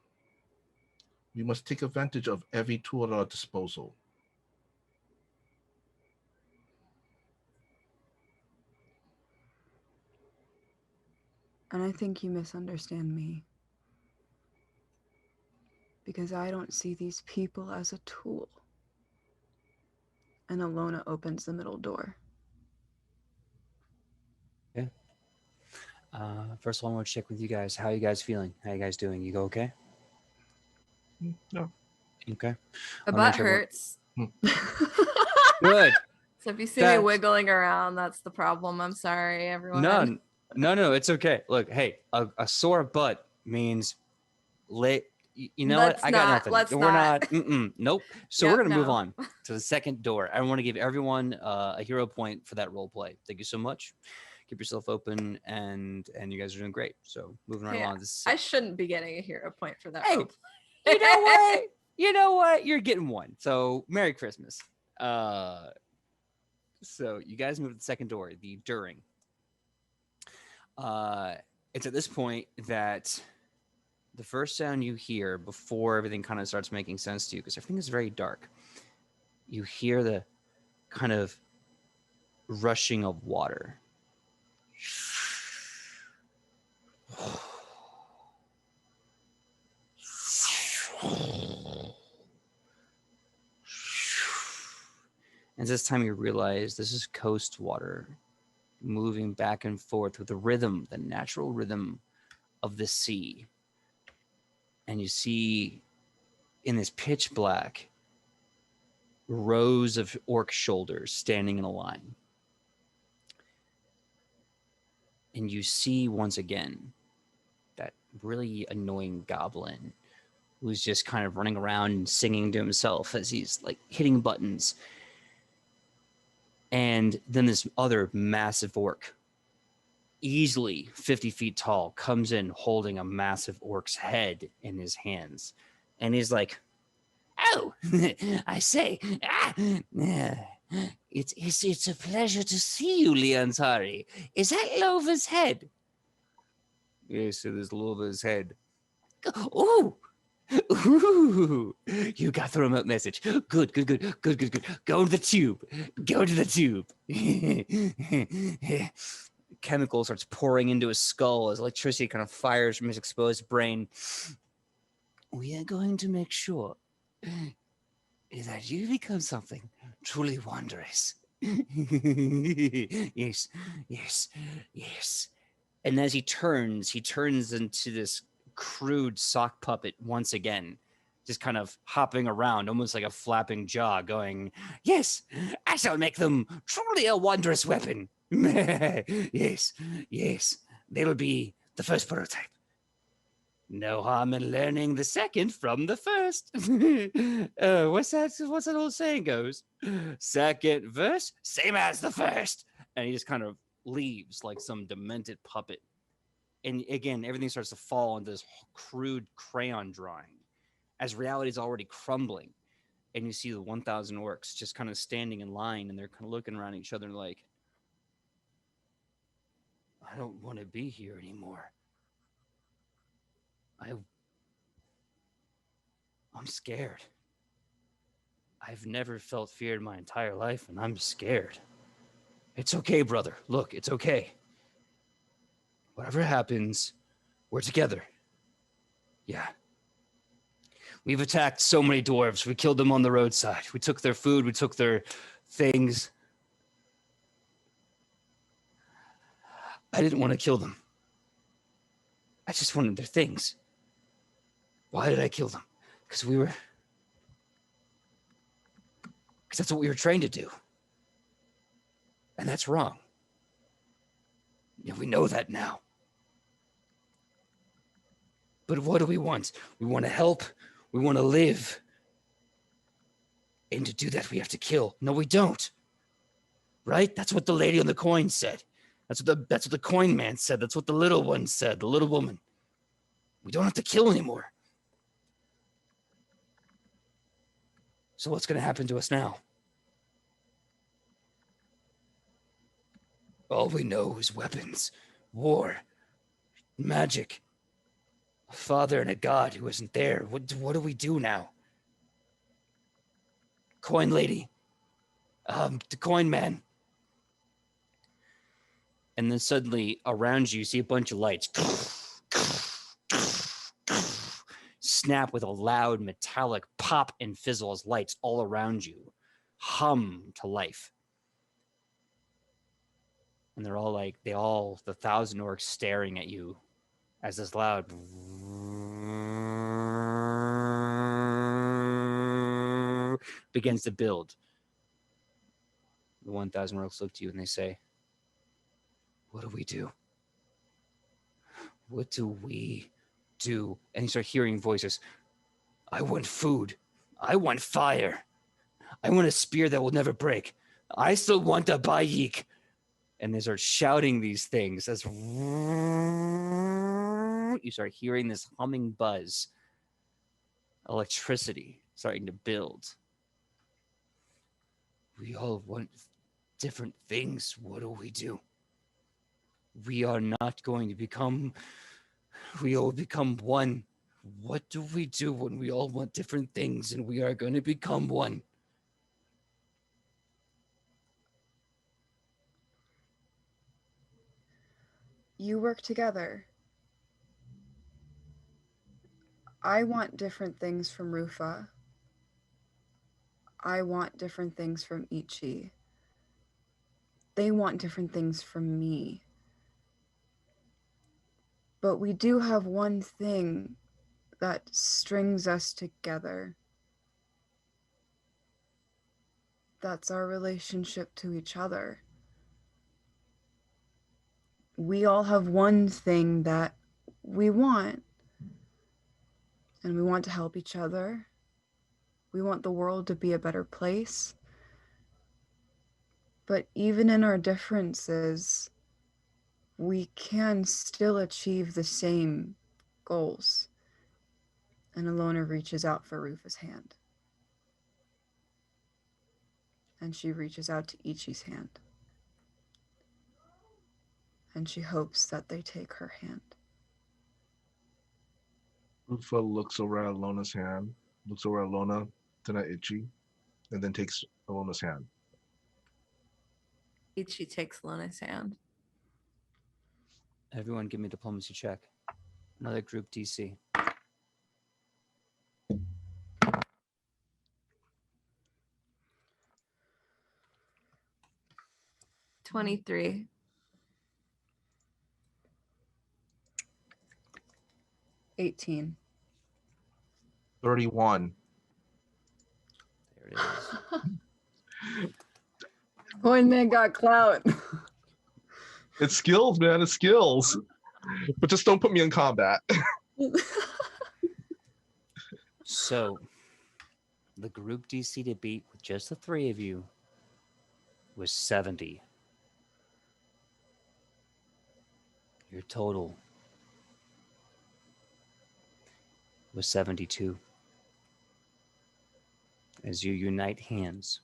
we must take advantage of every tool at our disposal. And I think you misunderstand me. Because I don't see these people as a tool. And Alona opens the middle door. Yeah. First of all, I want to check with you guys. How are you guys feeling? How are you guys doing? You go okay? No. Okay. My I'll butt make sure everyone- hurts. Good. So if you see me That's- wiggling around, that's the problem. I'm sorry, everyone. No, it's okay. Look, hey, a sore butt means you know Let's what? I got not- nothing. let's We're not. Nope. So Yep, we're gonna move no. on to the second door. I want to give everyone a hero point for that role play. Thank you so much. Keep yourself open, and you guys are doing great. So moving right Hey, along. This I shouldn't be getting a hero point for that. Hey, rope. you know what? You know what? You're getting one. So Merry Christmas. So you guys move to the second door, the during. It's at this point that the first sound you hear before everything kind of starts making sense to you, because everything is very dark. You hear the kind of rushing of water. And this time you realize this is coast water moving back and forth with the rhythm, the natural rhythm of the sea. And you see in this pitch black rows of orc shoulders standing in a line. And you see once again that really annoying goblin who's just kind of running around and singing to himself as he's like hitting buttons. And then this other massive orc, easily 50 feet tall, comes in holding a massive orc's head in his hands. And he's like, Oh, I say, it's a pleasure to see you, Leontari. Is that Lova's head? yes, it is Lulva's head. Ooh. Ooh, you got the remote message. Good. Go to the tube. Go to the tube. Chemical starts pouring into his skull as electricity kind of fires from his exposed brain. We are going to make sure that you become something truly wondrous. Yes. And as he turns into this crude sock puppet once again, just kind of hopping around, almost like a flapping jaw, going, Yes, I shall make them truly a wondrous weapon. Yes, they'll be the first prototype. No harm in learning the second from the first. What's that old saying goes? Second verse, same as the first. and he just kind of leaves like some demented puppet. And again, everything starts to fall into this crude crayon drawing as reality is already crumbling. And you see the 1,000 orcs just kind of standing in line, and they're kind of looking around each other like, I don't want to be here anymore. I'm scared. I've never felt fear in my entire life, and I'm scared. It's okay, brother. Look, it's okay. Whatever happens, we're together. Yeah. We've attacked so many dwarves. We killed them on the roadside. We took their food. We took their things. I didn't want to kill them. I just wanted their things. Why did I kill them? Because that's what we were trained to do. And that's wrong. Yeah, we know that now. But what do we want? We want to help. We want to live. And to do that, we have to kill. No, we don't. Right? That's what the lady on the coin said. That's what the coin man said. That's what the little one said, the little woman. We don't have to kill anymore. So what's going to happen to us now? All we know is weapons, war, magic. A father and a god who isn't there. What do we do now? Coin lady. The coin man. And then suddenly around you see a bunch of lights snap with a loud metallic pop and fizzle as lights all around you hum to life. And they're all like, the 1,000 orcs staring at you as this loud begins to build. The 1,000 orcs look to you and they say, what do we do? What do we do? And you start hearing voices. I want food. I want fire. I want a spear that will never break. I still want a bayik. And they start shouting these things as you start hearing this humming buzz. Electricity starting to build. We all want different things. What do we do? We are not going to become... We all become one. What do we do when we all want different things and we are going to become one? You work together. I want different things from Rufa. I want different things from Ichi. They want different things from me. But we do have one thing that strings us together. That's our relationship to each other. We all have one thing that we want. And we want to help each other. We want the world to be a better place. But even in our differences, we can still achieve the same goals. And Alona reaches out for Rufa's hand. And she reaches out to Ichi's hand. And she hopes that they take her hand. Rufa looks over at Alona's hand, looks over at Alona, then at Ichi, and then takes Alona's hand. Ichi takes Lona's hand. Everyone give me a diplomacy check. Another group DC. 23. 18. 31. There it is. Coin man got clout. It's skills, man. It's skills. But just don't put me in combat. So, the group DC to beat with just the three of you was 70. Your total was 72. As you unite hands,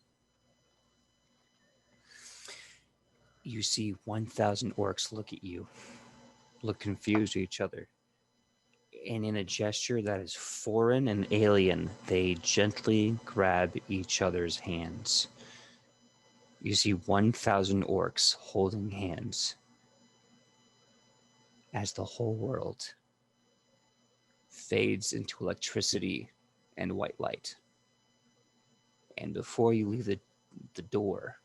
you see 1,000 orcs look at you, look confused at each other, And in a gesture that is foreign and alien, they gently grab each other's hands. You see 1,000 orcs holding hands as the whole world fades into electricity and white light. And before you leave the door,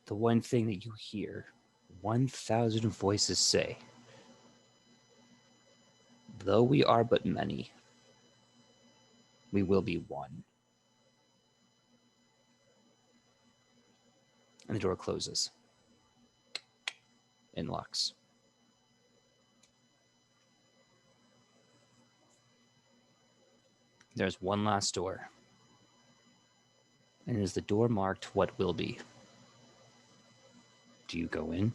the one thing that you hear 1,000 voices say, though we are but many, we will be one. And the door closes and locks. There's one last door. And it is the door marked what will be. Do you go in?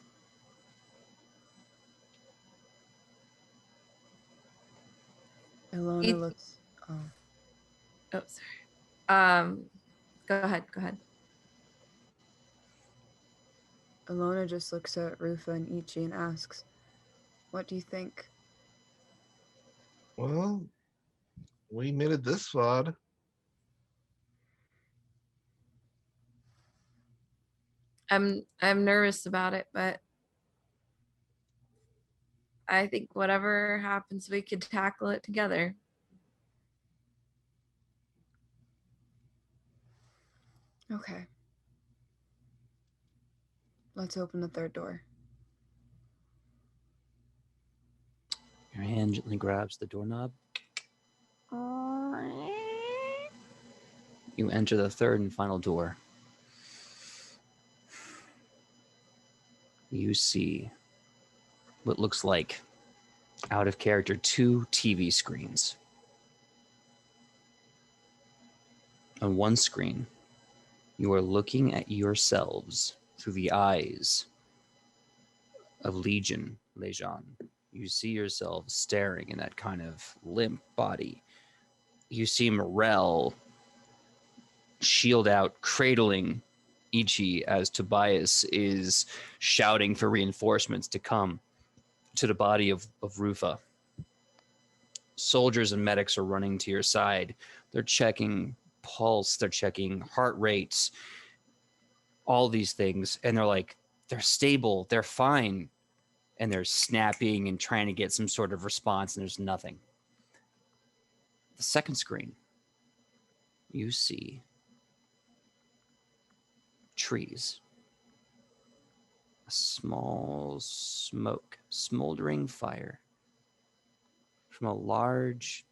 Ilona It- looks. Oh. Oh, sorry. Go ahead. Go ahead. Ilona just looks at Rufa and Ichi and asks, "What do you think?" Well, we made it this far. I'm nervous about it, but I think whatever happens, we could tackle it together. Okay. Let's open the third door. Your hand gently grabs the doorknob. You enter the third and final door. You see what looks like, out of character, 2 TV screens. On one screen, you are looking at yourselves through the eyes of Legion. You see yourselves staring in that kind of limp body. You see Morel shield out, cradling Ichi as Tobias is shouting for reinforcements to come to the body of Rufa. Soldiers and medics are running to your side. They're checking pulse, they're checking heart rates, all these things, and they're like, they're stable, they're fine. And they're snapping and trying to get some sort of response, and there's nothing. The second screen, you see trees. A small smoke, smoldering fire from a large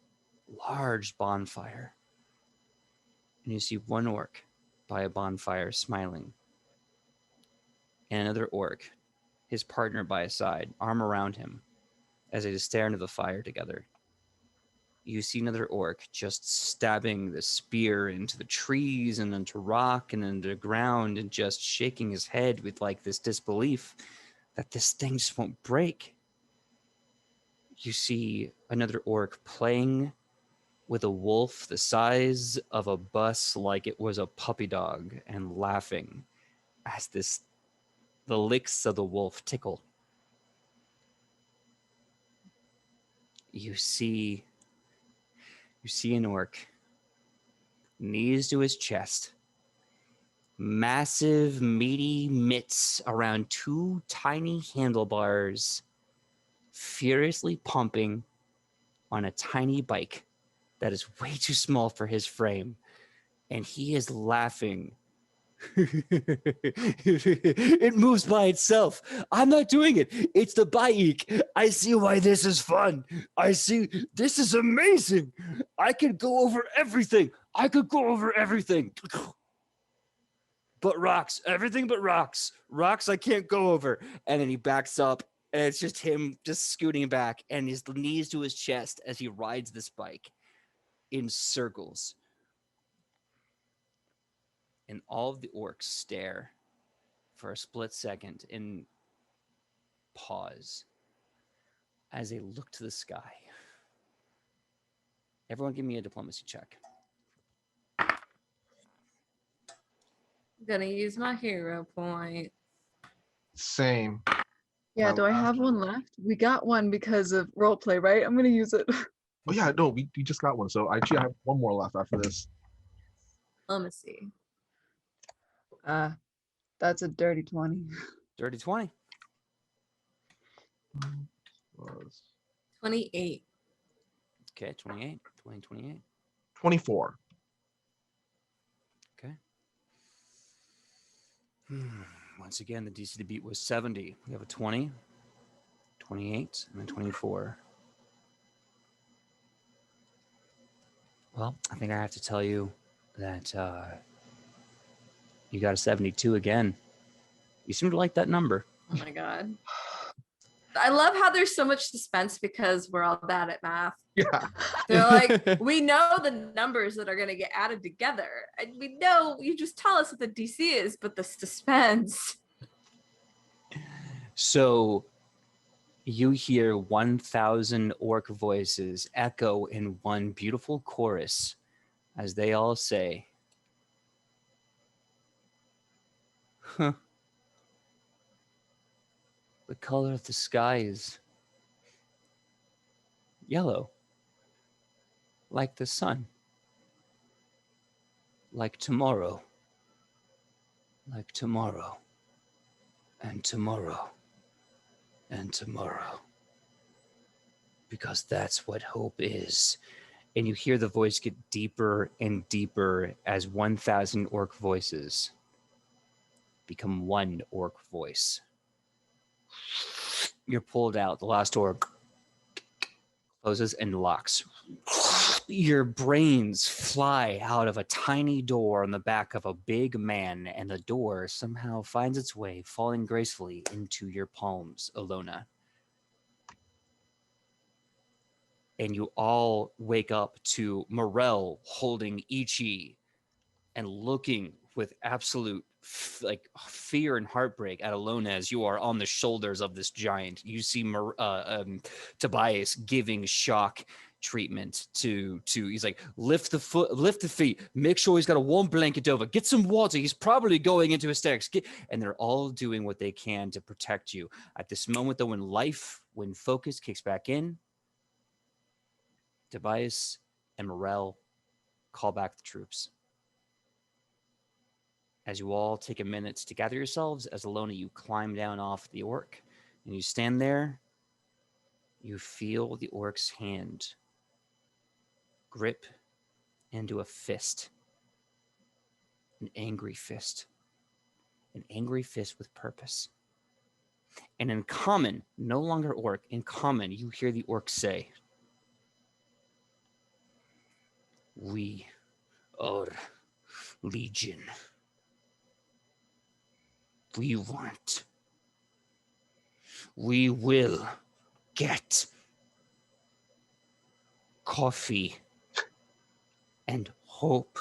bonfire. And you see one orc by a bonfire smiling. And another orc, his partner by his side, arm around him, as they stare into the fire together. You see another orc just stabbing the spear into the trees and into rock and into the ground and just shaking his head with like this disbelief that this thing just won't break. You see another orc playing with a wolf the size of a bus like it was a puppy dog and laughing as the licks of the wolf tickle. You see an orc, knees to his chest, massive, meaty mitts around 2 tiny handlebars, furiously pumping on a tiny bike that is way too small for his frame. And he is laughing. It moves by itself. I'm not doing it. It's the bike. I see why this is fun. I see this is amazing. I could go over everything. But rocks, everything but rocks. Rocks I can't go over. And then he backs up, and it's just him just scooting back, and his knees to his chest as he rides this bike in circles. And all of the orcs stare for a split second in pause as they look to the sky. Everyone give me a diplomacy check. I'm gonna use my hero point. Same. Yeah, My do I last- have one left? We got one because of roleplay, right? I'm gonna use it. Oh yeah, no, we just got one. So actually I have one more left after this. Let me see. That's a dirty 20. Dirty 20. Was 28. Okay, 28. 28. 24. Okay. Once again, the DC to beat was 70. We have a 20, 28, and a 24. Well, I think I have to tell you that you got a 72 again. You seem to like that number. Oh my god. I love how there's so much suspense because we're all bad at math. Yeah. They're like, we know the numbers that are going to get added together. And we know you just tell us what the DC is, but the suspense. So you hear 1,000 orc voices echo in one beautiful chorus as they all say, huh. The color of the sky is yellow, like the sun, like tomorrow, and tomorrow, and tomorrow. Because that's what hope is. And you hear the voice get deeper and deeper as 1,000 orc voices become one orc voice. You're pulled out. The last door closes and locks. Your brains fly out of a tiny door on the back of a big man, and the door somehow finds its way, falling gracefully into your palms, Alona. And you all wake up to Morel holding Ichi and looking with absolute fear and heartbreak at Alona as you are on the shoulders of this giant. You see Tobias giving shock treatment to he's like, lift the feet, make sure he's got a warm blanket over, get some water, he's probably going into hysterics. And they're all doing what they can to protect you. At this moment though, when focus kicks back in, Tobias and Morel call back the troops. As you all take a minute to gather yourselves, as Alona, you climb down off the orc, and you stand there, you feel the orc's hand grip into a fist. An angry fist with purpose. And in common, no longer orc, in common, you hear the orc say, "We are Legion. We will get coffee and hope,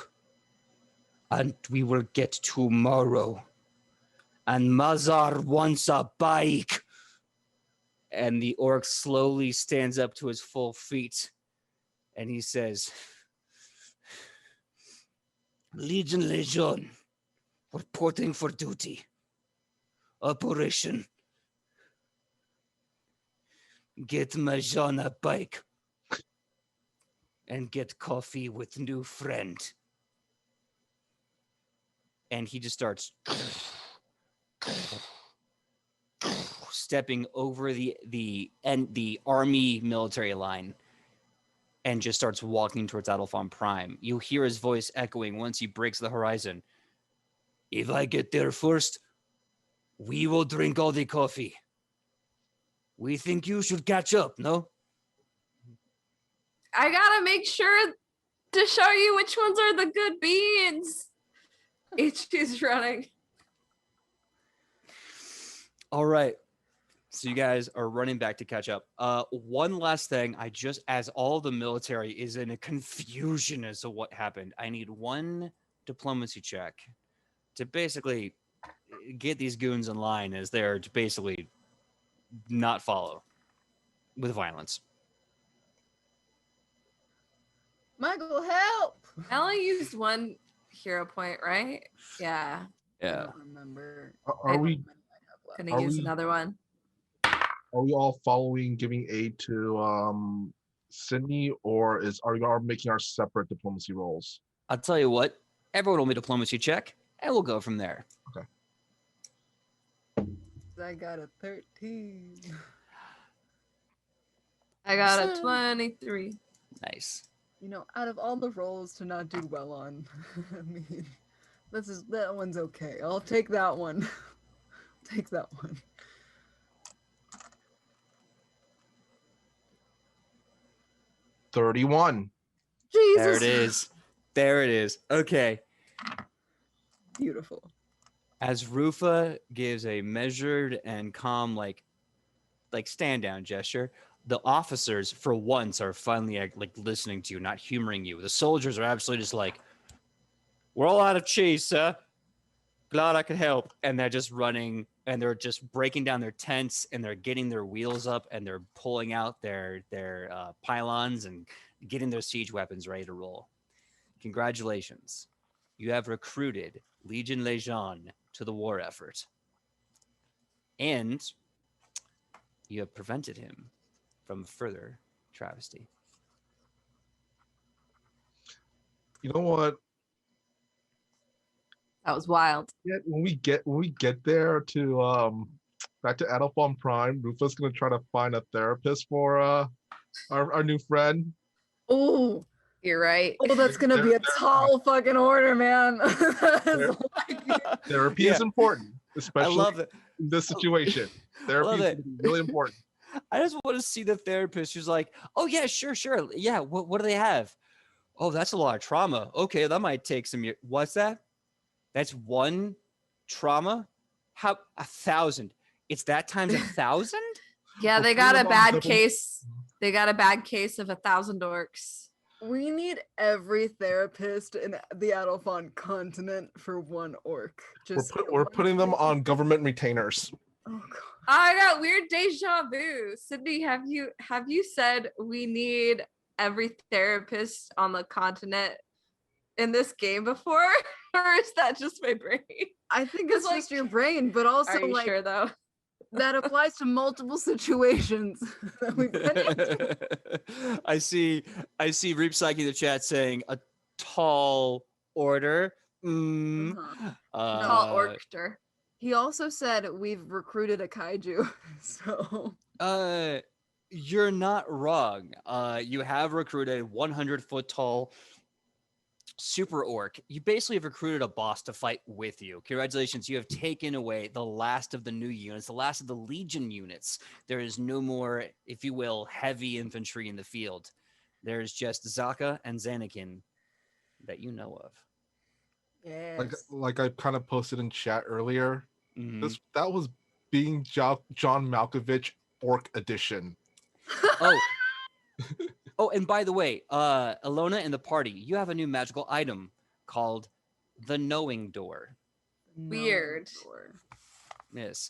and we will get tomorrow. And Mazar wants a bike." And the orc slowly stands up to his full feet, and he says, Legion, reporting for duty. Operation. Get Majan a bike and get coffee with new friend. And he just starts stepping over the army military line and just starts walking towards Adolfon Prime. You hear his voice echoing once he breaks the horizon. If I get there first, we will drink all the coffee. We think you should catch up, no? I gotta make sure to show you which ones are the good beans. Ichi's running. All right. So you guys are running back to catch up. One last thing. As all the military is in a confusion as to what happened, I need one diplomacy check to basically get these goons in line as they're to basically not follow with violence. Michael, help! I only used one hero point, right? Yeah. I don't remember. Are we Gonna Are use we- another one. Are we all following, giving aid to Sydney, or are we all making our separate diplomacy roles? I'll tell you what. Everyone will make a diplomacy check, and we'll go from there. I got a 13. I got a 23. Nice. You know, out of all the roles to not do well on, I mean, that one's okay. I'll take that one. Take that one. $31. Jesus. There it is. There it is. Okay. Beautiful. As Rufa gives a measured and calm, like stand down gesture, the officers, for once, are finally like listening to you, not humoring you. The soldiers are absolutely just like, "We're all out of cheese, sir. Glad I could help." And they're just running, and they're just breaking down their tents, and they're getting their wheels up, and they're pulling out their pylons and getting their siege weapons ready to roll. Congratulations. You have recruited Legion Lejeune to the war effort. And you have prevented him from further travesty. You know what? That was wild. Yeah, when we get there to back to Adelphon Prime, Rufa's gonna try to find a therapist for our new friend. Oh, You're right. oh, that's gonna be a tall fucking order, man. Therapy is important, I especially love it. in this situation. Therapy love is it. really important. I just want to see the therapist who's like, "Oh yeah, sure. Yeah, what do they have? Oh, that's a lot of trauma. Okay, that might take some years. What's that? That's one trauma? How 1,000? It's that times 1,000? Yeah, We're they got putting a them on bad double- case. They got a bad case of 1,000 orcs. We need every therapist in the Adelphon continent for one orc. Just We're putting them on government retainers. Oh god. I got weird deja vu. Sidney, have you said we need every therapist on the continent in this game before? Or is that just my brain? I think it's Like, just your brain, but also Are you like sure though? that applies to multiple situations that we've been in. I see Reap Psyche in the chat saying a tall order. Uh-huh. Call orctor. He also said we've recruited a kaiju, so You're not wrong. You have recruited a 100-foot tall super orc. You basically have recruited a boss to fight with you. Congratulations, you have taken away the last of the new units, the last of the Legion units. There is no more, if you will, heavy infantry in the field. There's just Zaka and Zanakin that you know of. yes. Like I kind of posted in chat earlier. Mhm. That was being John Malkovich Orc Edition. Oh. Oh, and by the way, Alona and the party, you have a new magical item called the Knowing Door. Weird. Yes.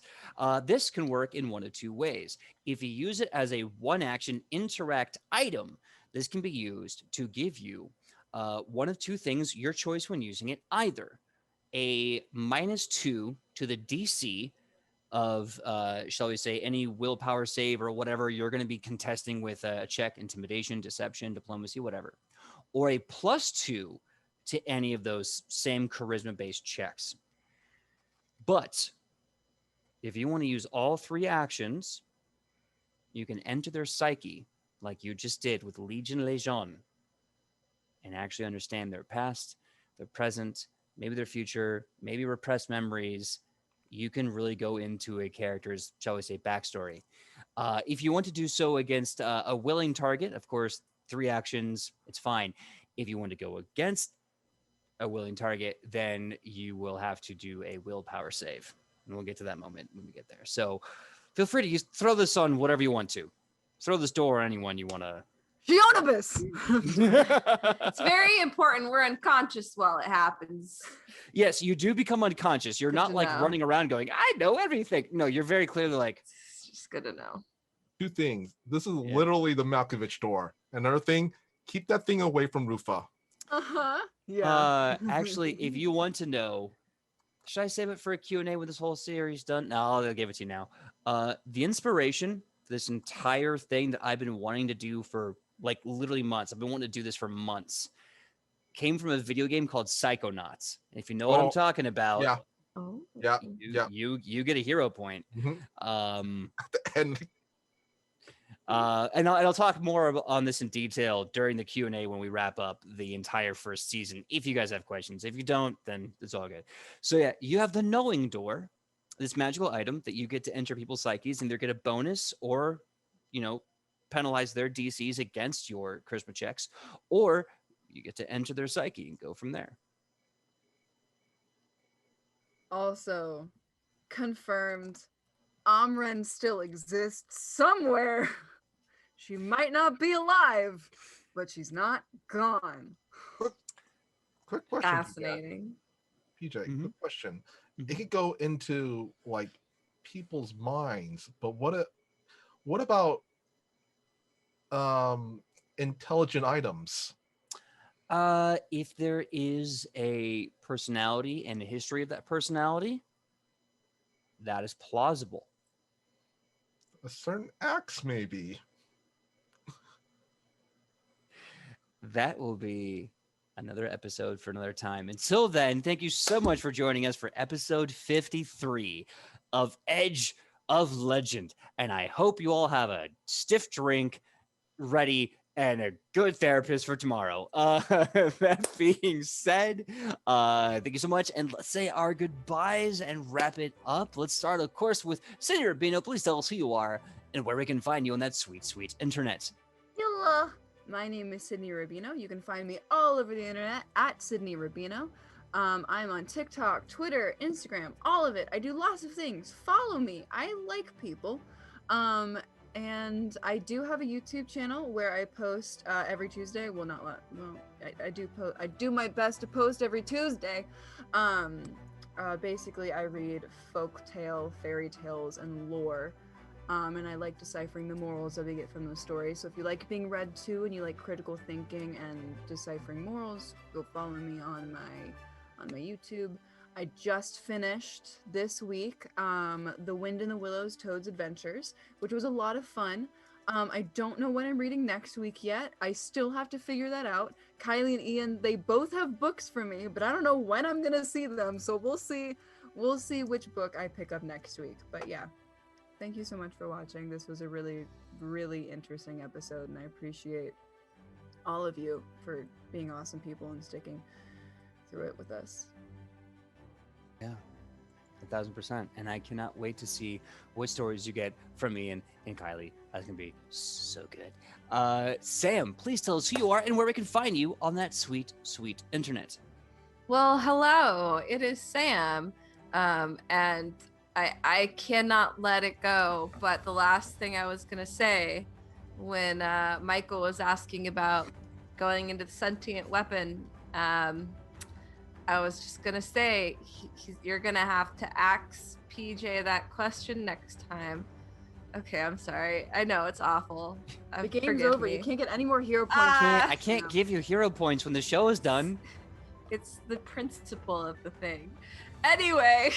This can work in one of two ways. If you use it as a one-action interact item, this can be used to give you one of two things, your choice when using it, either a -2 to the DC of, shall we say, any willpower save or whatever you're going to be contesting with a check, intimidation, deception, diplomacy, whatever, or a +2 to any of those same charisma-based checks. But if you want to use all three actions, you can enter their psyche like you just did with Legion Lejeune and actually understand their past, their present, maybe their future, maybe repressed memories. You can really go into a character's, shall we say, backstory. If you want to do so against a willing target, of course, 3 actions, it's fine. If you want to go against a willing target, then you will have to do a willpower save. And we'll get to that moment when we get there. So feel free to throw this on whatever you want to. Throw this door on anyone you want to. Geonibus! It's very important. We're unconscious while it happens. Yes, you do become unconscious. You're Good not to like know. running around going, I know everything. No, you're very clearly like, It's just good to know. 2 things. This is Yeah. literally the Malkovich door. Another thing, keep that thing away from Rufa. Uh-huh. Yeah. Actually, if you want to know, should I save it for a Q&A when this whole series done? No, I'll give it to you now. The inspiration this entire thing that I've been wanting to do for like literally months. I've been wanting to do this for months. Came from a video game called Psychonauts. If you know what I'm Oh, talking about, Yeah, Oh. yeah, yeah. you get a hero point. Mhm. Um, And and I'll talk more on this in detail during the Q&A when we wrap up the entire first season. If you guys have questions, if you don't, then it's all good. So yeah, you have the Knowing Door, this magical item that you get to enter people's psyches and either get a bonus or, you know, penalize their DCs against your charisma checks, or you get to enter their psyche and go from there. Also, confirmed, Amren still exists somewhere. She might not be alive, but she's not gone. quick question, Fascinating. PJ. Mhm. Quick question. Mhm. It could go into like people's minds, but what about intelligent items? If there is a personality and a history of that personality, that is plausible. A certain axe, maybe. That will be another episode for another time. Until then, thank you so much for joining us for episode 53 of Edge of Legend. And I hope you all have a stiff drink ready and a good therapist for tomorrow. That being said, thank you so much. And let's say our goodbyes and wrap it up. Let's start, of course, with Sidney Rubino. Please tell us who you are and where we can find you on that sweet, sweet internet. Hello, my name is Sidney Rubino. You can find me all over the internet at Sidney Rubino. I'm on TikTok, Twitter, Instagram, all of it. I do lots of things. Follow me. I like people. And I do have a YouTube channel where I post every Tuesday. Well, not well. I do post. I do my best to post every Tuesday. Basically, I read folk tale, fairy tales, and lore. And I like deciphering the morals that we get from those stories. So if you like being read to and you like critical thinking and deciphering morals, go follow me on my YouTube. I just finished this week The Wind in the Willows Toad's Adventures, which was a lot of fun. I don't know when I'm reading next week yet. I still have to figure that out. Kylie and Ian, they both have books for me, but I don't know when I'm gonna see them. So we'll see which book I pick up next week. But yeah, thank you so much for watching. This was a really, really interesting episode, and I appreciate all of you for being awesome people and sticking through it with us. Yeah, 1,000%. And I cannot wait to see what stories you get from me and Kylie. That's going to be so good. Sam, please tell us who you are and where we can find you on that sweet, sweet internet. Well, hello. It is Sam. And I cannot let it go. But the last thing I was going to say when Michael was asking about going into the sentient weapon, I was just gonna say you're gonna have to ask PJ that question next time. Okay, I'm sorry. I know it's awful. The game's Forgive over. me. You can't get any more hero points. Ah. I can't give you hero points when the show is done. It's the principle of the thing. Anyway,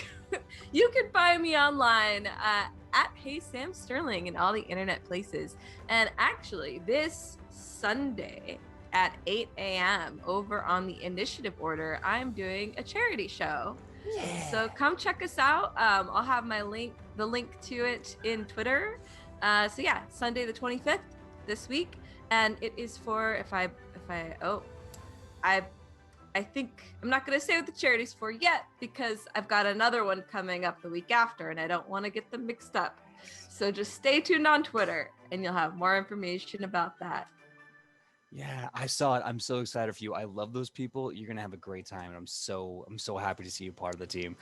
you can find me online at Hey Sam Sterling in all the internet places. And actually, this Sunday at 8 a.m. over on the Initiative Order, I'm doing a charity show. Yeah. So come check us out. I'll have the link to it in Twitter. So yeah, Sunday the 25th this week, and it is for I think I'm not gonna say what the charity's for yet because I've got another one coming up the week after, and I don't want to get them mixed up. So just stay tuned on Twitter, and you'll have more information about that. Yeah, I saw it. I'm so excited for you. I love those people. You're gonna have a great time, and I'm so happy to see you part of the team.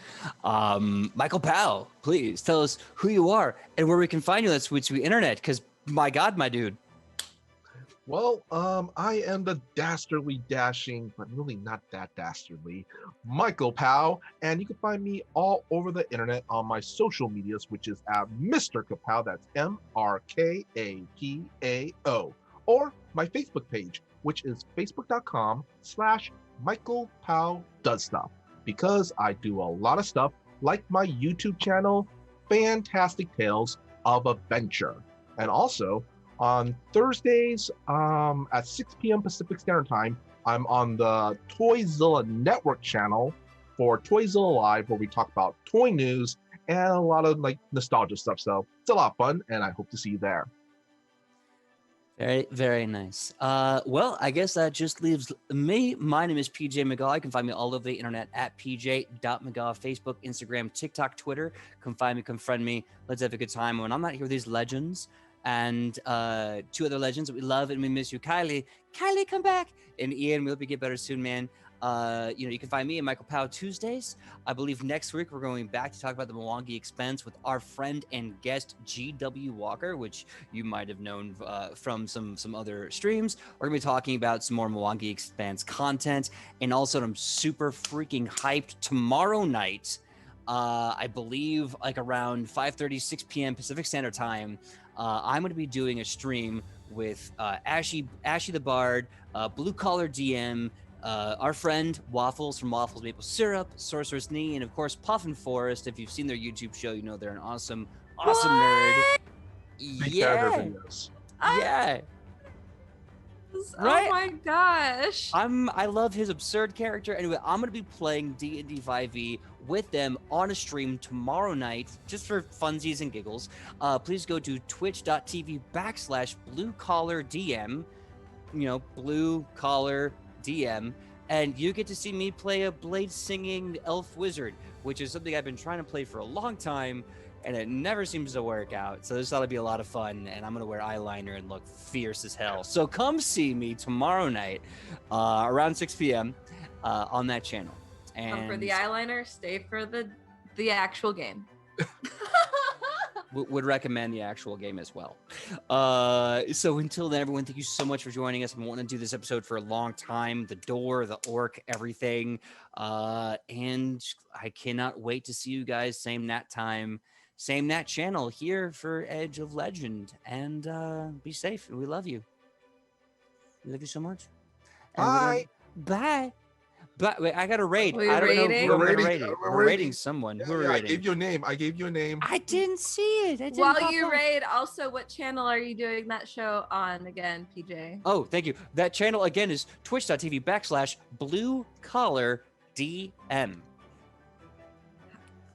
Michael Powell, please tell us who you are and where we can find you on that sweet, sweet internet. Because my God, my dude. Well, I am the dastardly dashing, but really not that dastardly, Michael Powell, and you can find me all over the internet on my social medias, which is at Mr. Kapow. That's MrKapao, or my Facebook page, which is facebook.com/Michael Powell Does Stuff, because I do a lot of stuff like my YouTube channel, Fantastic Tales of Adventure. And also on Thursdays at 6 p.m. Pacific Standard Time, I'm on the Toyzilla Network channel for Toyzilla Live, where we talk about toy news and a lot of like nostalgia stuff. So it's a lot of fun, and I hope to see you there. Very, very nice. Well, I guess that just leaves me. My name is PJ Megaw. You can find me all over the internet at pj.megaw, Facebook, Instagram, TikTok, Twitter. Come find me, come friend me. Let's have a good time. When I'm not here with these legends and two other legends that we love and we miss you, Kylie. Kylie, come back. And Ian, we hope you get better soon, man. You can find me and Michael Powell Tuesdays. I believe next week we're going back to talk about the Mwangi Expense with our friend and guest GW Walker, which you might have known from some other streams. We're gonna be talking about some more Mwangi Expanse content, and also I'm super freaking hyped. Tomorrow night, I believe like around 5:30, 6 p.m. Pacific Standard Time, I'm gonna be doing a stream with Ashy the Bard, Blue Collar DM, our friend Waffles from Waffles Maple Syrup, Sorcerer's Knee, and of course Puffin Forest. If you've seen their YouTube show, you know they're an awesome nerd. Big Yeah, fan of their videos. yeah. Oh my gosh. I love his absurd character. Anyway, I'm gonna be playing D&D 5e with them on a stream tomorrow night, just for funsies and giggles. Please go to twitch.tv/bluecollardm. Blue Collar DM, and you get to see me play a blade singing elf wizard, which is something I've been trying to play for a long time, and it never seems to work out. So this ought to be a lot of fun, and I'm gonna wear eyeliner and look fierce as hell. So come see me tomorrow night around 6 p.m. On that channel. And Come for the eyeliner, stay for the actual game. would recommend the actual game as well. So until then, everyone, thank you so much for joining us. I've been wanting to do this episode for a long time. The door, the orc, everything. And I cannot wait to see you guys same Nat time, same Nat channel here for Edge of Legend. And be safe. We love you. We love you so much. Bye. Bye. But wait, I got to raid. Are we I don't raiding? know who We're I'm raiding. raiding. We're We're raiding raiding. someone. Yeah, Who are we I raiding? gave you a name. I gave you a name. I didn't see it. It didn't While pop you up. raid, also, what channel are you doing that show on again, PJ? Oh, thank you. That channel again is twitch.tv/bluecollardm. Do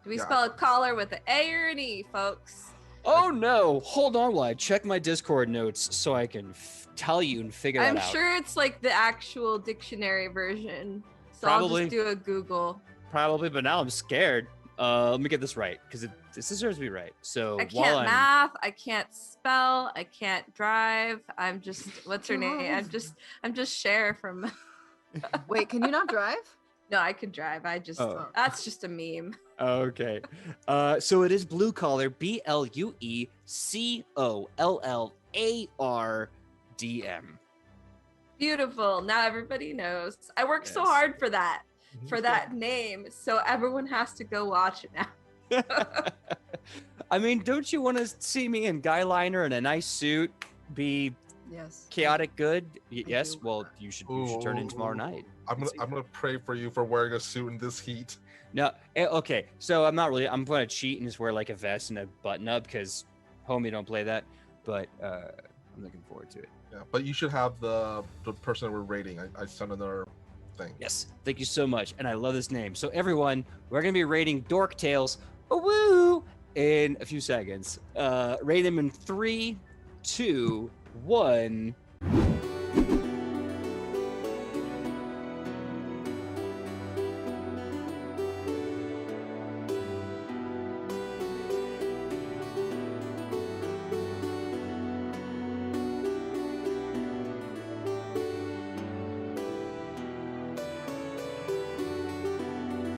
we Yeah. spell a collar with an A or an E, folks? Oh no! Hold on while I check my Discord notes so I can tell you and figure I'm that out. sure it's like the actual dictionary version. So Probably. I'll just do a Google. Probably, but now I'm scared. Let me get this right because this deserves to be right. So I while can't I'm math, I can't spell, I can't drive. I'm just what's her name? I'm just Cher from Wait, can you not drive? No, I could drive. Oh. That's just a meme. Okay. So it is Blue Collar, BLUECOLLARDM. Beautiful. Now everybody knows. I worked so Yes. hard for that name. So everyone has to go watch it now. I mean, don't you want to see me in guy liner and a nice suit be Yes. chaotic good? Yes. do. Well, you should turn in tomorrow night. I'm gonna pray for you for wearing a suit in this heat. No, okay. So I'm gonna cheat and just wear like a vest and a button up because homie don't play that. But I'm looking forward to it. Yeah, but you should have the person we're rating. I sent another thing. Yes, thank you so much, and I love this name. So everyone, we're gonna be rating Dork Tales, woo, in a few seconds. Rate them in 3, 2, 1.